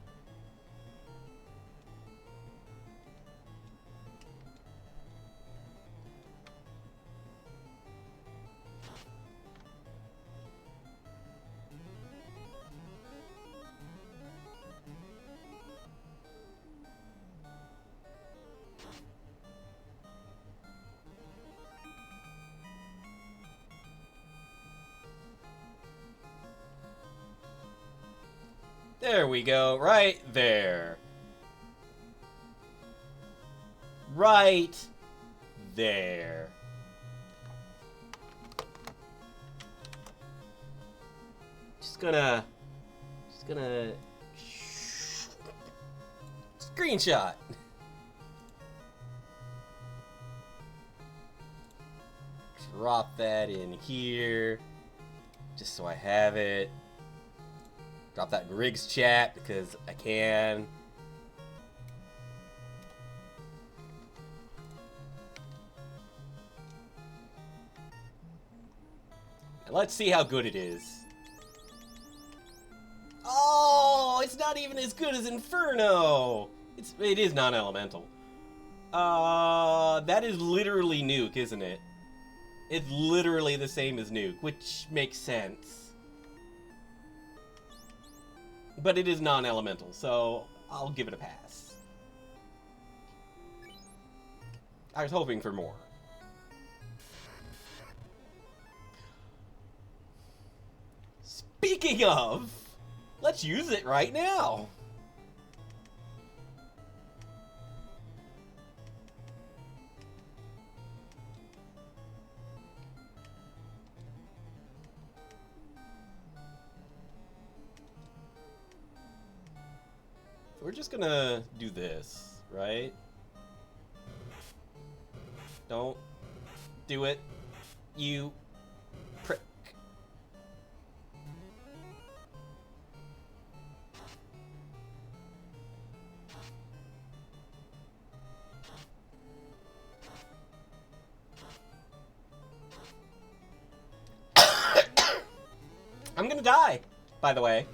There we go, right there. Right there. Just gonna screenshot. Drop that in here, just so I have it. Drop that in Riggs chat because I can. And let's see how good it is. Oh, it's not even as good as Inferno. It is non-elemental. That is literally Nuke, isn't it? It's literally the same as Nuke, which makes sense. But it is non-elemental, so I'll give it a pass. I was hoping for more. Speaking of, let's use it right now. We're just gonna do this, right? Don't do it, you prick. I'm gonna die, by the way.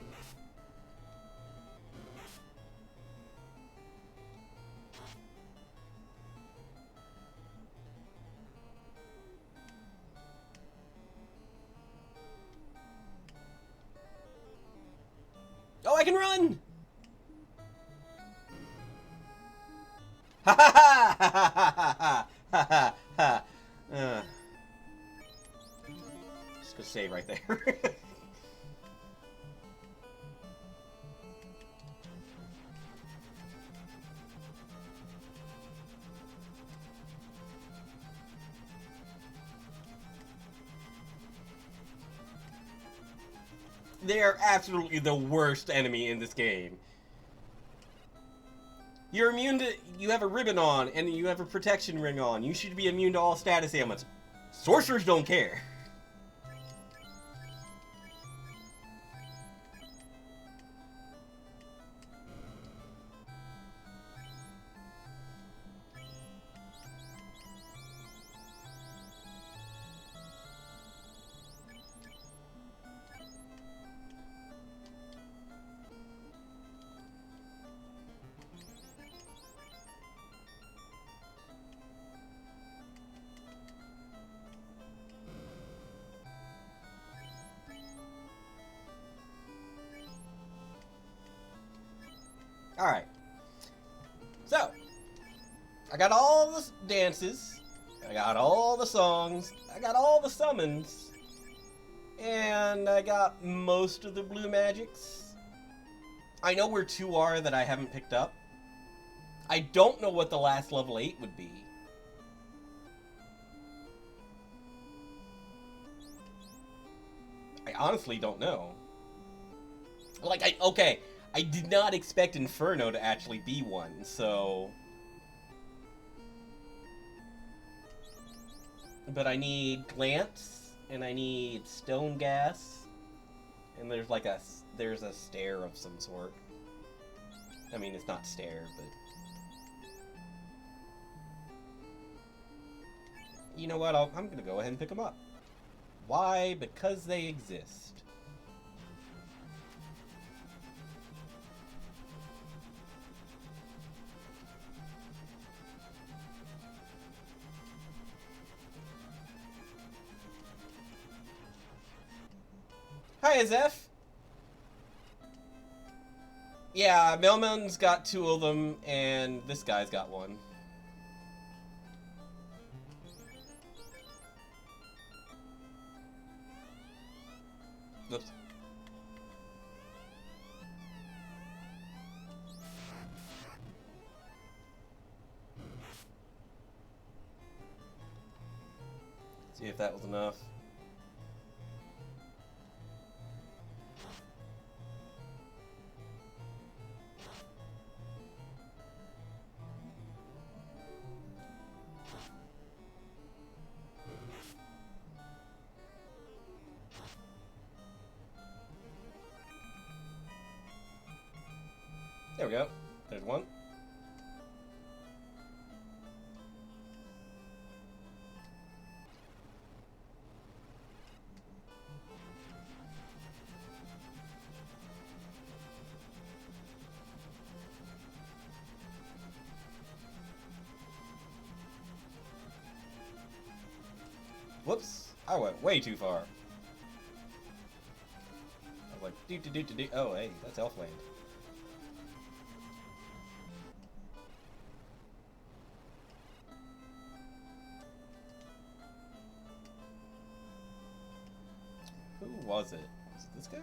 Oh, I can run! Ha ha ha ha ha ha ha ha ha. Just gonna save right there. They are absolutely the worst enemy in this game. You're immune to... You have a ribbon on, and you have a protection ring on. You should be immune to all status ailments. Sorcerers don't care. Alright. So, I got all the dances, I got all the songs, I got all the summons, and I got most of the blue magics. I know where 2 are that I haven't picked up. I don't know what the last level 8 would be. I honestly don't know. Like, okay, I did not expect Inferno to actually be one, so... But I need Glance, and I need Stone Gas, and there's like there's a stair of some sort. I mean, it's not stair, but... You know what, I'm gonna go ahead and pick them up. Why? Because they exist. Hi, Zeph! Yeah, Melman's got 2 of them, and this guy's got 1. Oops. See if that was enough. There we go. There's 1. Whoops! I went way too far. I was like, do. Oh, hey, that's Elfland. Who was it? Was it this guy?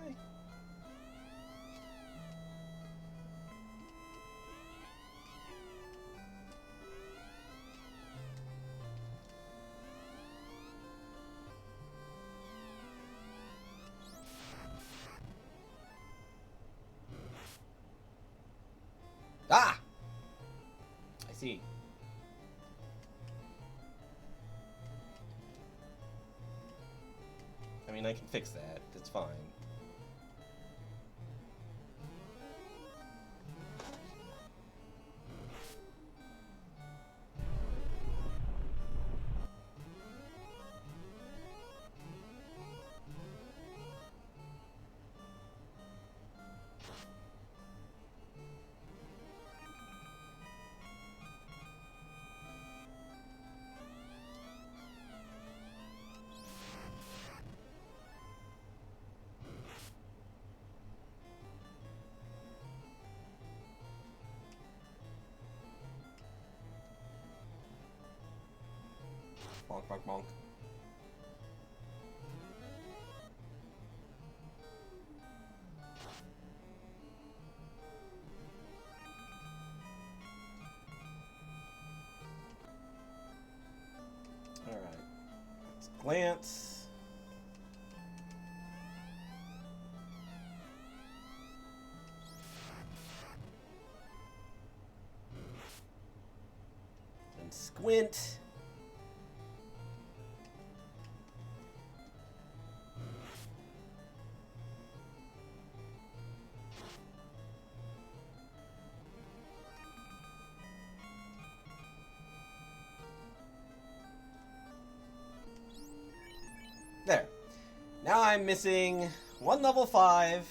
Ah! I see. I mean, I can fix that. That's fine. Bonk, bonk, bonk. Alright. Let's glance. And squint. There. Now I'm missing 1 level 5.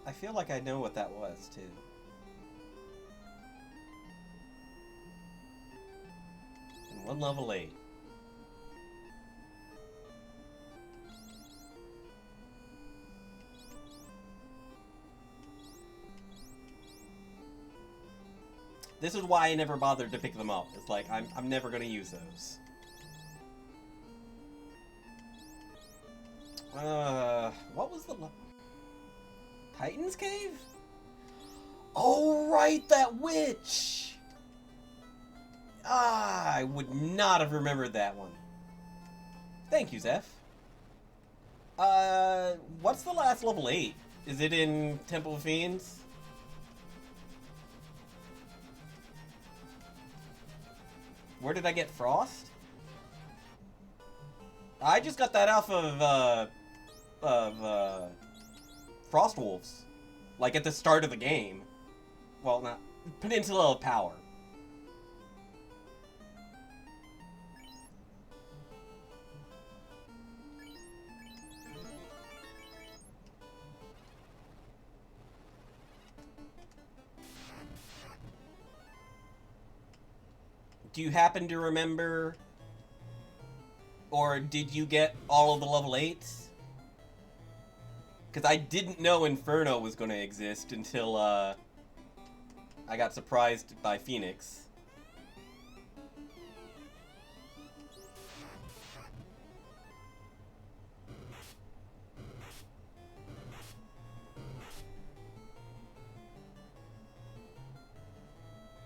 I feel like I know what that was, too. And 1 level 8. This is why I never bothered to pick them up. It's like, I'm never gonna use those. What was the... Titan's Cave? Oh, right, that witch! Ah, I would not have remembered that one. Thank you, Zeph. What's the last level 8? Is it in Temple of Fiends? Where did I get Frost? I just got that off of Frost Wolves. Like at the start of the game. Well, not... Peninsula of Power. Do you happen to remember, or did you get all of the level 8s? Because I didn't know Inferno was going to exist until I got surprised by Phoenix.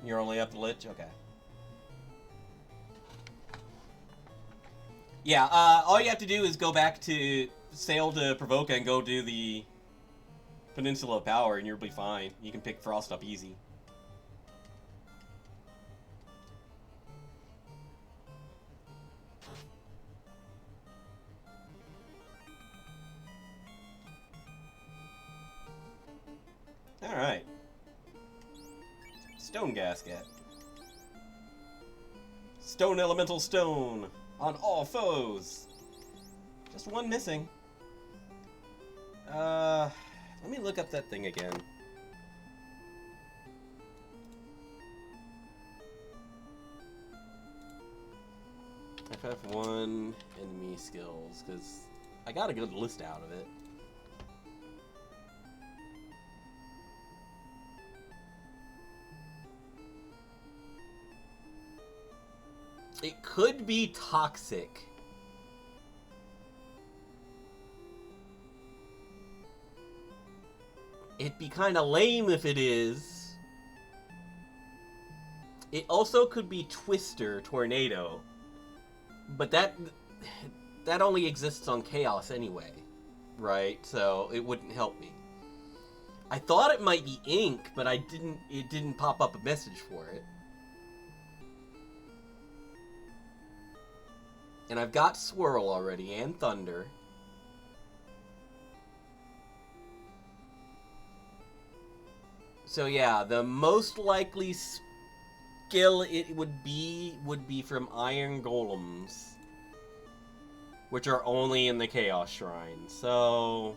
You're only up to Lich? Okay. Yeah, all you have to do is go back to sail to Provoca and go do the Peninsula of Power, and you'll be fine. You can pick Frost up easy. Alright. Stone Gasket. Stone Elemental Stone. On all foes. Just one missing. Let me look up that thing again. FF1 enemy skills, because I got a good list out of it. It could be toxic. It'd be kind of lame if it is. It also could be Twister Tornado. But that only exists on Chaos anyway, right? So it wouldn't help me. I thought it might be Ink, but it didn't pop up a message for it. And I've got Swirl already, and Thunder. So yeah, the most likely skill it would be from Iron Golems. Which are only in the Chaos Shrine, so...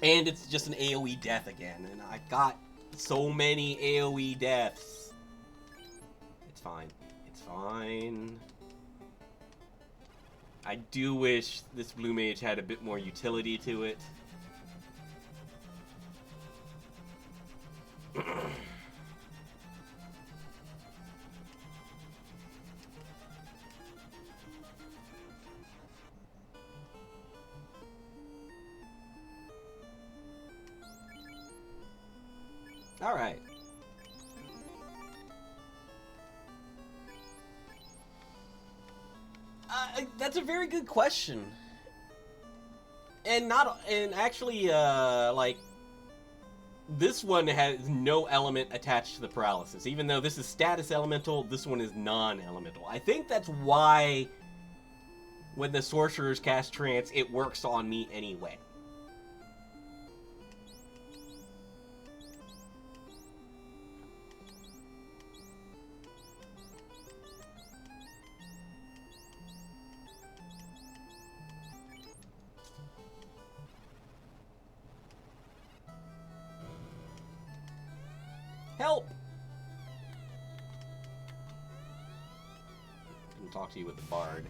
And it's just an AoE death again, and I got so many AoE deaths. It's fine. It's fine. I do wish this Blue Mage had a bit more utility to it. Alright. That's a very good question. And actually, like, this one has no element attached to the paralysis. Even though this is status elemental, this one is non-elemental. I think that's why when the sorcerers cast trance, it works on me anyway. Help! I can talk to you with the bard.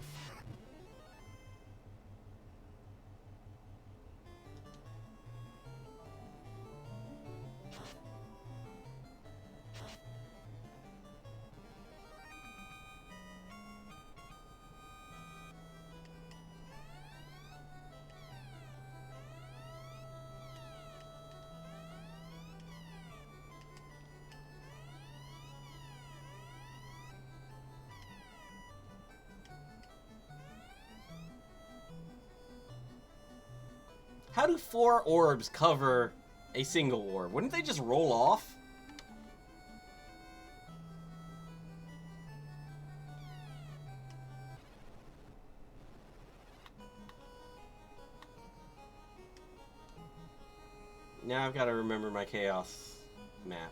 How do 4 orbs cover a single orb? Wouldn't they just roll off? Now I've got to remember my chaos map.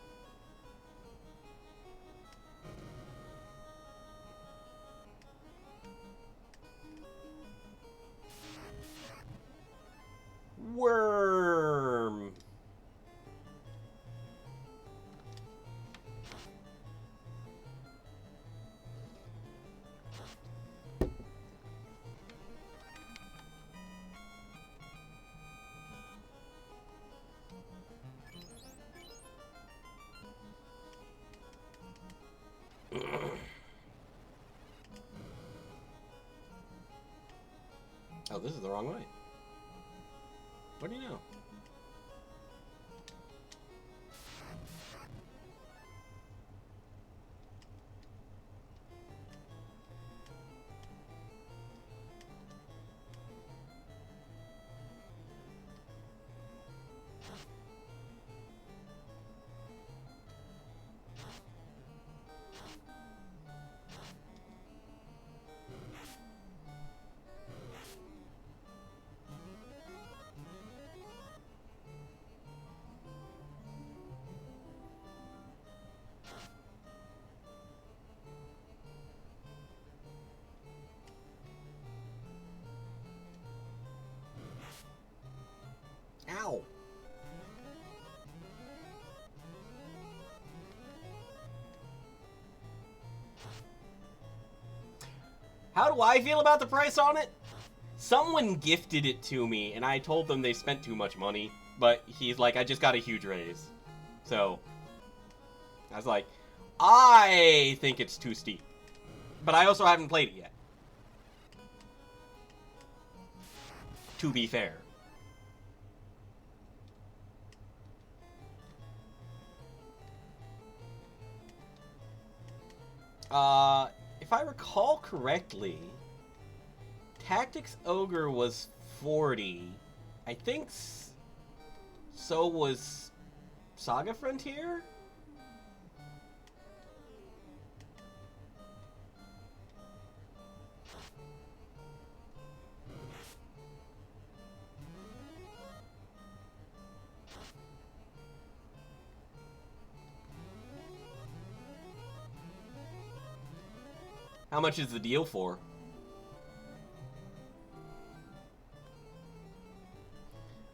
Worm. Oh, this is the wrong way. What do you know? Ow. How do I feel about the price on it? Someone gifted it to me, and I told them they spent too much money, but he's like, I just got a huge raise. So, I was like, I think it's too steep. But I also haven't played it yet. To be fair. If I recall correctly, Tactics Ogre was 40. I think so was Saga Frontier? How much is the deal for?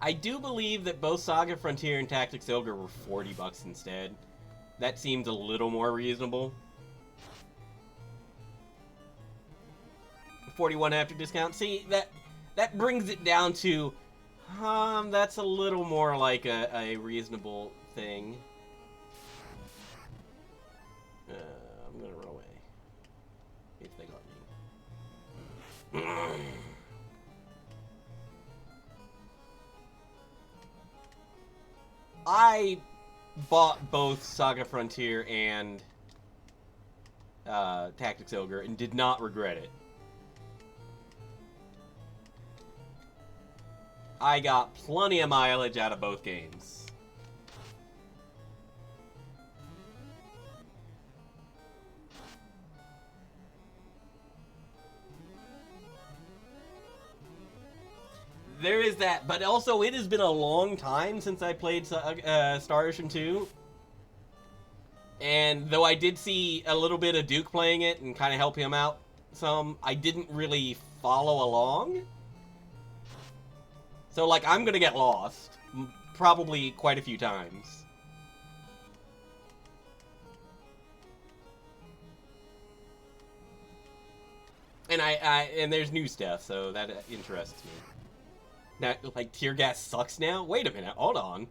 I do believe that both Saga Frontier and Tactics Ogre were $40 instead. That seems a little more reasonable. 41 after discount. See, that brings it down to, that's a little more like a reasonable thing. I'm gonna run away. If they got me. I bought both Saga Frontier and Tactics Ogre and did not regret it. I got plenty of mileage out of both games. There is that, but also it has been a long time since I played Star Ocean 2. And though I did see a little bit of Duke playing it and kind of help him out some, I didn't really follow along. So, like, I'm gonna get lost. Probably quite a few times. And and there's new stuff, so that interests me. Now, like, tear gas sucks now? Wait a minute, hold on.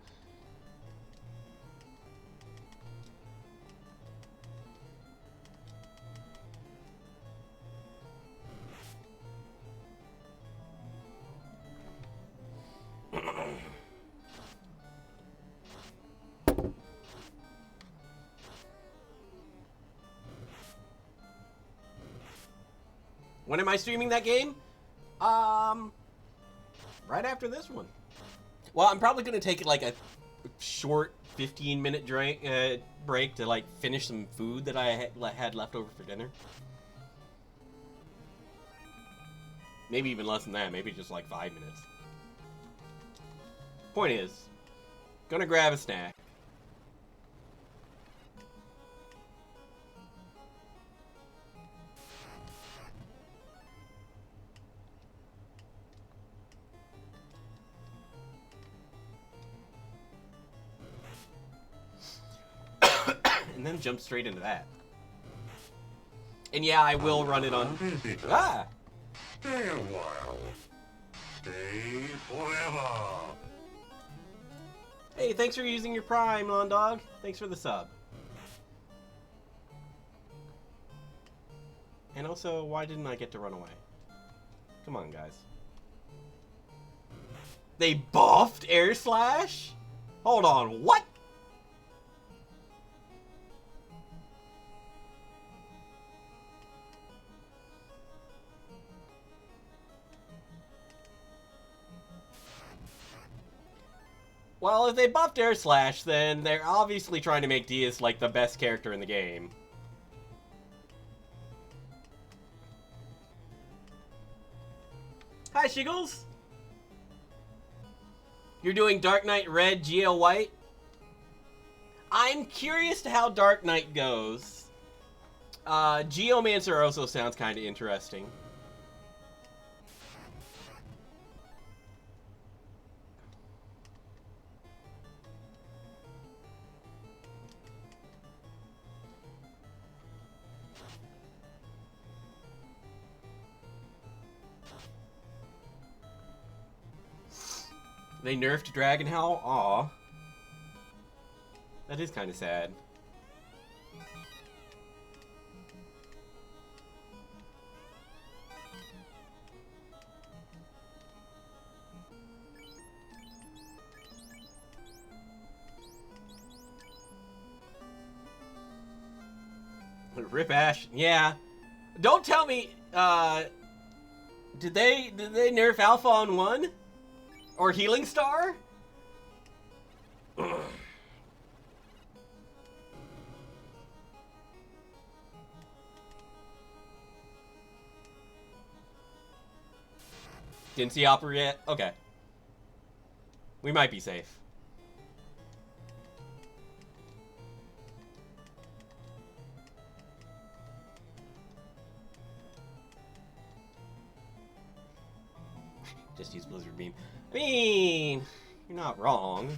When am I streaming that game? Right after this one. Well, I'm probably gonna take like a short 15-minute break to like finish some food that I had left over for dinner. Maybe even less than that. Maybe just like 5 minutes. Point is, gonna grab a snack. And then jump straight into that. And yeah, I will run it on... Ah! Stay a while. Stay forever. Hey, thanks for using your Prime, Lon Dog. Thanks for the sub. And also, why didn't I get to run away? Come on, guys. They buffed Air Slash? Hold on, what? Well, if they buffed Air Slash, then they're obviously trying to make Diaz like the best character in the game. Hi, Shiggles! You're doing Dark Knight Red, Geo White? I'm curious to how Dark Knight goes. Geomancer also sounds kind of interesting. They nerfed Dragon Howl? Aw. That is kind of sad. Rip Ash, yeah. Don't tell me, did they nerf Alpha on 1? Or Healing Star? Ugh. Didn't see Opera yet? Okay. We might be safe. Just use Blizzard Beam. I mean, you're not wrong.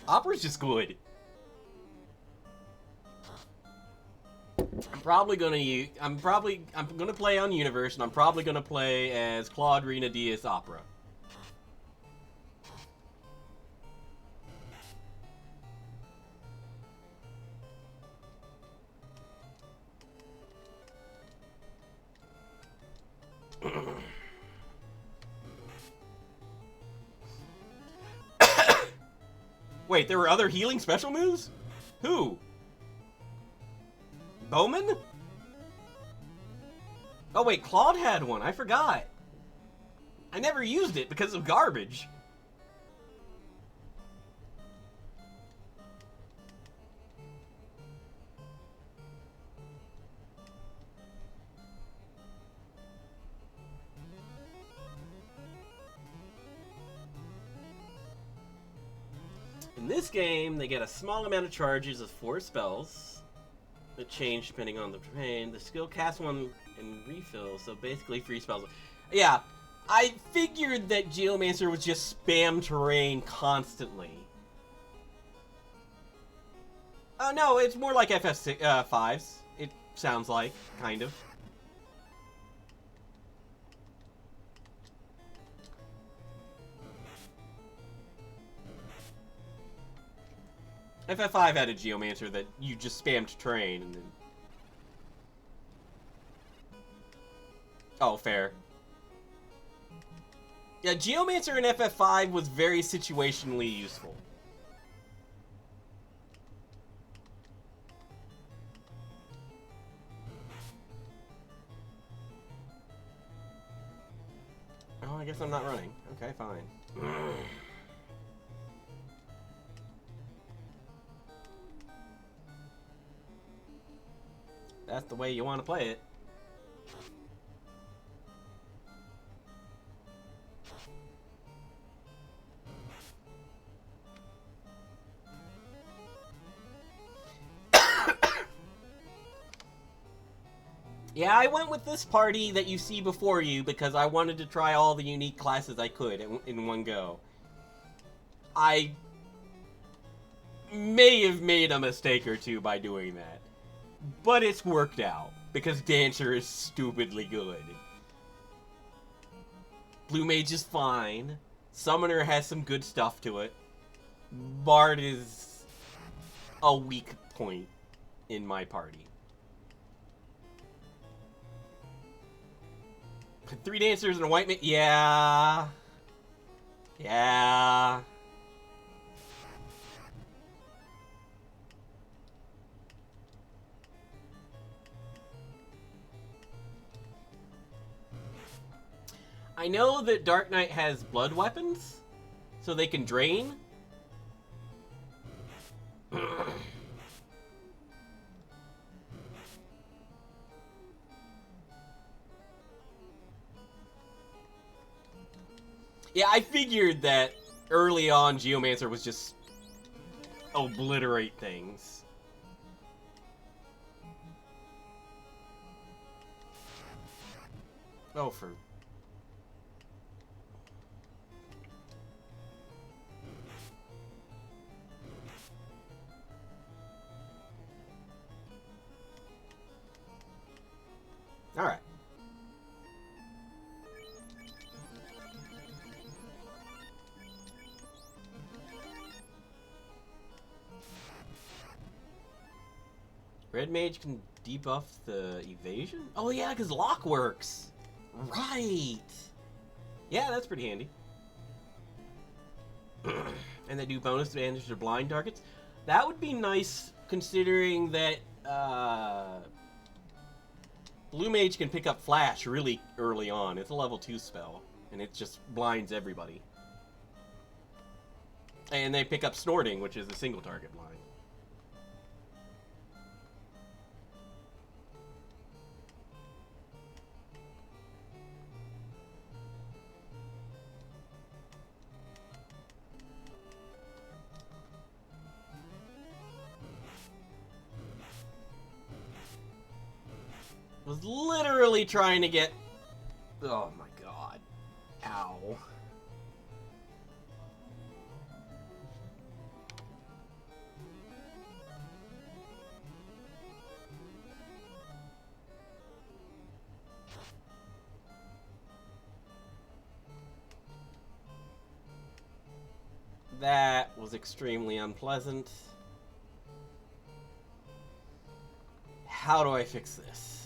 Opera's just good. I'm gonna play on Universe, and I'm probably gonna play as Claude Rena Diaz Opera. Wait, there were other healing special moves? Who? Bowman? Oh wait, Claude had one. I forgot. I never used it because of garbage. In this game, they get a small amount of charges of 4 spells that change depending on the terrain. The skill casts one and refill, so basically 3 spells. Yeah, I figured that Geomancer was just spam terrain constantly. No, it's more like FF5's. It sounds like, kind of. FF5 had a Geomancer that you just spammed terrain and then... Oh, fair. Yeah, Geomancer in FF5 was very situationally useful. Oh I guess I'm not running. Okay, fine. That's the way you want to play it. Yeah, I went with this party that you see before you because I wanted to try all the unique classes I could in one go. I may have made a mistake or two by doing that, but it's worked out because Dancer is stupidly good. Blue Mage is fine. Summoner has some good stuff to it. Bard is a weak point in my party. 3 dancers and a white mage. Yeah. Yeah. I know that Dark Knight has blood weapons, so they can drain. Yeah, I figured that early on Geomancer was just obliterate things. Oh, for... Alright. Red Mage can debuff the evasion? Oh yeah, because lock works. Right. Yeah, that's pretty handy. And they do bonus advantage to blind targets. That would be nice, considering that Blue Mage can pick up Flash really early on. It's a level 2 spell, and it just blinds everybody. And they pick up Snorting, which is a single target blind. Was literally trying to get... Oh my god. Ow. That was extremely unpleasant. How do I fix this?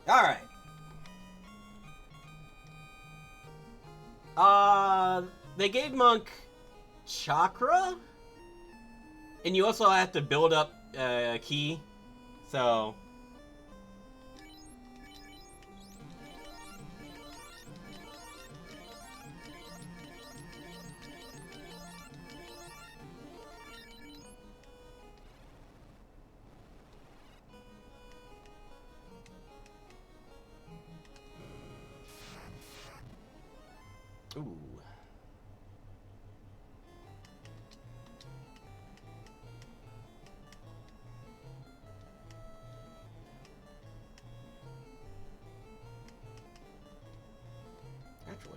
Alright. They gave Monk Chakra? And you also have to build up Ki. So... Ooh. Actually,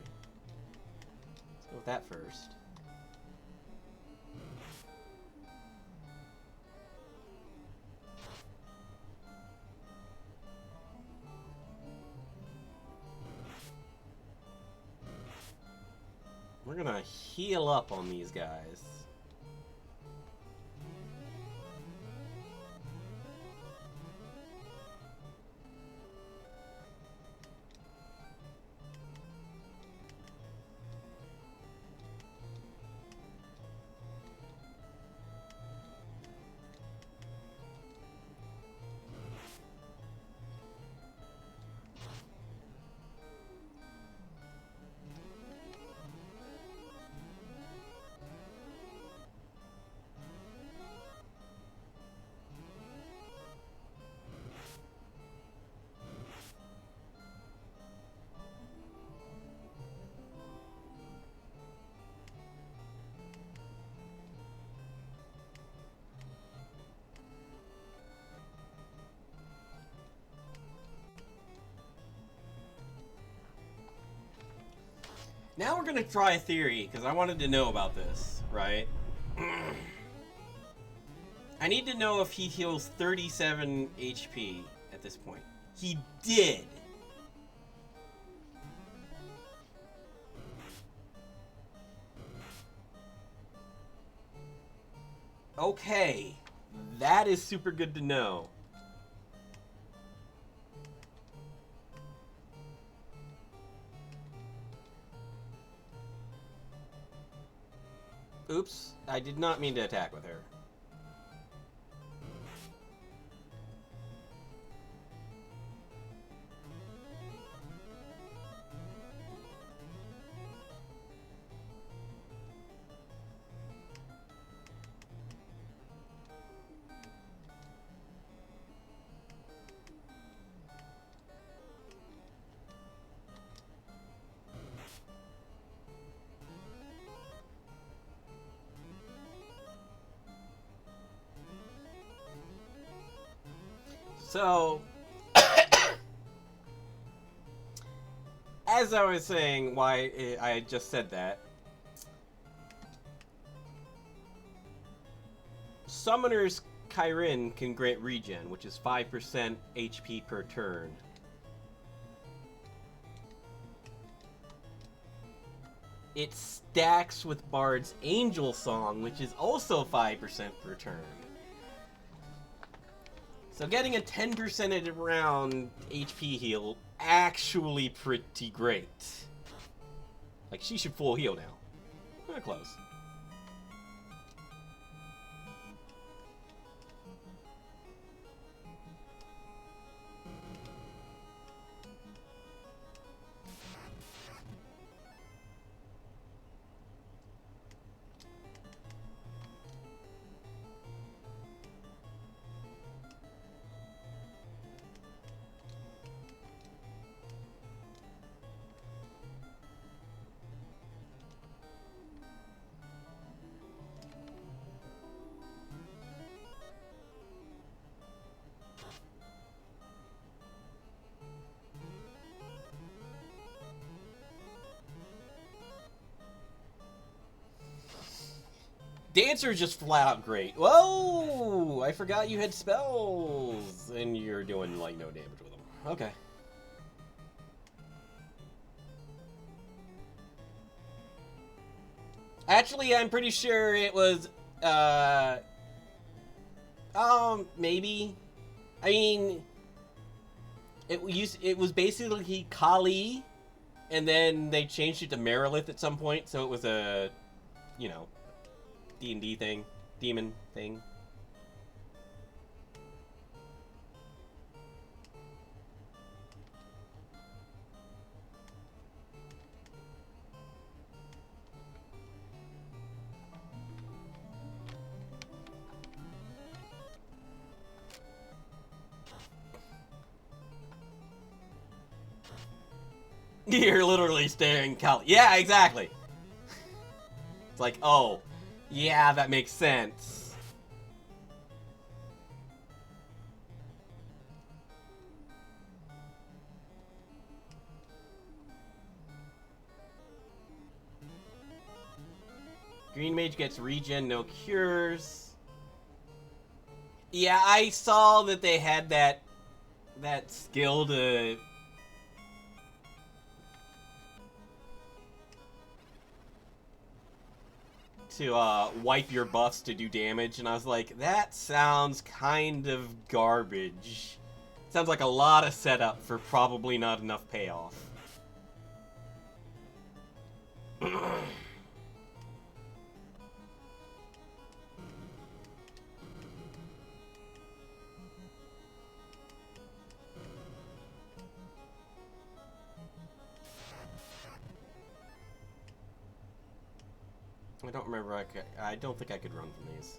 let's go with that first. heal up on these guys. Now we're gonna try a theory, because I wanted to know about this, right? I need to know if he heals 37 HP at this point. He did! Okay. That is super good to know. Oops, I did not mean to attack with her. So, as I was saying, why I just said that, Summoner's Kyrin can grant regen, which is 5% HP per turn. It stacks with Bard's Angel Song, which is also 5% per turn. So getting a 10% around HP heal, actually pretty great. Like, she should full heal now. Kinda close. Dancer's just flat out great. Whoa! I forgot you had spells! And you're doing, like, no damage with them. Okay. Actually, I'm pretty sure it was, maybe. I mean, it was basically Kali, and then they changed it to Marilith at some point, so it was a, you know, D&D thing, demon thing. You're literally staring Kali. Yeah, exactly. It's like, oh, yeah, that makes sense. Green Mage gets regen, no cures. Yeah, I saw that they had that skill to... to wipe your buffs to do damage, and I was like, that sounds kind of garbage. Sounds like a lot of setup for probably not enough payoff. I don't remember. I don't think I could run from these.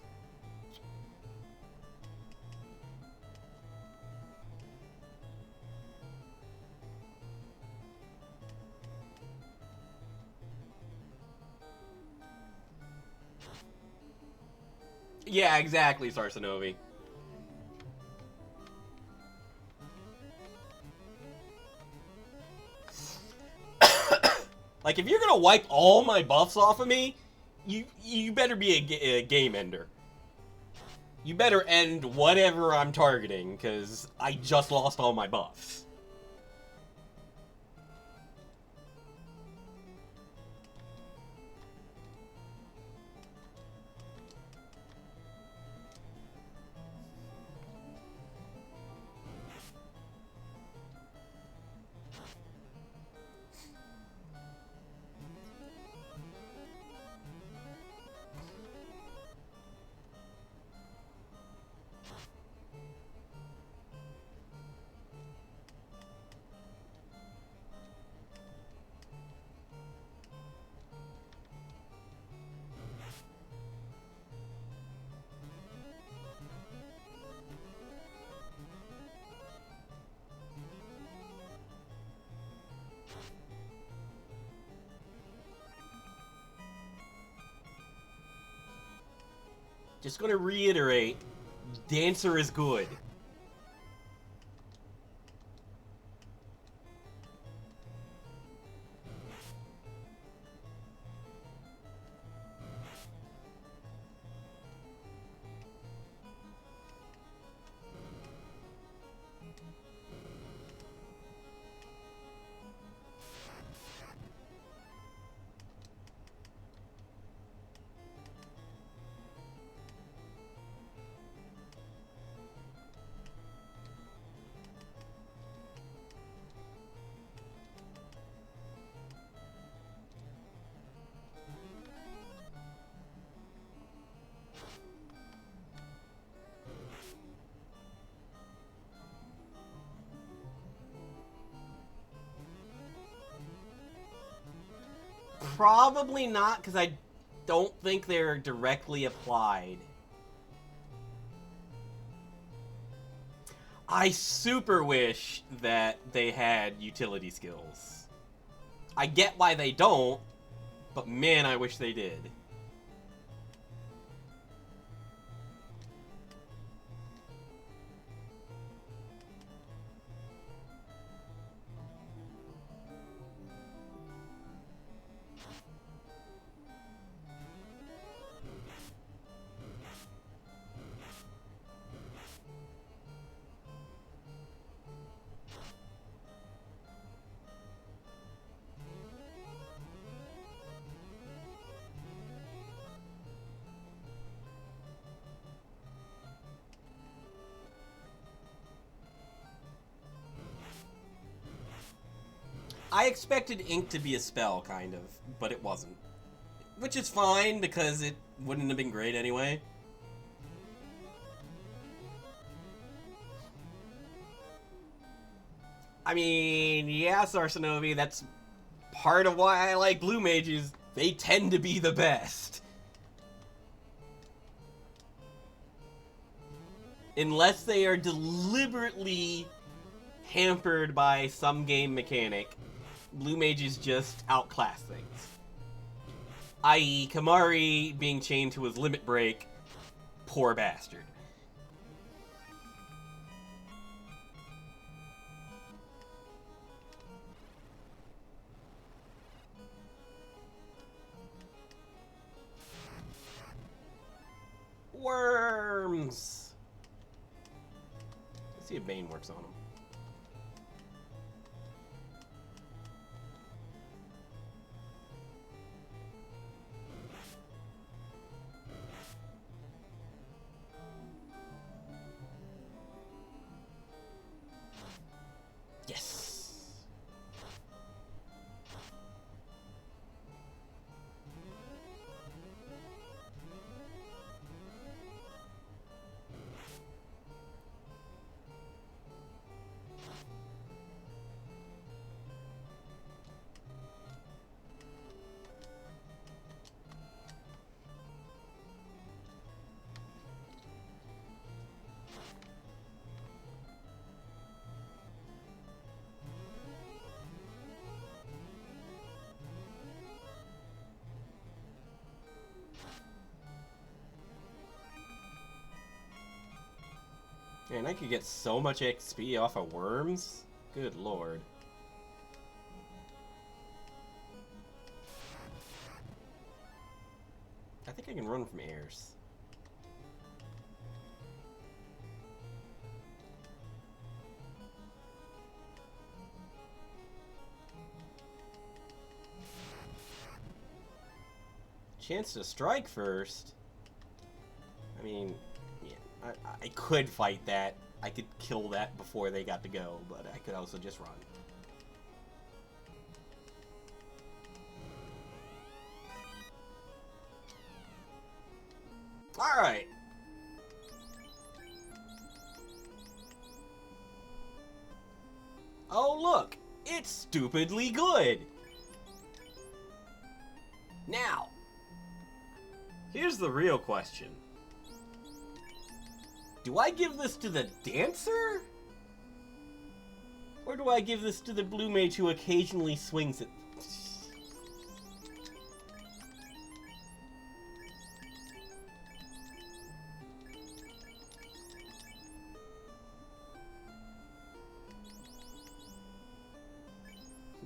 Yeah, exactly, Sarsanovi. Like, if you're gonna wipe all my buffs off of me, you better be a game ender. You better end whatever I'm targeting, because I just lost all my buffs. Just gonna reiterate, Dancer is good. Probably not, because I don't think they're directly applied. I super wish that they had utility skills. I get why they don't, but man, I wish they did. I expected ink to be a spell, kind of, but it wasn't. Which is fine, because it wouldn't have been great anyway. I mean, yeah, Sarsanovi, that's part of why I like blue mages. They tend to be the best. Unless they are deliberately hampered by some game mechanic, blue mages just outclass things. I.e., Kamari being chained to his limit break, poor bastard. Worms! Let's see if Bane works on him. Man, I could get so much XP off of worms. Good lord. I think I can run from airs. Chance to strike first? I mean, yeah, I could fight that. I could kill that before they got to go, but I could also just run. Alright. Oh, look! It's stupidly good! Now, here's the real question. Do I give this to the dancer? Or do I give this to the blue mage who occasionally swings it?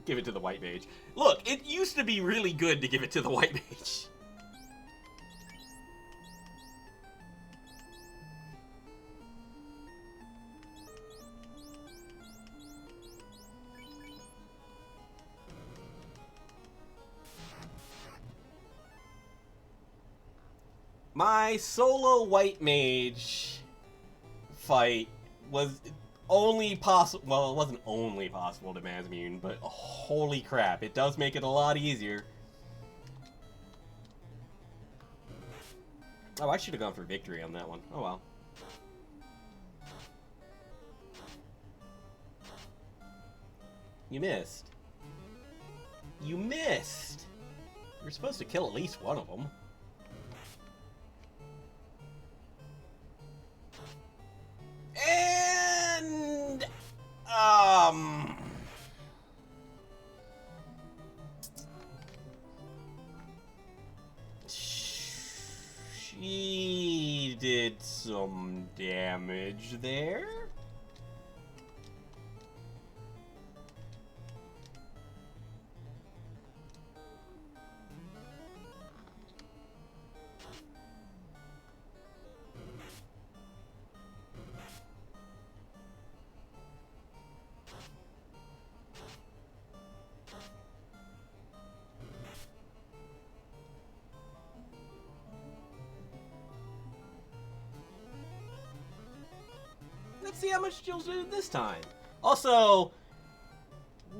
Give it to the white mage. Look, it used to be really good to give it to the white mage. My solo white mage fight was only possible. Well, it wasn't only possible to Mazmune, but holy crap, it does make it a lot easier. Oh, I should have gone for victory on that one. Oh well. You missed. You missed! You're supposed to kill at least one of them. And... She did some damage there. Let's see how much she'll do this time. Also,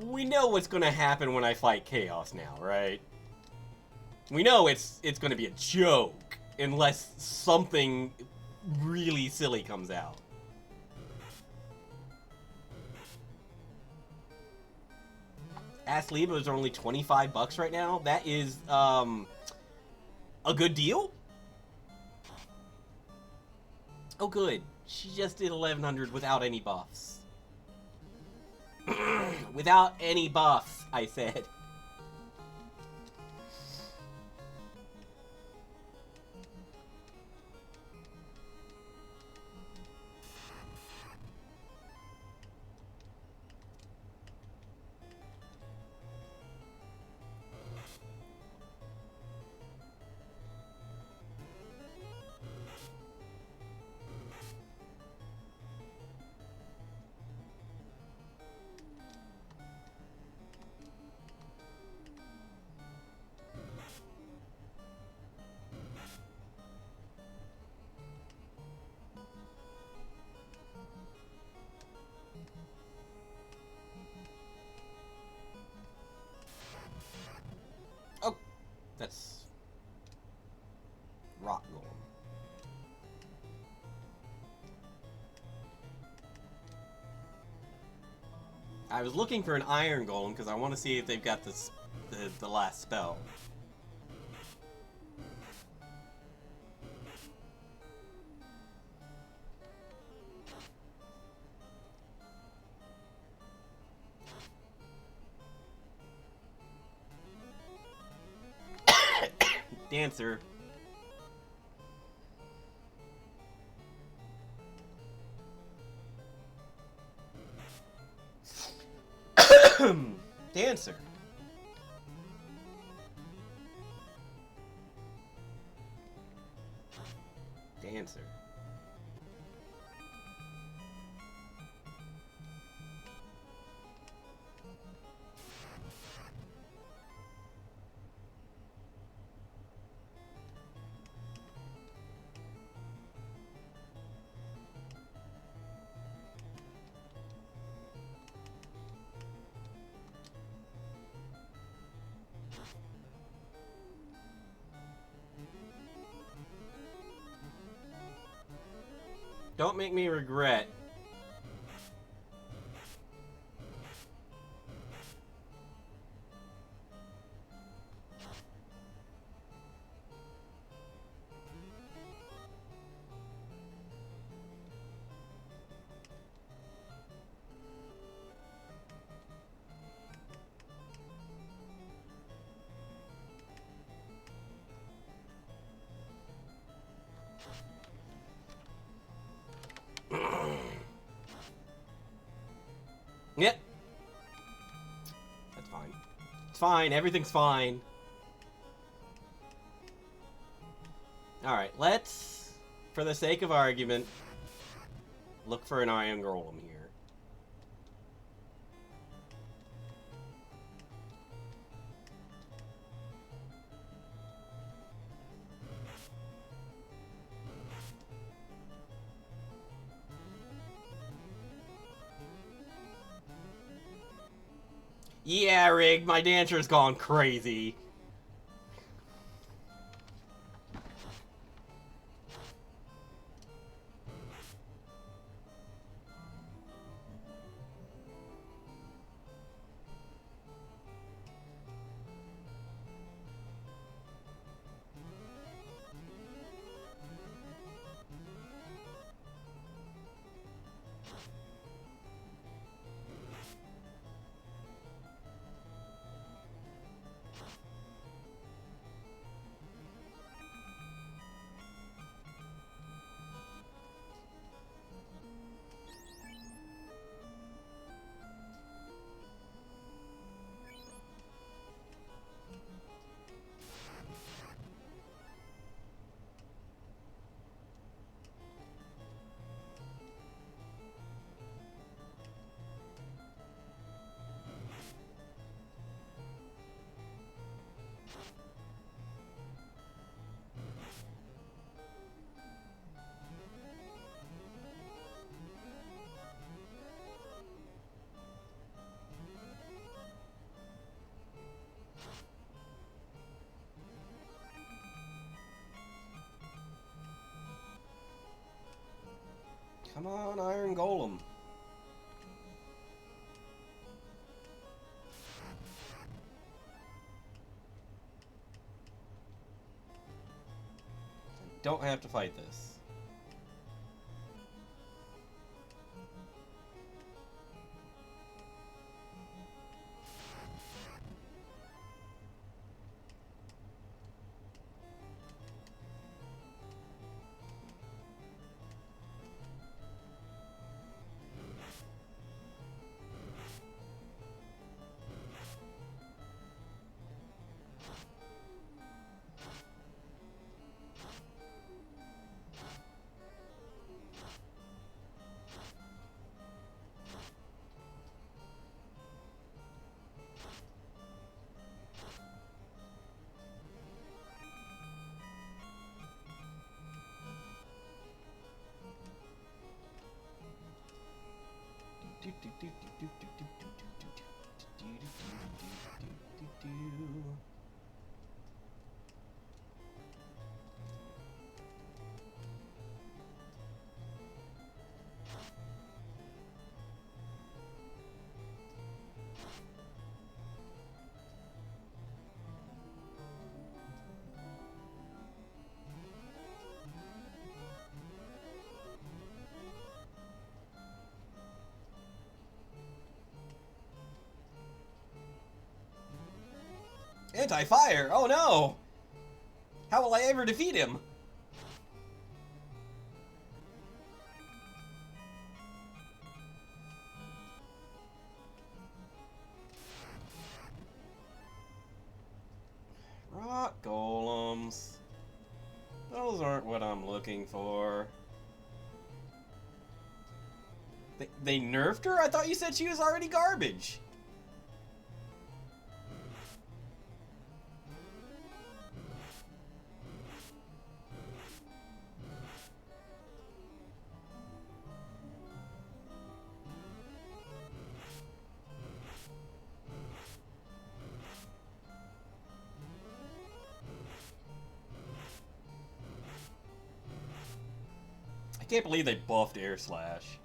we know what's gonna happen when I fight Chaos now, right? We know it's gonna be a joke, unless something really silly comes out. Ask Leva is only 25 bucks right now. That is, a good deal? Oh, good. She just did 1100 without any buffs. Without any buffs, I said. Oh, that's rock golem. I was looking for an iron golem because I want to see if they've got this the last spell. Dancer. Dancer. Dancer. Don't make me regret. Yep. That's fine. It's fine. Everything's fine. Alright, let's, for the sake of argument, look for an iron golem here. Yeah, Rig, my dancer's gone crazy. Come on, Iron Golem. I don't have to fight this. Anti-fire! Oh no! How will I ever defeat him? Those aren't what I'm looking for. They nerfed her? I thought you said she was already garbage. I can't believe they buffed Air Slash.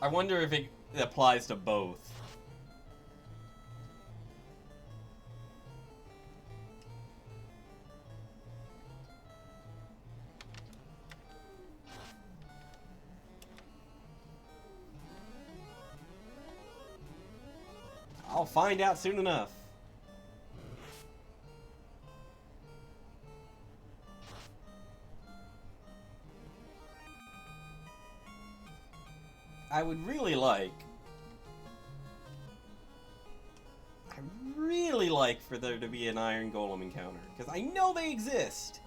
I wonder if it applies to both. I'll find out soon enough. I would really like... for there to be an Iron Golem encounter, because I know they exist.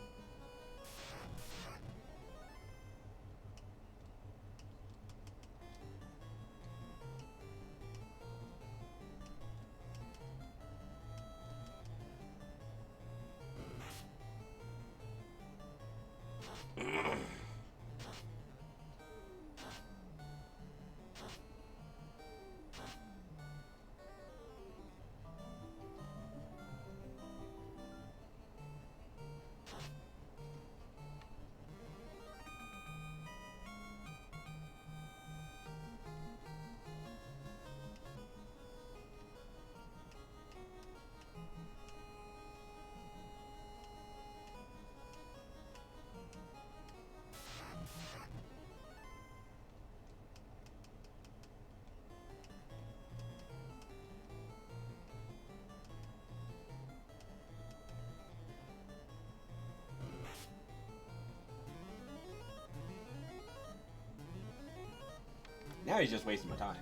Now he's just wasting my time.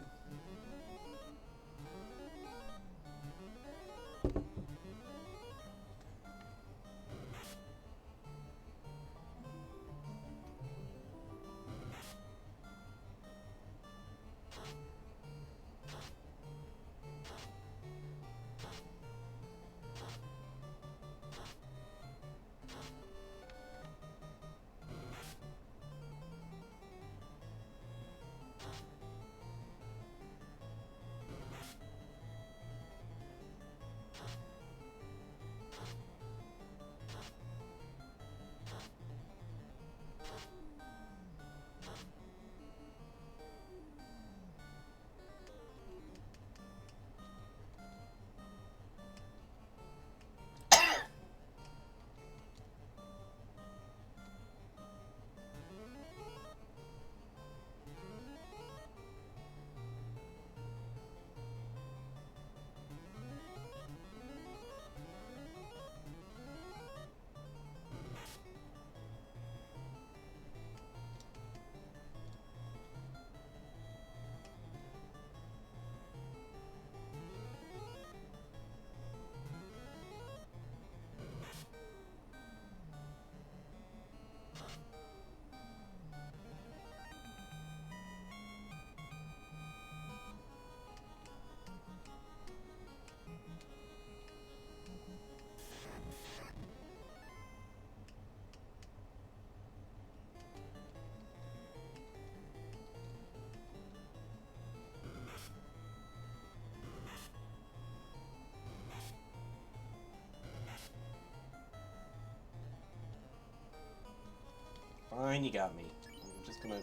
Fine, you got me. I'm just gonna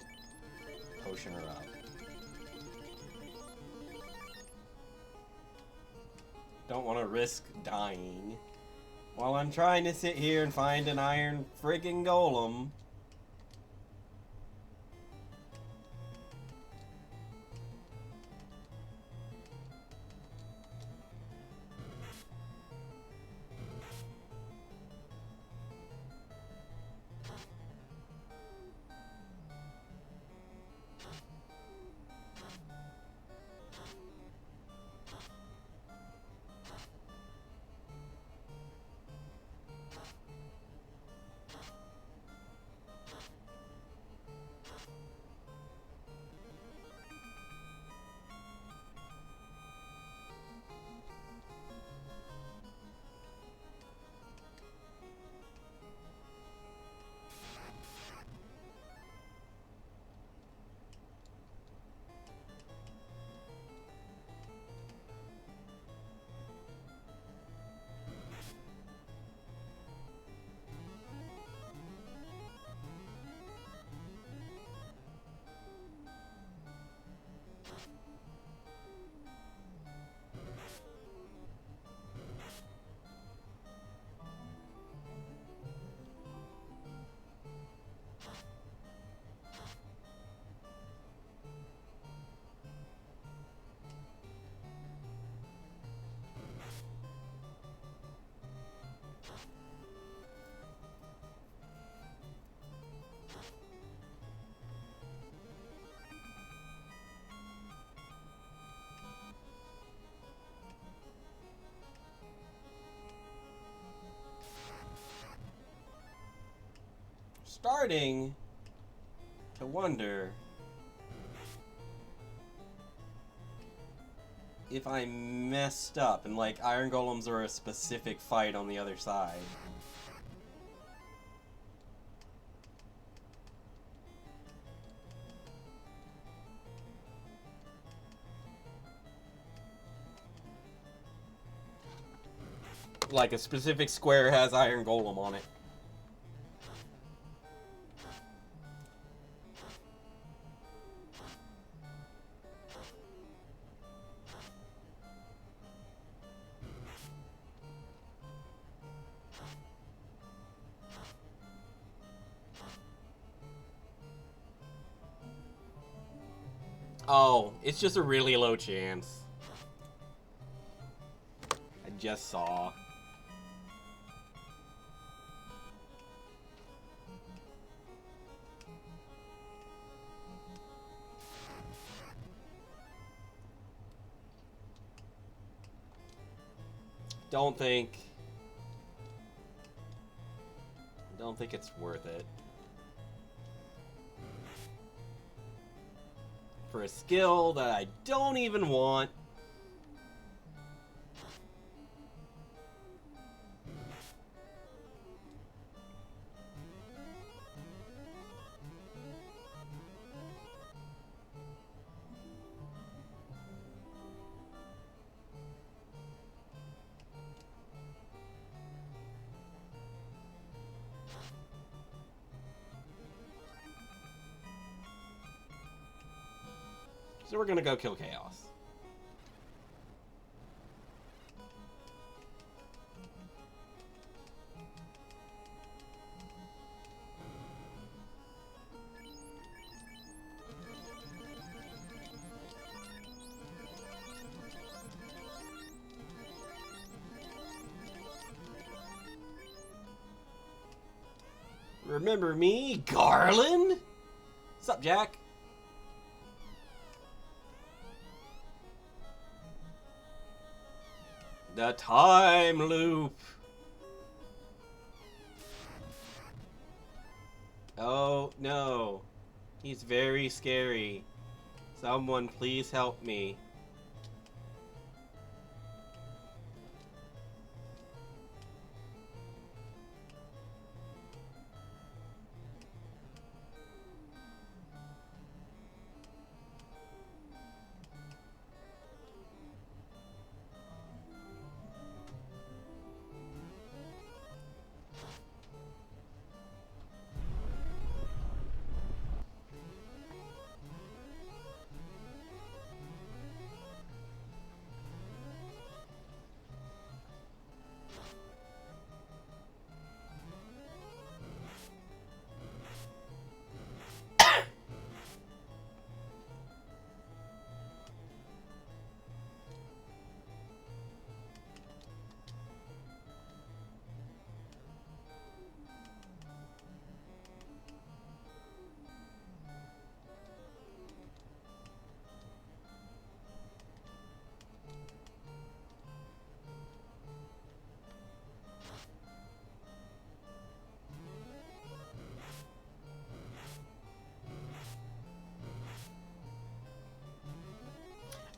potion her up. Don't want to risk dying while I'm trying to sit here and find an iron friggin' golem. starting to wonder if I messed up and like Iron Golems are a specific fight on the other side. Like a specific square has Iron Golem on it. Oh, it's just a really low chance. I just saw. Don't think it's worth it. For a skill that I don't even want. So we're gonna go kill Chaos. Remember me, Garland? What's up, Jack? The time loop. Oh, no. He's very scary. Someone please help me.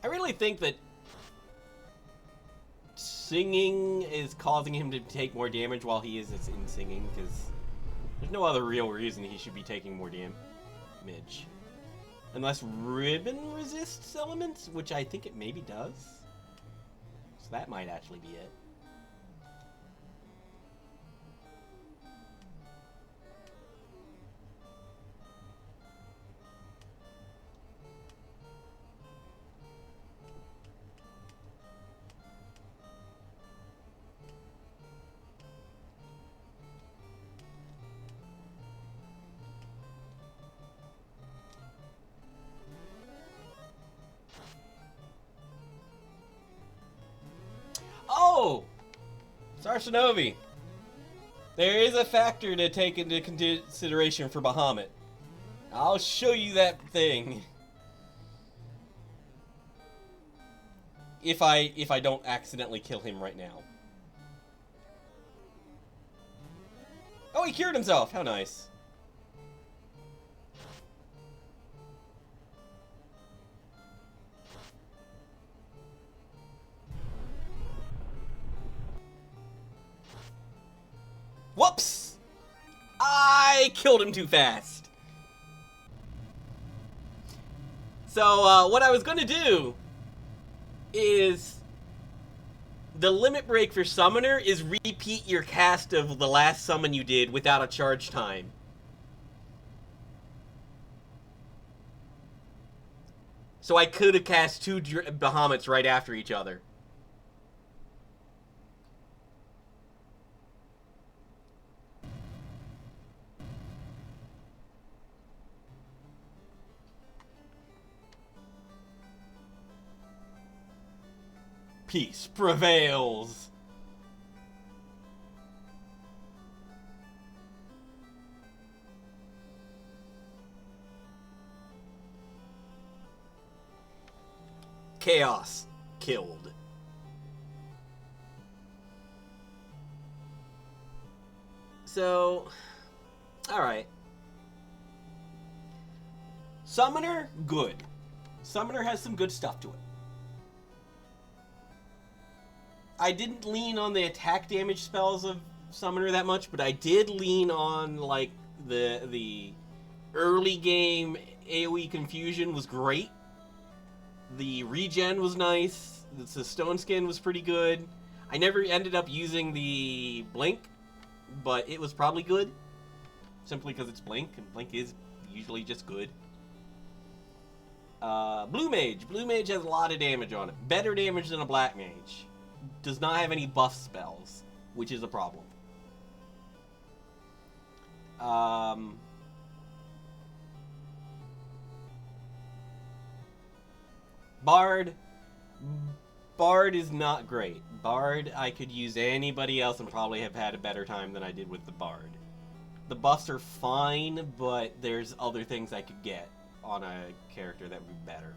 I really think that singing is causing him to take more damage while he is in singing, because there's no other real reason he should be taking more damage. Unless Ribbon resists elements, which I think it maybe does. So that might actually be it. Oh! Sarshinovi. There is a factor to take into consideration for Bahamut. I'll show you that thing. If I don't accidentally kill him right now. Oh, he cured himself! How nice. Whoops! I killed him too fast. So, what I was going to do is the limit break for Summoner is repeat your cast of the last summon you did without a charge time. So I could have cast 2 Bahamut's right after each other. Peace prevails. Chaos killed. So, alright. Summoner, good. Summoner has some good stuff to it. I didn't lean on the attack damage spells of Summoner that much, but I did lean on, like, the early game AoE confusion was great. The regen was nice. The stone skin was pretty good. I never ended up using the blink, but it was probably good. Simply because it's blink, and blink is usually just good. Blue Mage. Blue Mage has a lot of damage on it. Better damage than a Black Mage. Does not have any buff spells, which is a problem. Bard. Bard is not great. Bard, I could use anybody else and probably have had a better time than I did with the Bard. The buffs are fine, but there's other things I could get on a character that would be better.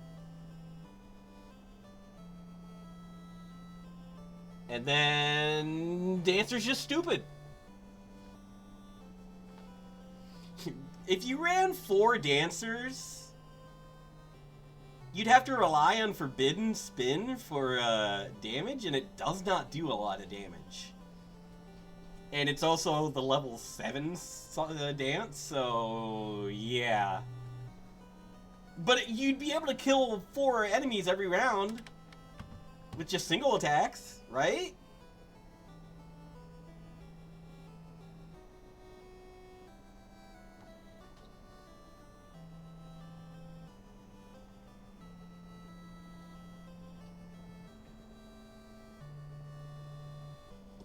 And then Dancer's just stupid. If you ran 4 Dancers, you'd have to rely on Forbidden Spin for damage, and it does not do a lot of damage. And it's also the level 7 dance, so yeah. But you'd be able to kill 4 enemies every round with just single attacks, right?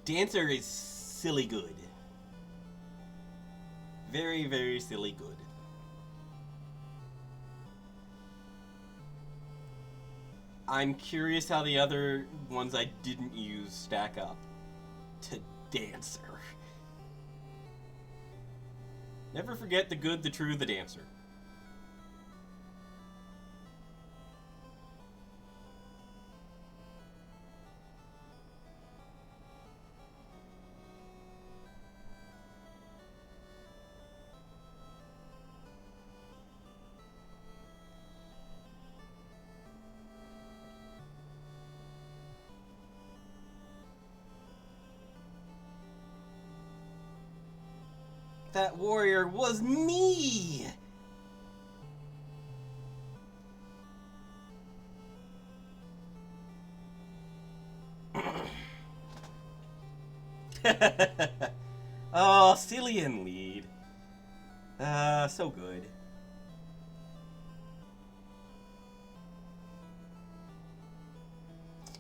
Dancer is silly good. Very, very silly good. I'm curious how the other ones I didn't use stack up to Dancer. Never forget the good, the true, the Dancer. That warrior was me! Oh, Cillian lead. So good.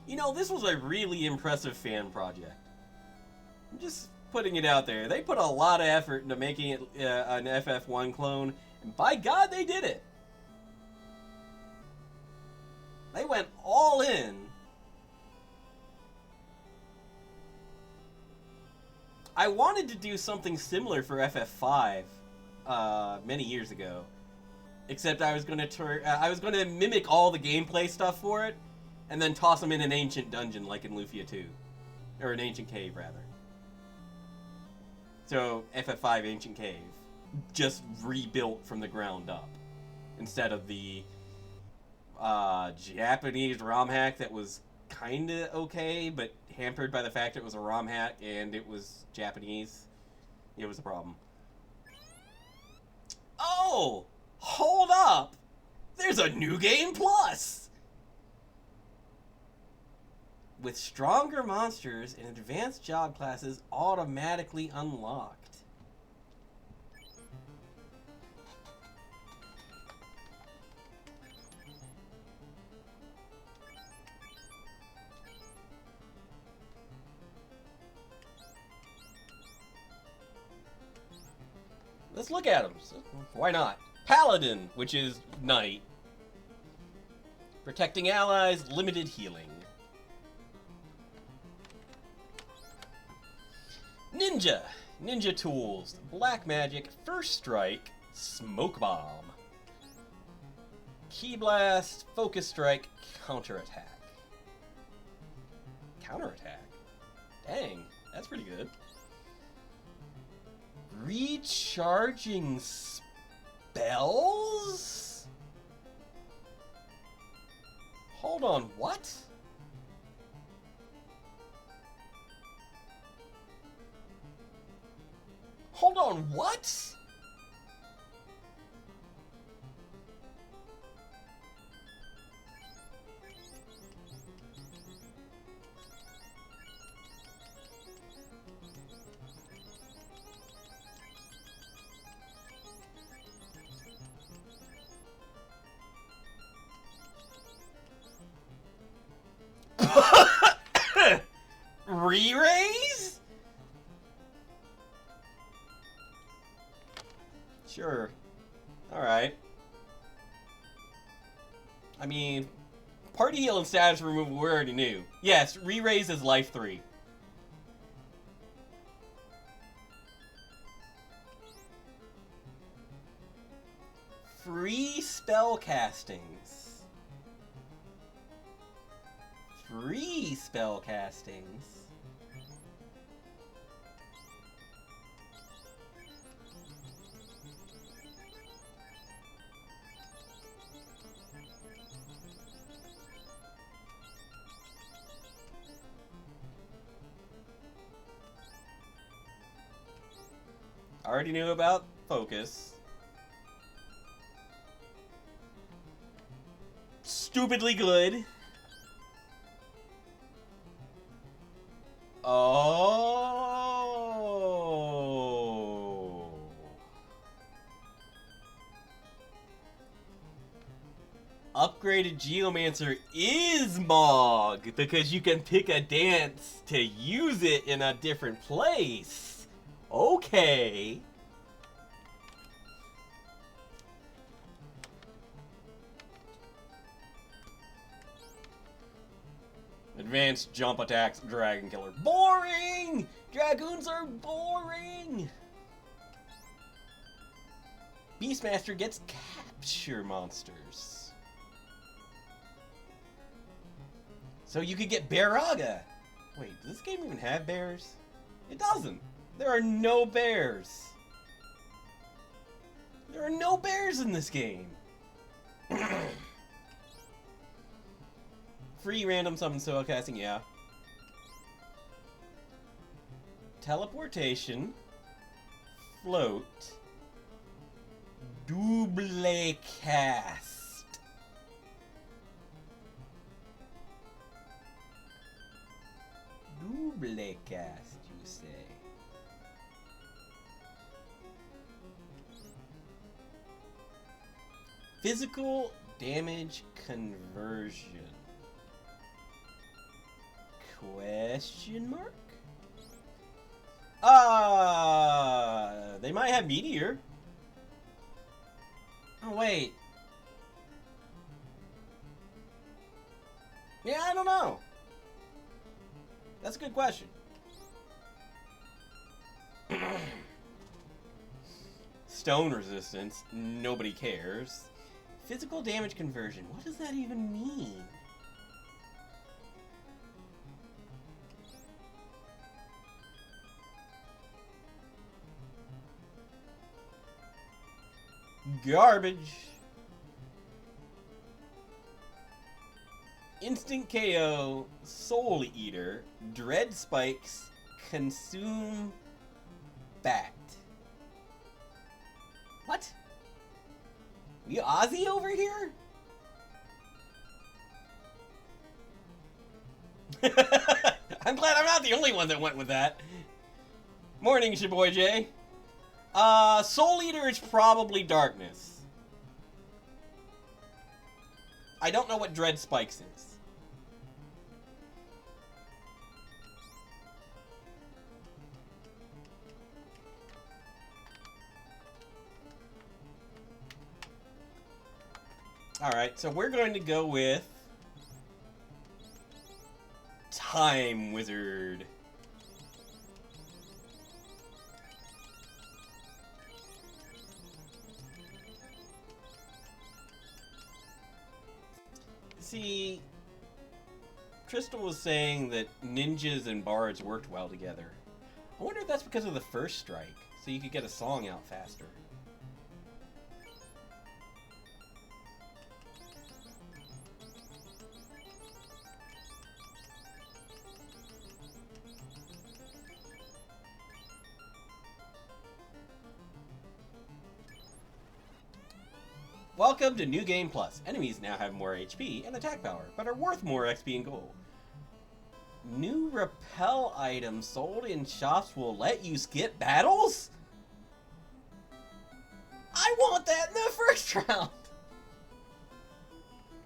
You know, this was a really impressive fan project. I'm just putting it out there. They put a lot of effort into making it an FF1 clone, and by God, they did it. They went all in. I wanted to do something similar for FF5 many years ago, except I was going to mimic all the gameplay stuff for it, and then toss them in an ancient dungeon like in Lufia 2, or an ancient cave rather. So, FF5 Ancient Cave, just rebuilt from the ground up, instead of the Japanese ROM hack that was kinda okay, but hampered by the fact it was a ROM hack and it was Japanese. It was a problem. Oh! Hold up! There's a new game plus! With stronger monsters and advanced job classes automatically unlocked. Let's look at them. Why not? Paladin, which is knight. Protecting allies, limited healing. Ninja. Ninja tools. Black magic, first strike, smoke bomb. Key blast, focus strike, counterattack. Counterattack? Dang, that's pretty good. Recharging spells? Hold on, what? Hold on, what? Re-raise? Sure. Alright. I mean, party heal and status removal we already knew. Yes, re-raise is life 3. Free spell castings. Free spell castings. Already knew about focus. Stupidly good. Oh. Upgraded Geomancer is Mog because you can pick a dance to use it in a different place. Okay. Advanced jump attacks, Dragon Killer. Boring! Dragoons are boring! Beastmaster gets capture monsters. So you could get Baraga. Wait, does this game even have bears? It doesn't. There are no bears. There are no bears in this game. Free random summon spell casting, yeah. Teleportation. Float. Double cast. Double cast, you say? Physical damage conversion. Question mark? They might have Meteor. Oh, wait. Yeah, I don't know. That's a good question. Stone resistance. Nobody cares. Physical damage conversion. What does that even mean? Garbage. Instant KO, Soul Eater, Dread Spikes, Consume bat. What? You Aussie over here? I'm glad I'm not the only one that went with that. Morning, Shaboy J. Soul Eater is probably Darkness. I don't know what Dread Spikes is. Alright, so we're going to go with Time Wizard. See, Crystal was saying that ninjas and bards worked well together. I wonder if that's because of the first strike, so you could get a song out faster. Welcome to New Game Plus. Enemies now have more HP and attack power, but are worth more XP and gold. New repel items sold in shops will let you skip battles? I want that in the first round!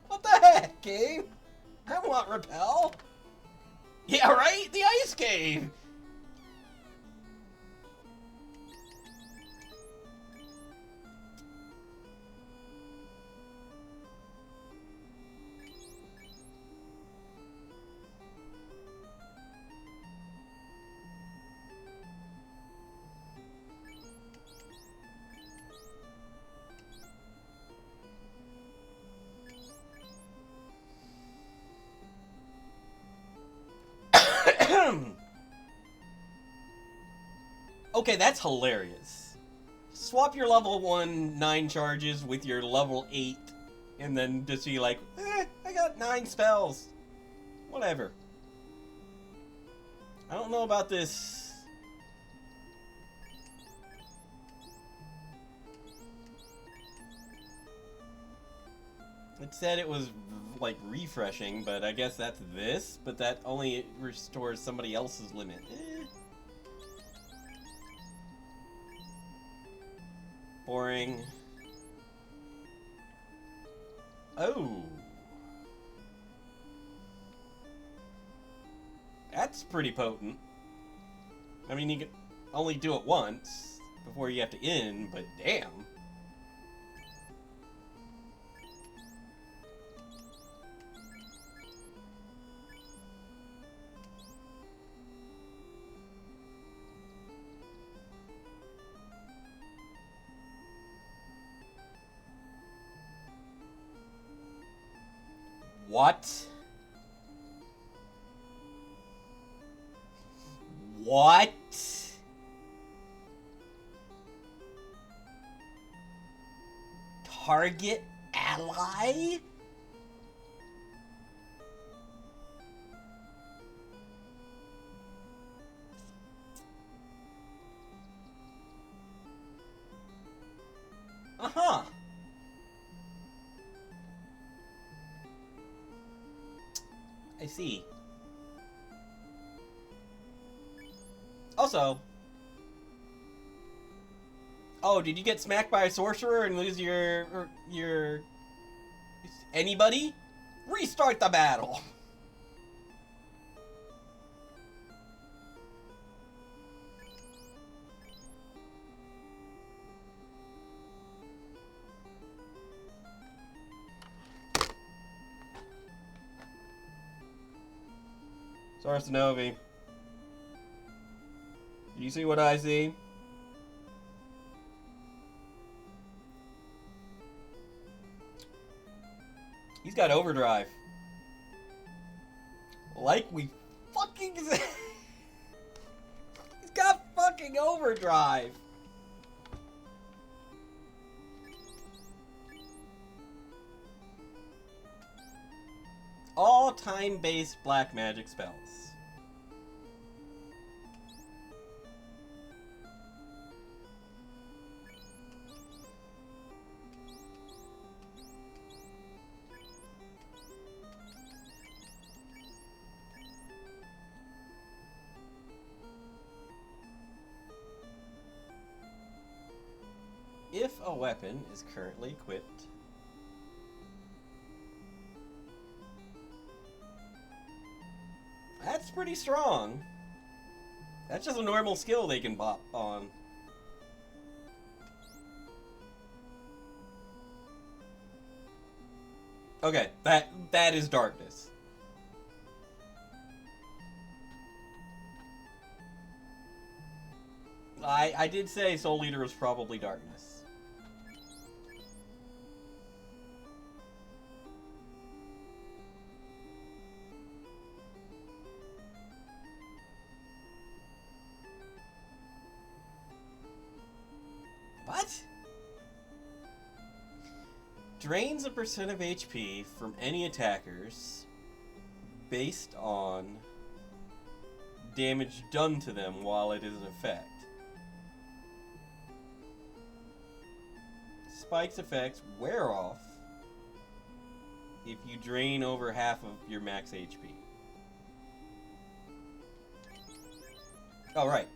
What the heck, game? I want repel. Yeah, right? The ice cave! Okay, that's hilarious. Swap your level 1 9 charges with your level 8, and then just be like, I got 9 spells. Whatever. I don't know about this. It said it was, like, refreshing, but I guess that's this, but that only restores somebody else's limit. Boring. Oh. That's pretty potent. I mean, you can only do it once before you have to end, but damn. What? What? Target ally? Uh-huh. I see. Also... Oh, did you get smacked by a sorcerer and lose your anybody? Restart the battle! Sorsanovi. You see what I see? He's got overdrive. Like we fucking said. He's got fucking overdrive. All time-based black magic spells. if a weapon is currently equipped. That's pretty strong. That's just a normal skill they can bop on. Okay, that is darkness. I did say Soul Eater was probably darkness. What? Drains a percent of HP from any attackers based on damage done to them while it is in effect. Spike's effects wear off if you drain over half of your max HP. Oh, right.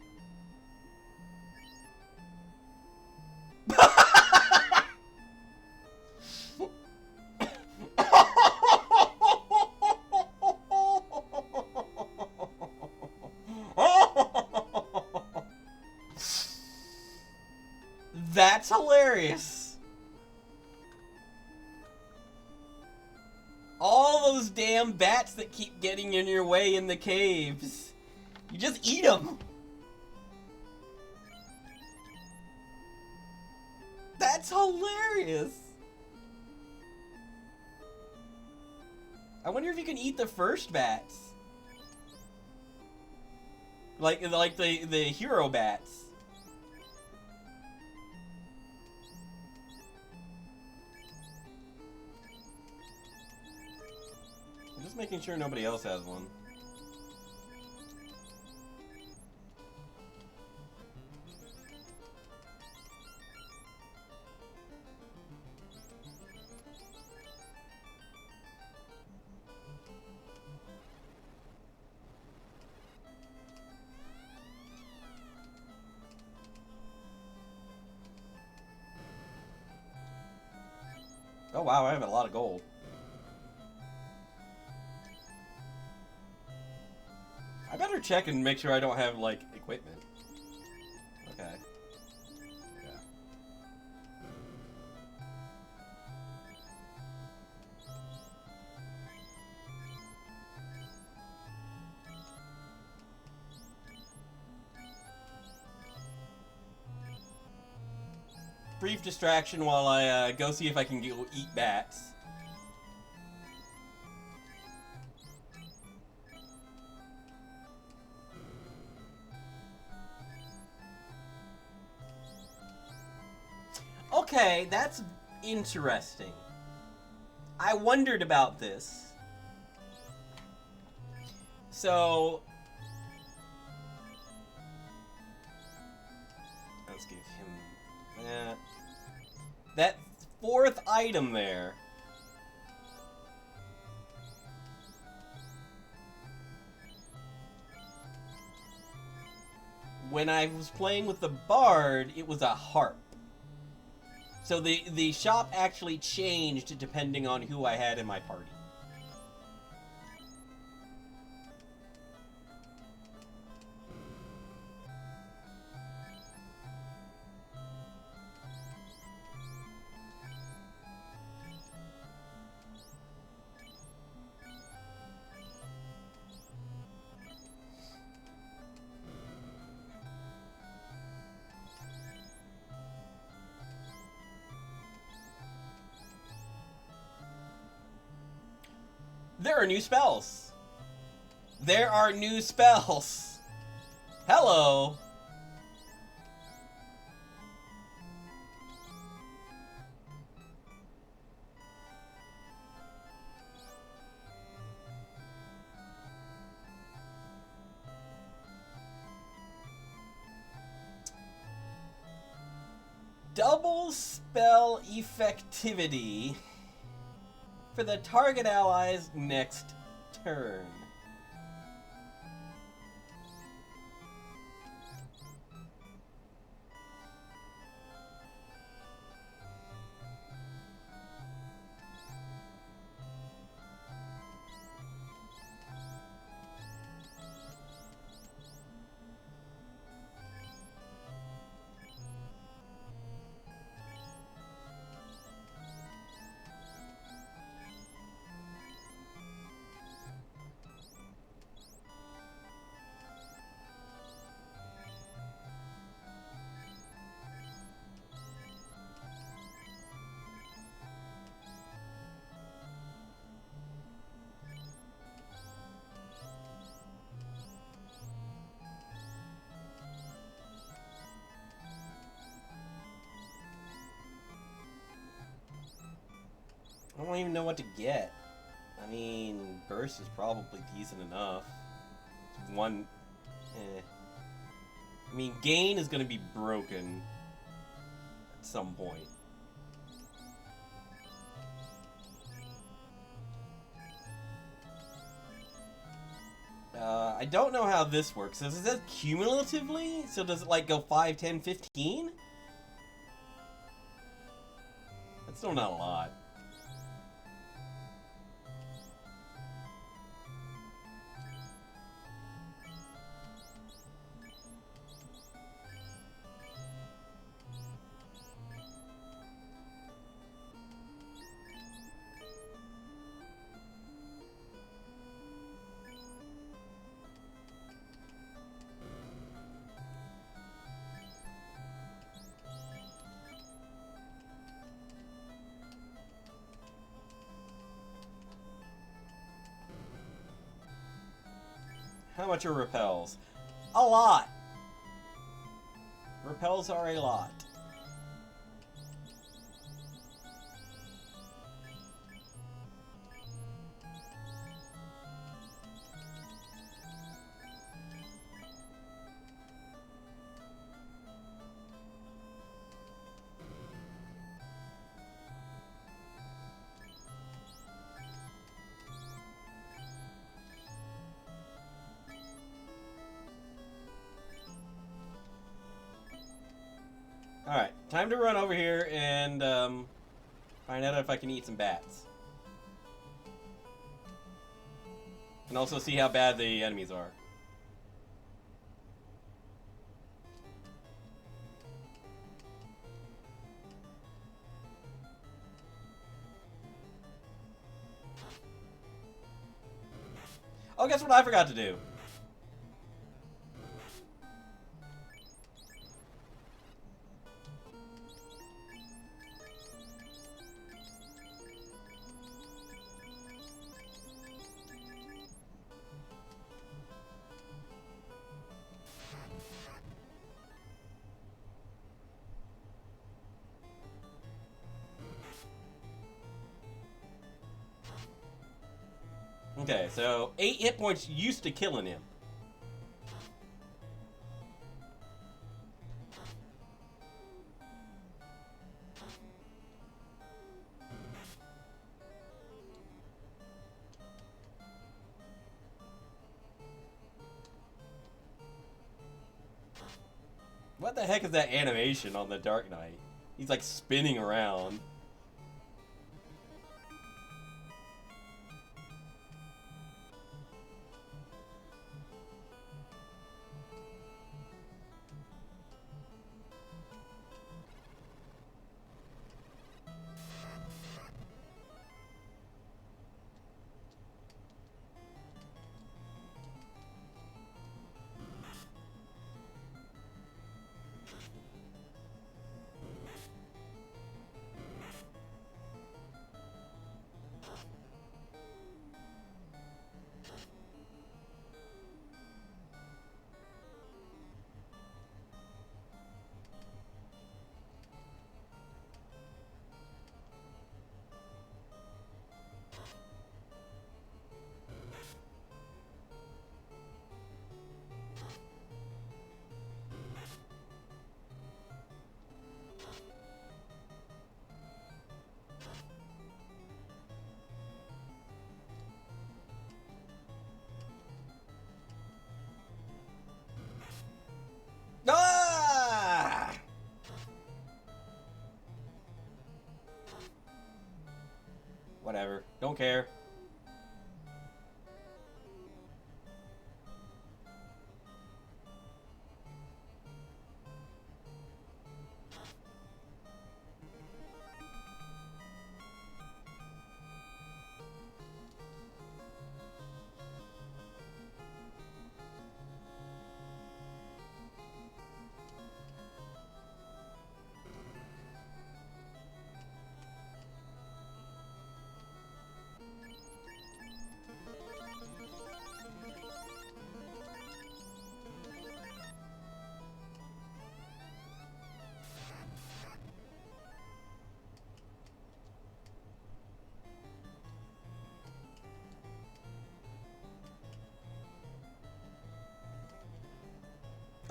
That's hilarious. All those damn bats that keep getting in your way in the caves. You just eat them. That's hilarious. I wonder if you can eat the first bats. Like the hero bats. I'm just making sure nobody else has one. Oh wow, I have a lot of gold. I better check and make sure I don't have, like, equipment. Okay. Yeah. Brief distraction while I go see if I can go eat bats. Okay, that's interesting. I wondered about this. So, let's give him that. That fourth item there. When I was playing with the Bard, it was a harp. So the shop actually changed depending on who I had in my party. There are new spells. There are new spells. Hello. Double spell effectivity for the target ally's next turn. I don't even know what to get. I mean, burst is probably decent enough. One, I mean, gain is going to be broken at some point. I don't know how this works. Does it say cumulatively? So does it like go 5, 10, 15? That's still not a lot. How much are repels? A lot! Repels are a lot. Alright, time to run over here and find out if I can eat some bats. And also see how bad the enemies are. Oh, guess what I forgot to do? Okay, so 8 hit points used to killing him. What the heck is that animation on the Dark Knight? He's like spinning around. Ah! Whatever. Don't care.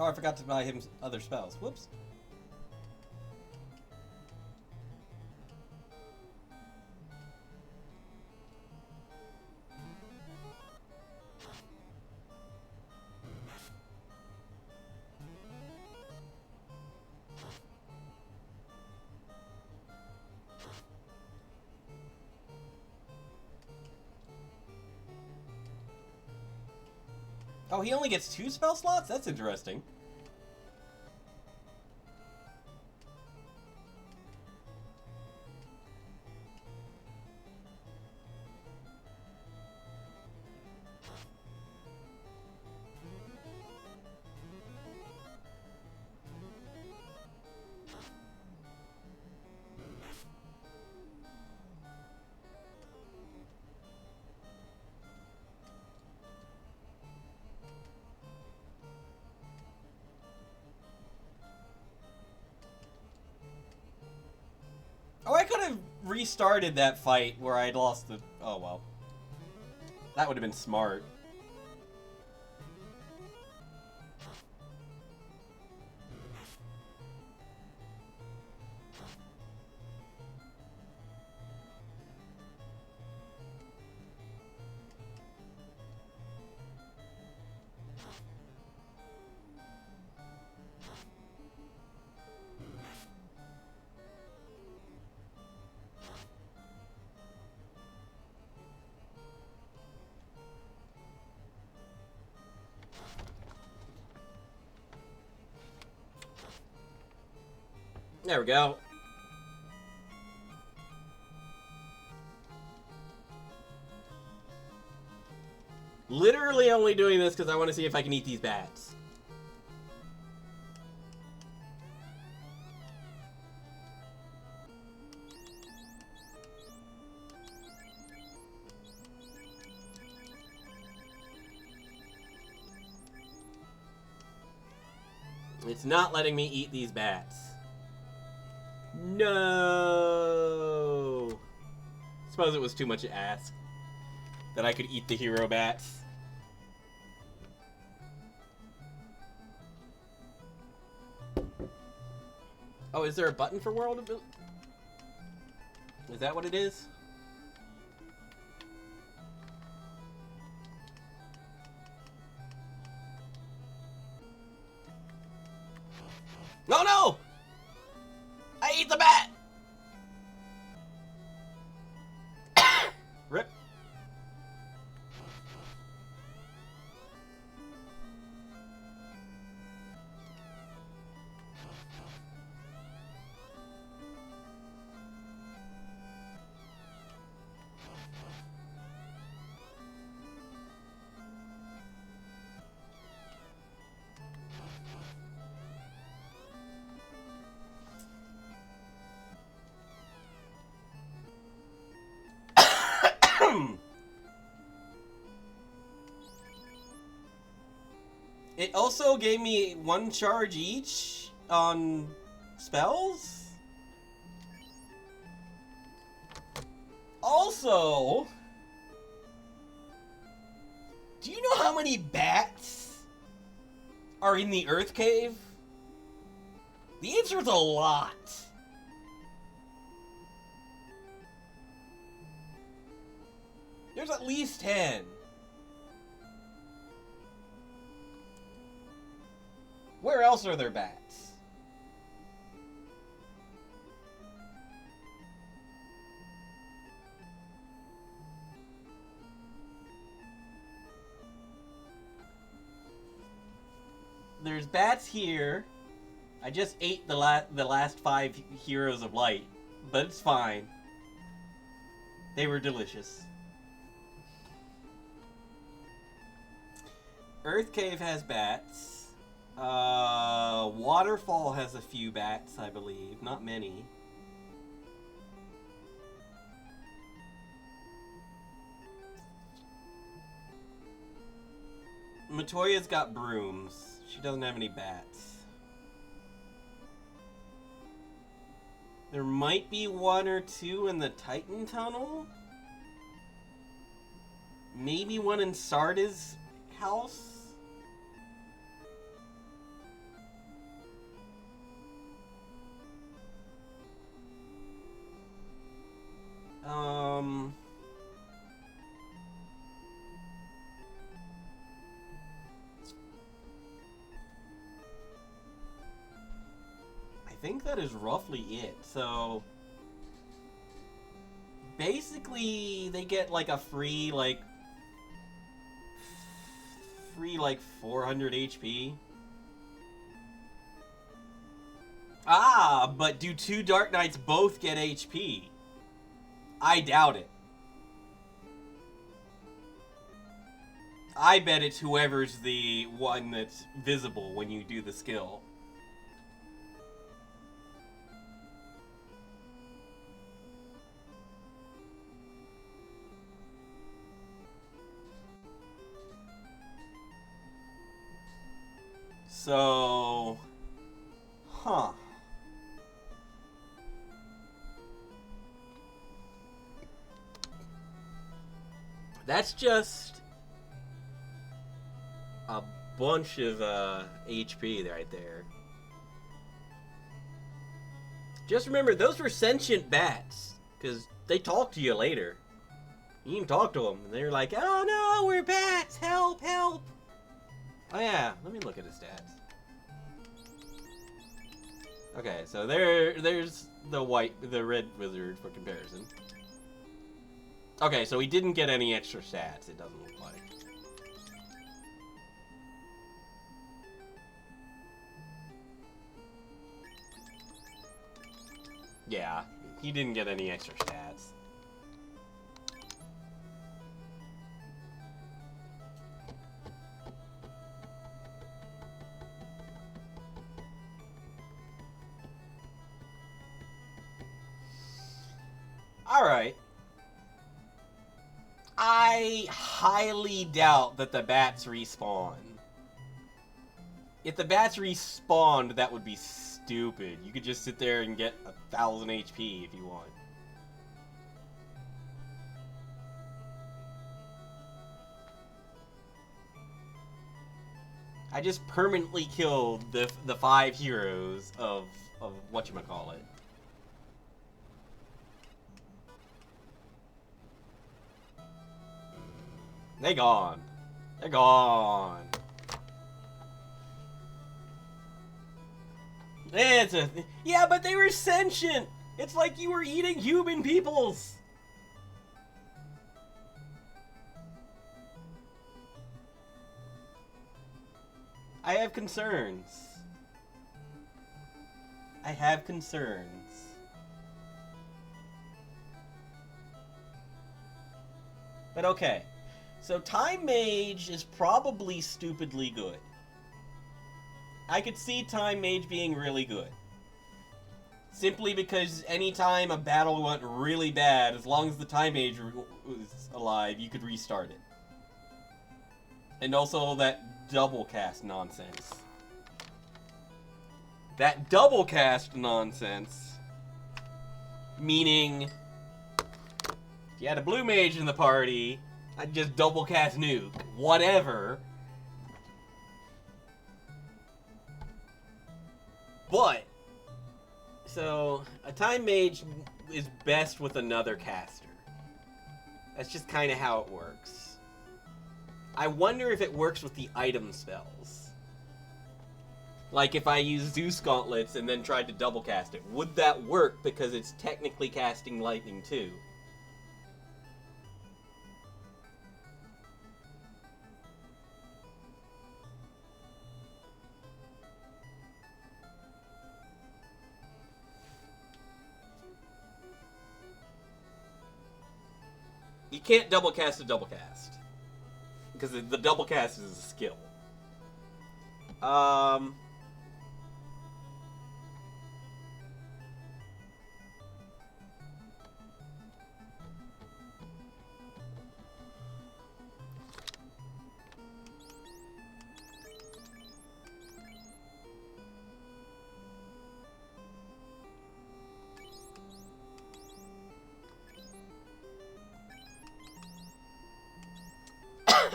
Oh, I forgot to buy him other spells. Whoops. Oh, he only gets 2 spell slots? That's interesting. Oh, I could have restarted that fight where I'd lost the... Oh, well. That would have been smart. There we go. Literally only doing this because I want to see if I can eat these bats. It's not letting me eat these bats. No. Suppose it was too much to ask that I could eat the hero bats. Oh, is there a button for world ability? Is that what it is? No, no! I ate the bat! Rip. It also gave me 1 charge each on spells. Also, do you know how many bats are in the Earth Cave? The answer is a lot. There's at least 10. Where else are there bats? There's bats here. I just ate the last 5 Heroes of Light, but it's fine. They were delicious. Earth Cave has bats. Waterfall has a few bats, I believe. Not many. Matoya's got brooms. She doesn't have any bats. There might be 1 or 2 in the Titan Tunnel. Maybe 1 in Sarda's house. think that is roughly it. So basically, they get like a free 400 HP. Ah, but do 2 Dark Knights both get HP? I doubt it. I bet it's whoever's the one that's visible when you do the skill. So, huh. That's just a bunch of HP right there. Just remember, those were sentient bats, because they talk to you later. You can talk to them, and they're like, "Oh no, we're bats! Help, help!" Oh yeah, let me look at his stats. Okay, so there's the red wizard for comparison. Okay, so he didn't get any extra stats, it doesn't look like. Yeah, he didn't get any extra stats. Alright. I highly doubt that the bats respawn. If the bats respawned, that would be stupid. You could just sit there and get 1,000 HP if you want. I just permanently killed the 5 heroes of whatchamacallit. They gone. They're gone. Yeah, but they were sentient. It's like you were eating human peoples. I have concerns. I have concerns. But okay. So Time Mage is probably stupidly good. I could see Time Mage being really good. Simply because anytime a battle went really bad, as long as the Time Mage was alive, you could restart it. And also that double cast nonsense. That double cast nonsense, meaning if you had a blue mage in the party, I'd just double cast nuke. Whatever. But, so, a Time Mage is best with another caster. That's just kind of how it works. I wonder if it works with the item spells. Like if I use Zeus Gauntlets and then tried to double cast it. Would that work because it's technically casting lightning too? You can't double cast a double cast. Because the double cast is a skill.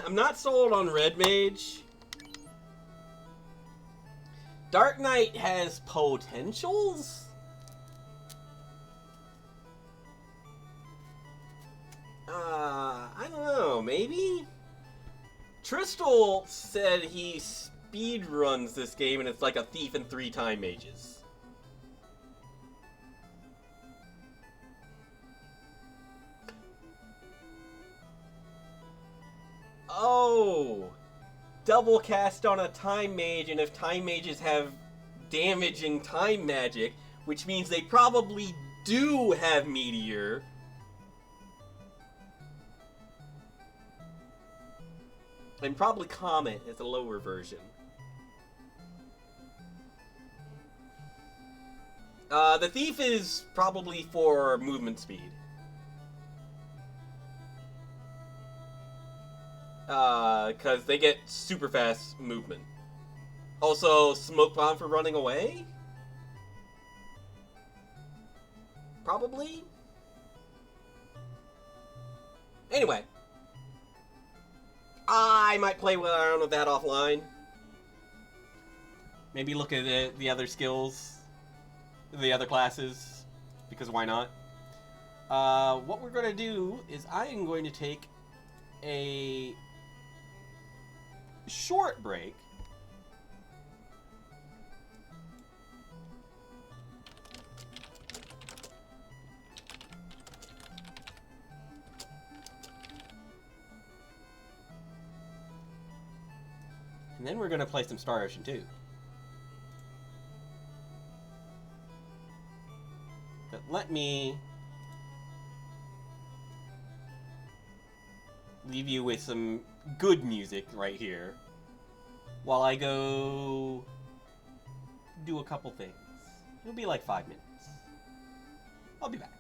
I'm not sold on Red Mage. Dark Knight has potentials? I don't know, maybe? Tristal said he speed runs this game and it's like a thief and 3 Time Mages. Oh! Double cast on a time mage, and if time mages have damage and time magic, which means they probably do have meteor. And probably comet is a lower version. The thief is probably for movement speed. Because they get super fast movement. Also, smoke bomb for running away? Probably? Anyway. I might play around with that offline. Maybe look at the other skills, the other classes, because why not? What we're going to do is I am going to take a short break. And then we're going to play some Star Ocean 2. But let me leave you with some good music right here while I go do a couple things. It'll be like 5 minutes. I'll be back.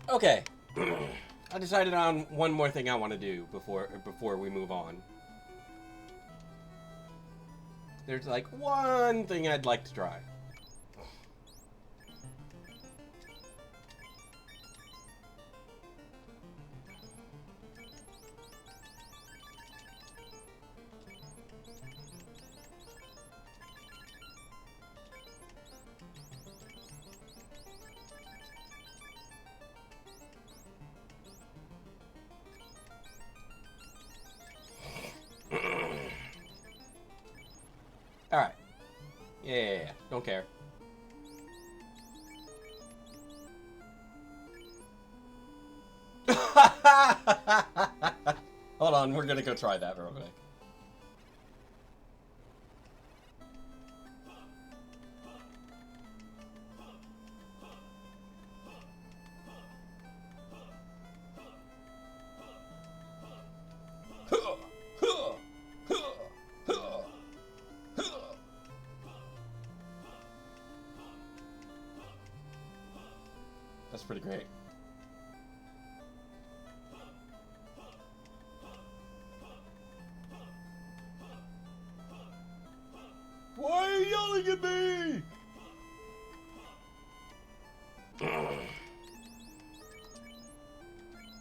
Okay. I decided on one more thing I want to do before we move on. There's like one thing I'd like to try. Alright. Yeah. Don't care. Hold on, we're gonna go try that real quick. That's pretty great. Why are you yelling at me?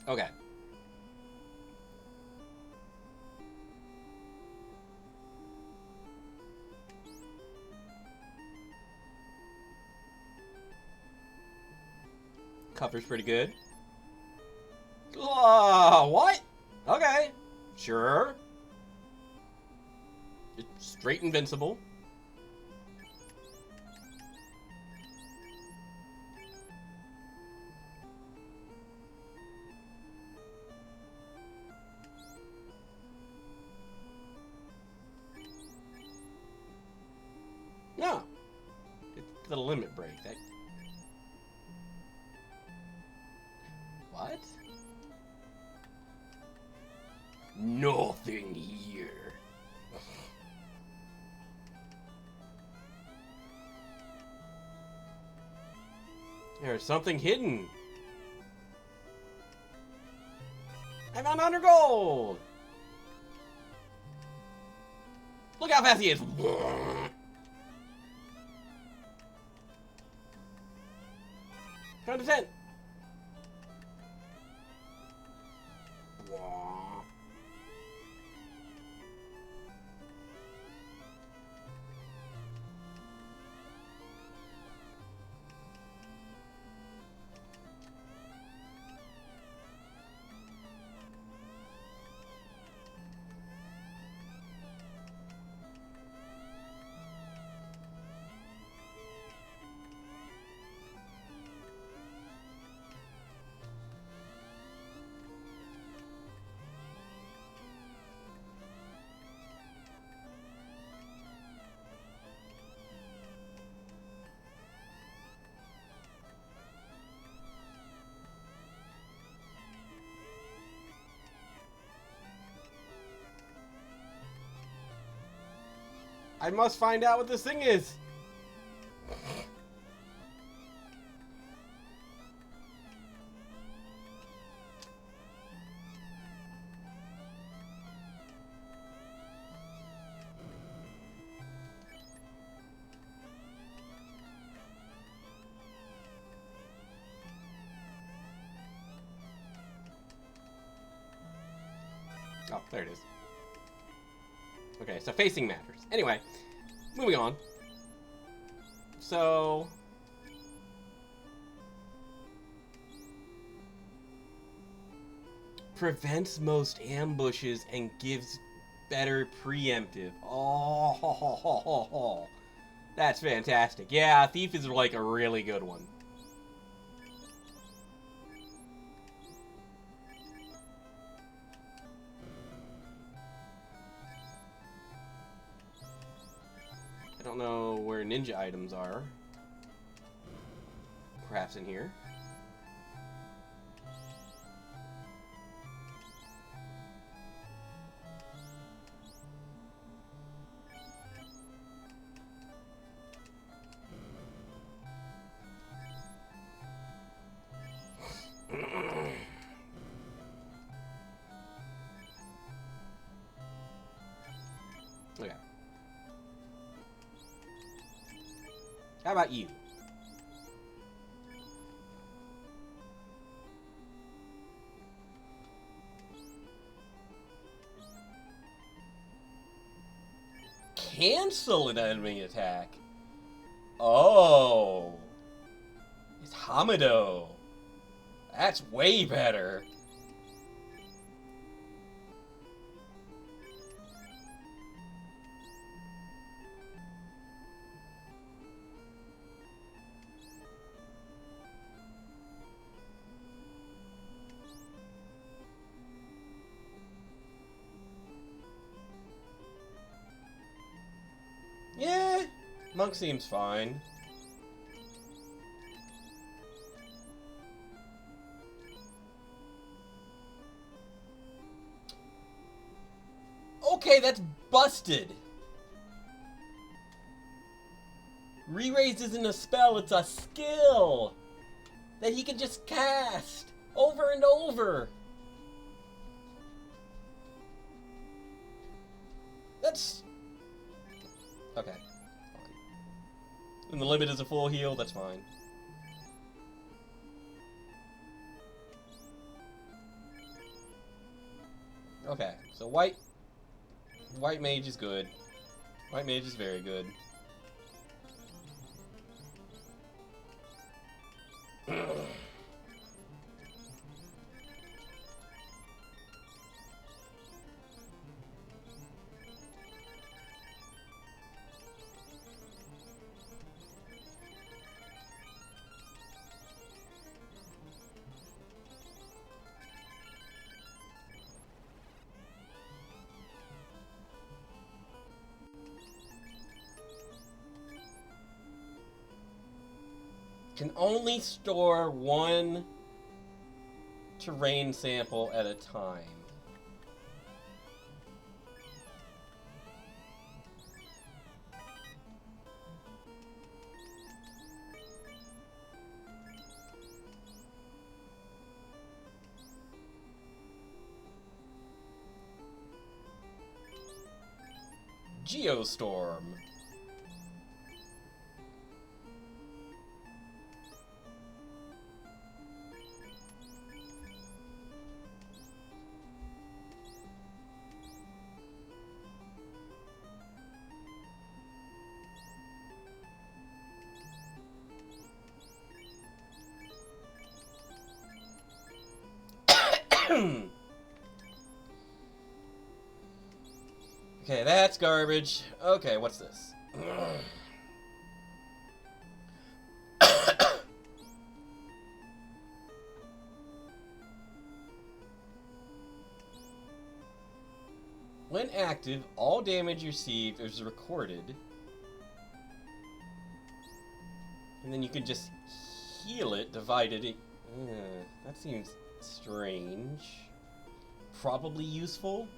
Okay. Cover's pretty good. What? Okay. Sure. It's straight invincible. No. It's the limit break. That. What? Nothing here. There's something hidden. I found 100 gold. Look how fast he is. Found a 10. I must find out what this thing is. Oh, there it is. Okay, so facing matters. Anyway, moving on. So... prevents most ambushes and gives better preemptive. Oh, that's fantastic. Yeah, Thief is like a really good one. I don't know where ninja items are. Perhaps in here. Okay. How about you? Cancel an enemy attack. Oh. It's Hamido. That's way better. Yeah, Monk seems fine. Okay, that's busted. Re-raise isn't a spell, it's a skill. that he can just cast over and over. That's... okay. Fine. And the limit is a full heal, that's fine. Okay, so white mage is good. White mage is very good. Can only store one terrain sample at a time. Geostorm. Okay, that's garbage. Okay, what's this? When active, all damage received is recorded. And then you can just heal it, divided it. That seems strange. Probably useful.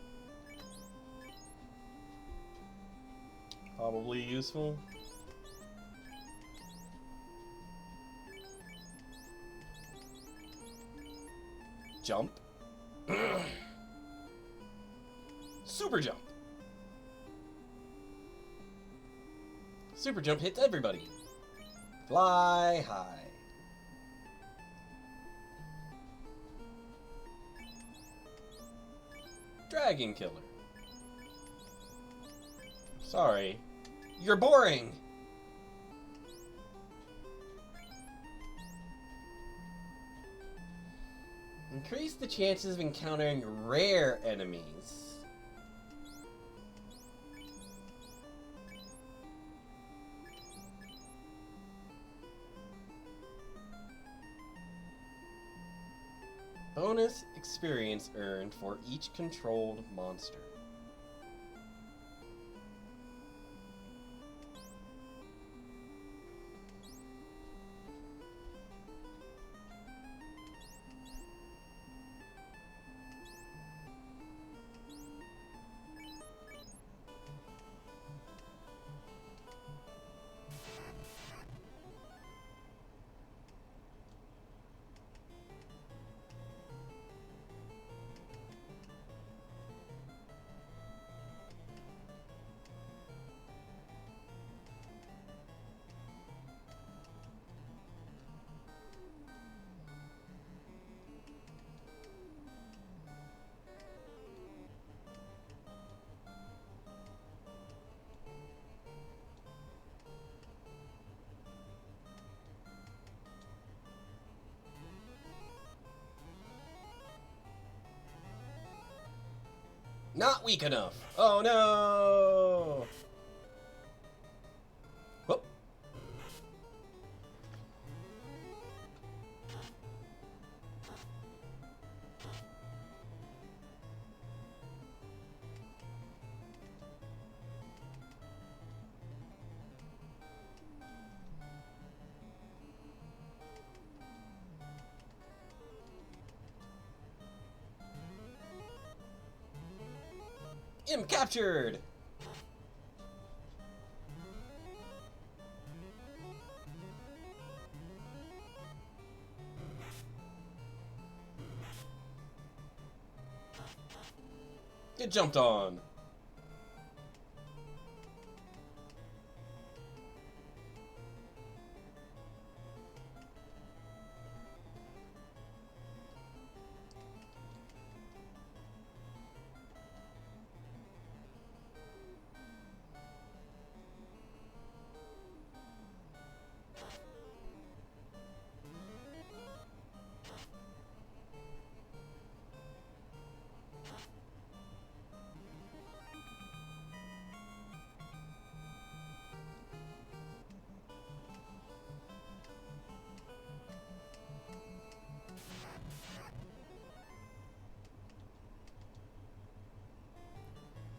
Probably useful. Jump. Super jump. Super jump hits everybody. Fly high. Dragon killer. Sorry. You're boring. Increase the chances of encountering rare enemies. Bonus experience earned for each controlled monster. Not weak enough. Oh no! Whoop. Imp captured! Get jumped on.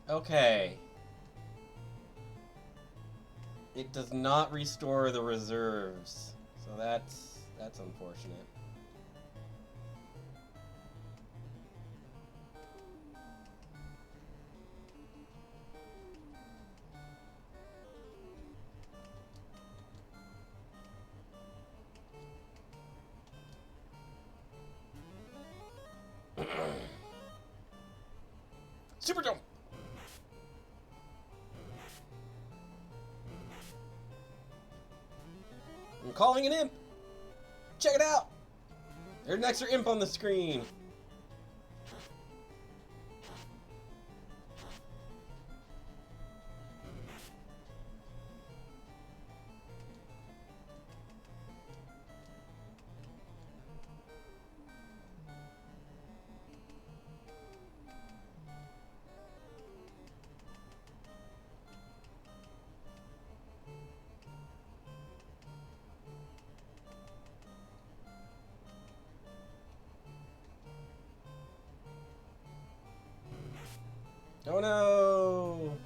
Okay. It does not restore the reserves. So that's unfortunate. Super jump. I'm calling an imp. Check it out. There's an extra imp on the screen. Oh no!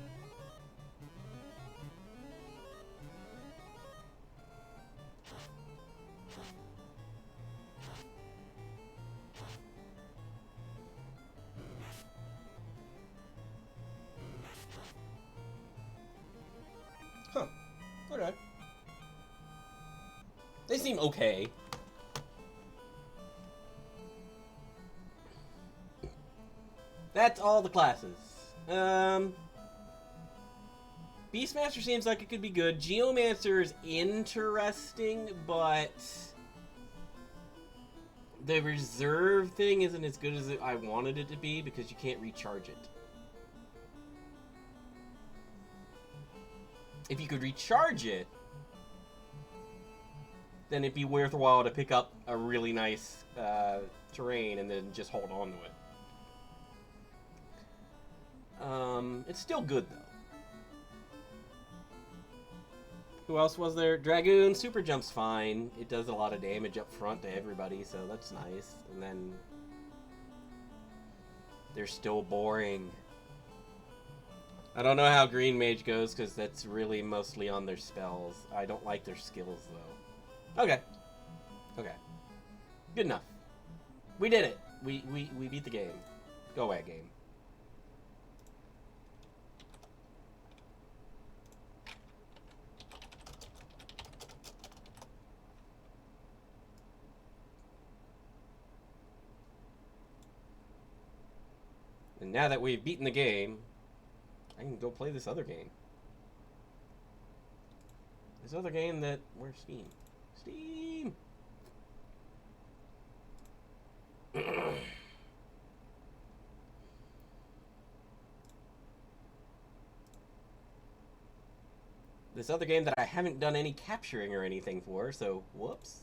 Huh. Okay. They seem okay. That's all the classes. Beastmaster seems like it could be good. Geomancer is interesting, but the reserve thing isn't as good as I wanted it to be because you can't recharge it. If you could recharge it, then it'd be worthwhile to pick up a really nice terrain and then just hold on to it. It's still good, though. Who else was there? Dragoon, super jump's fine. It does a lot of damage up front to everybody, so that's nice. And then they're still boring. I don't know how Green Mage goes, because that's really mostly on their spells. I don't like their skills, though. Okay. Okay. Good enough. We did it. We beat the game. Go away, game. And now that we've beaten the game, I can go play this other game. This other game that... Where's Steam? Steam! This other game that I haven't done any capturing or anything for, so whoops.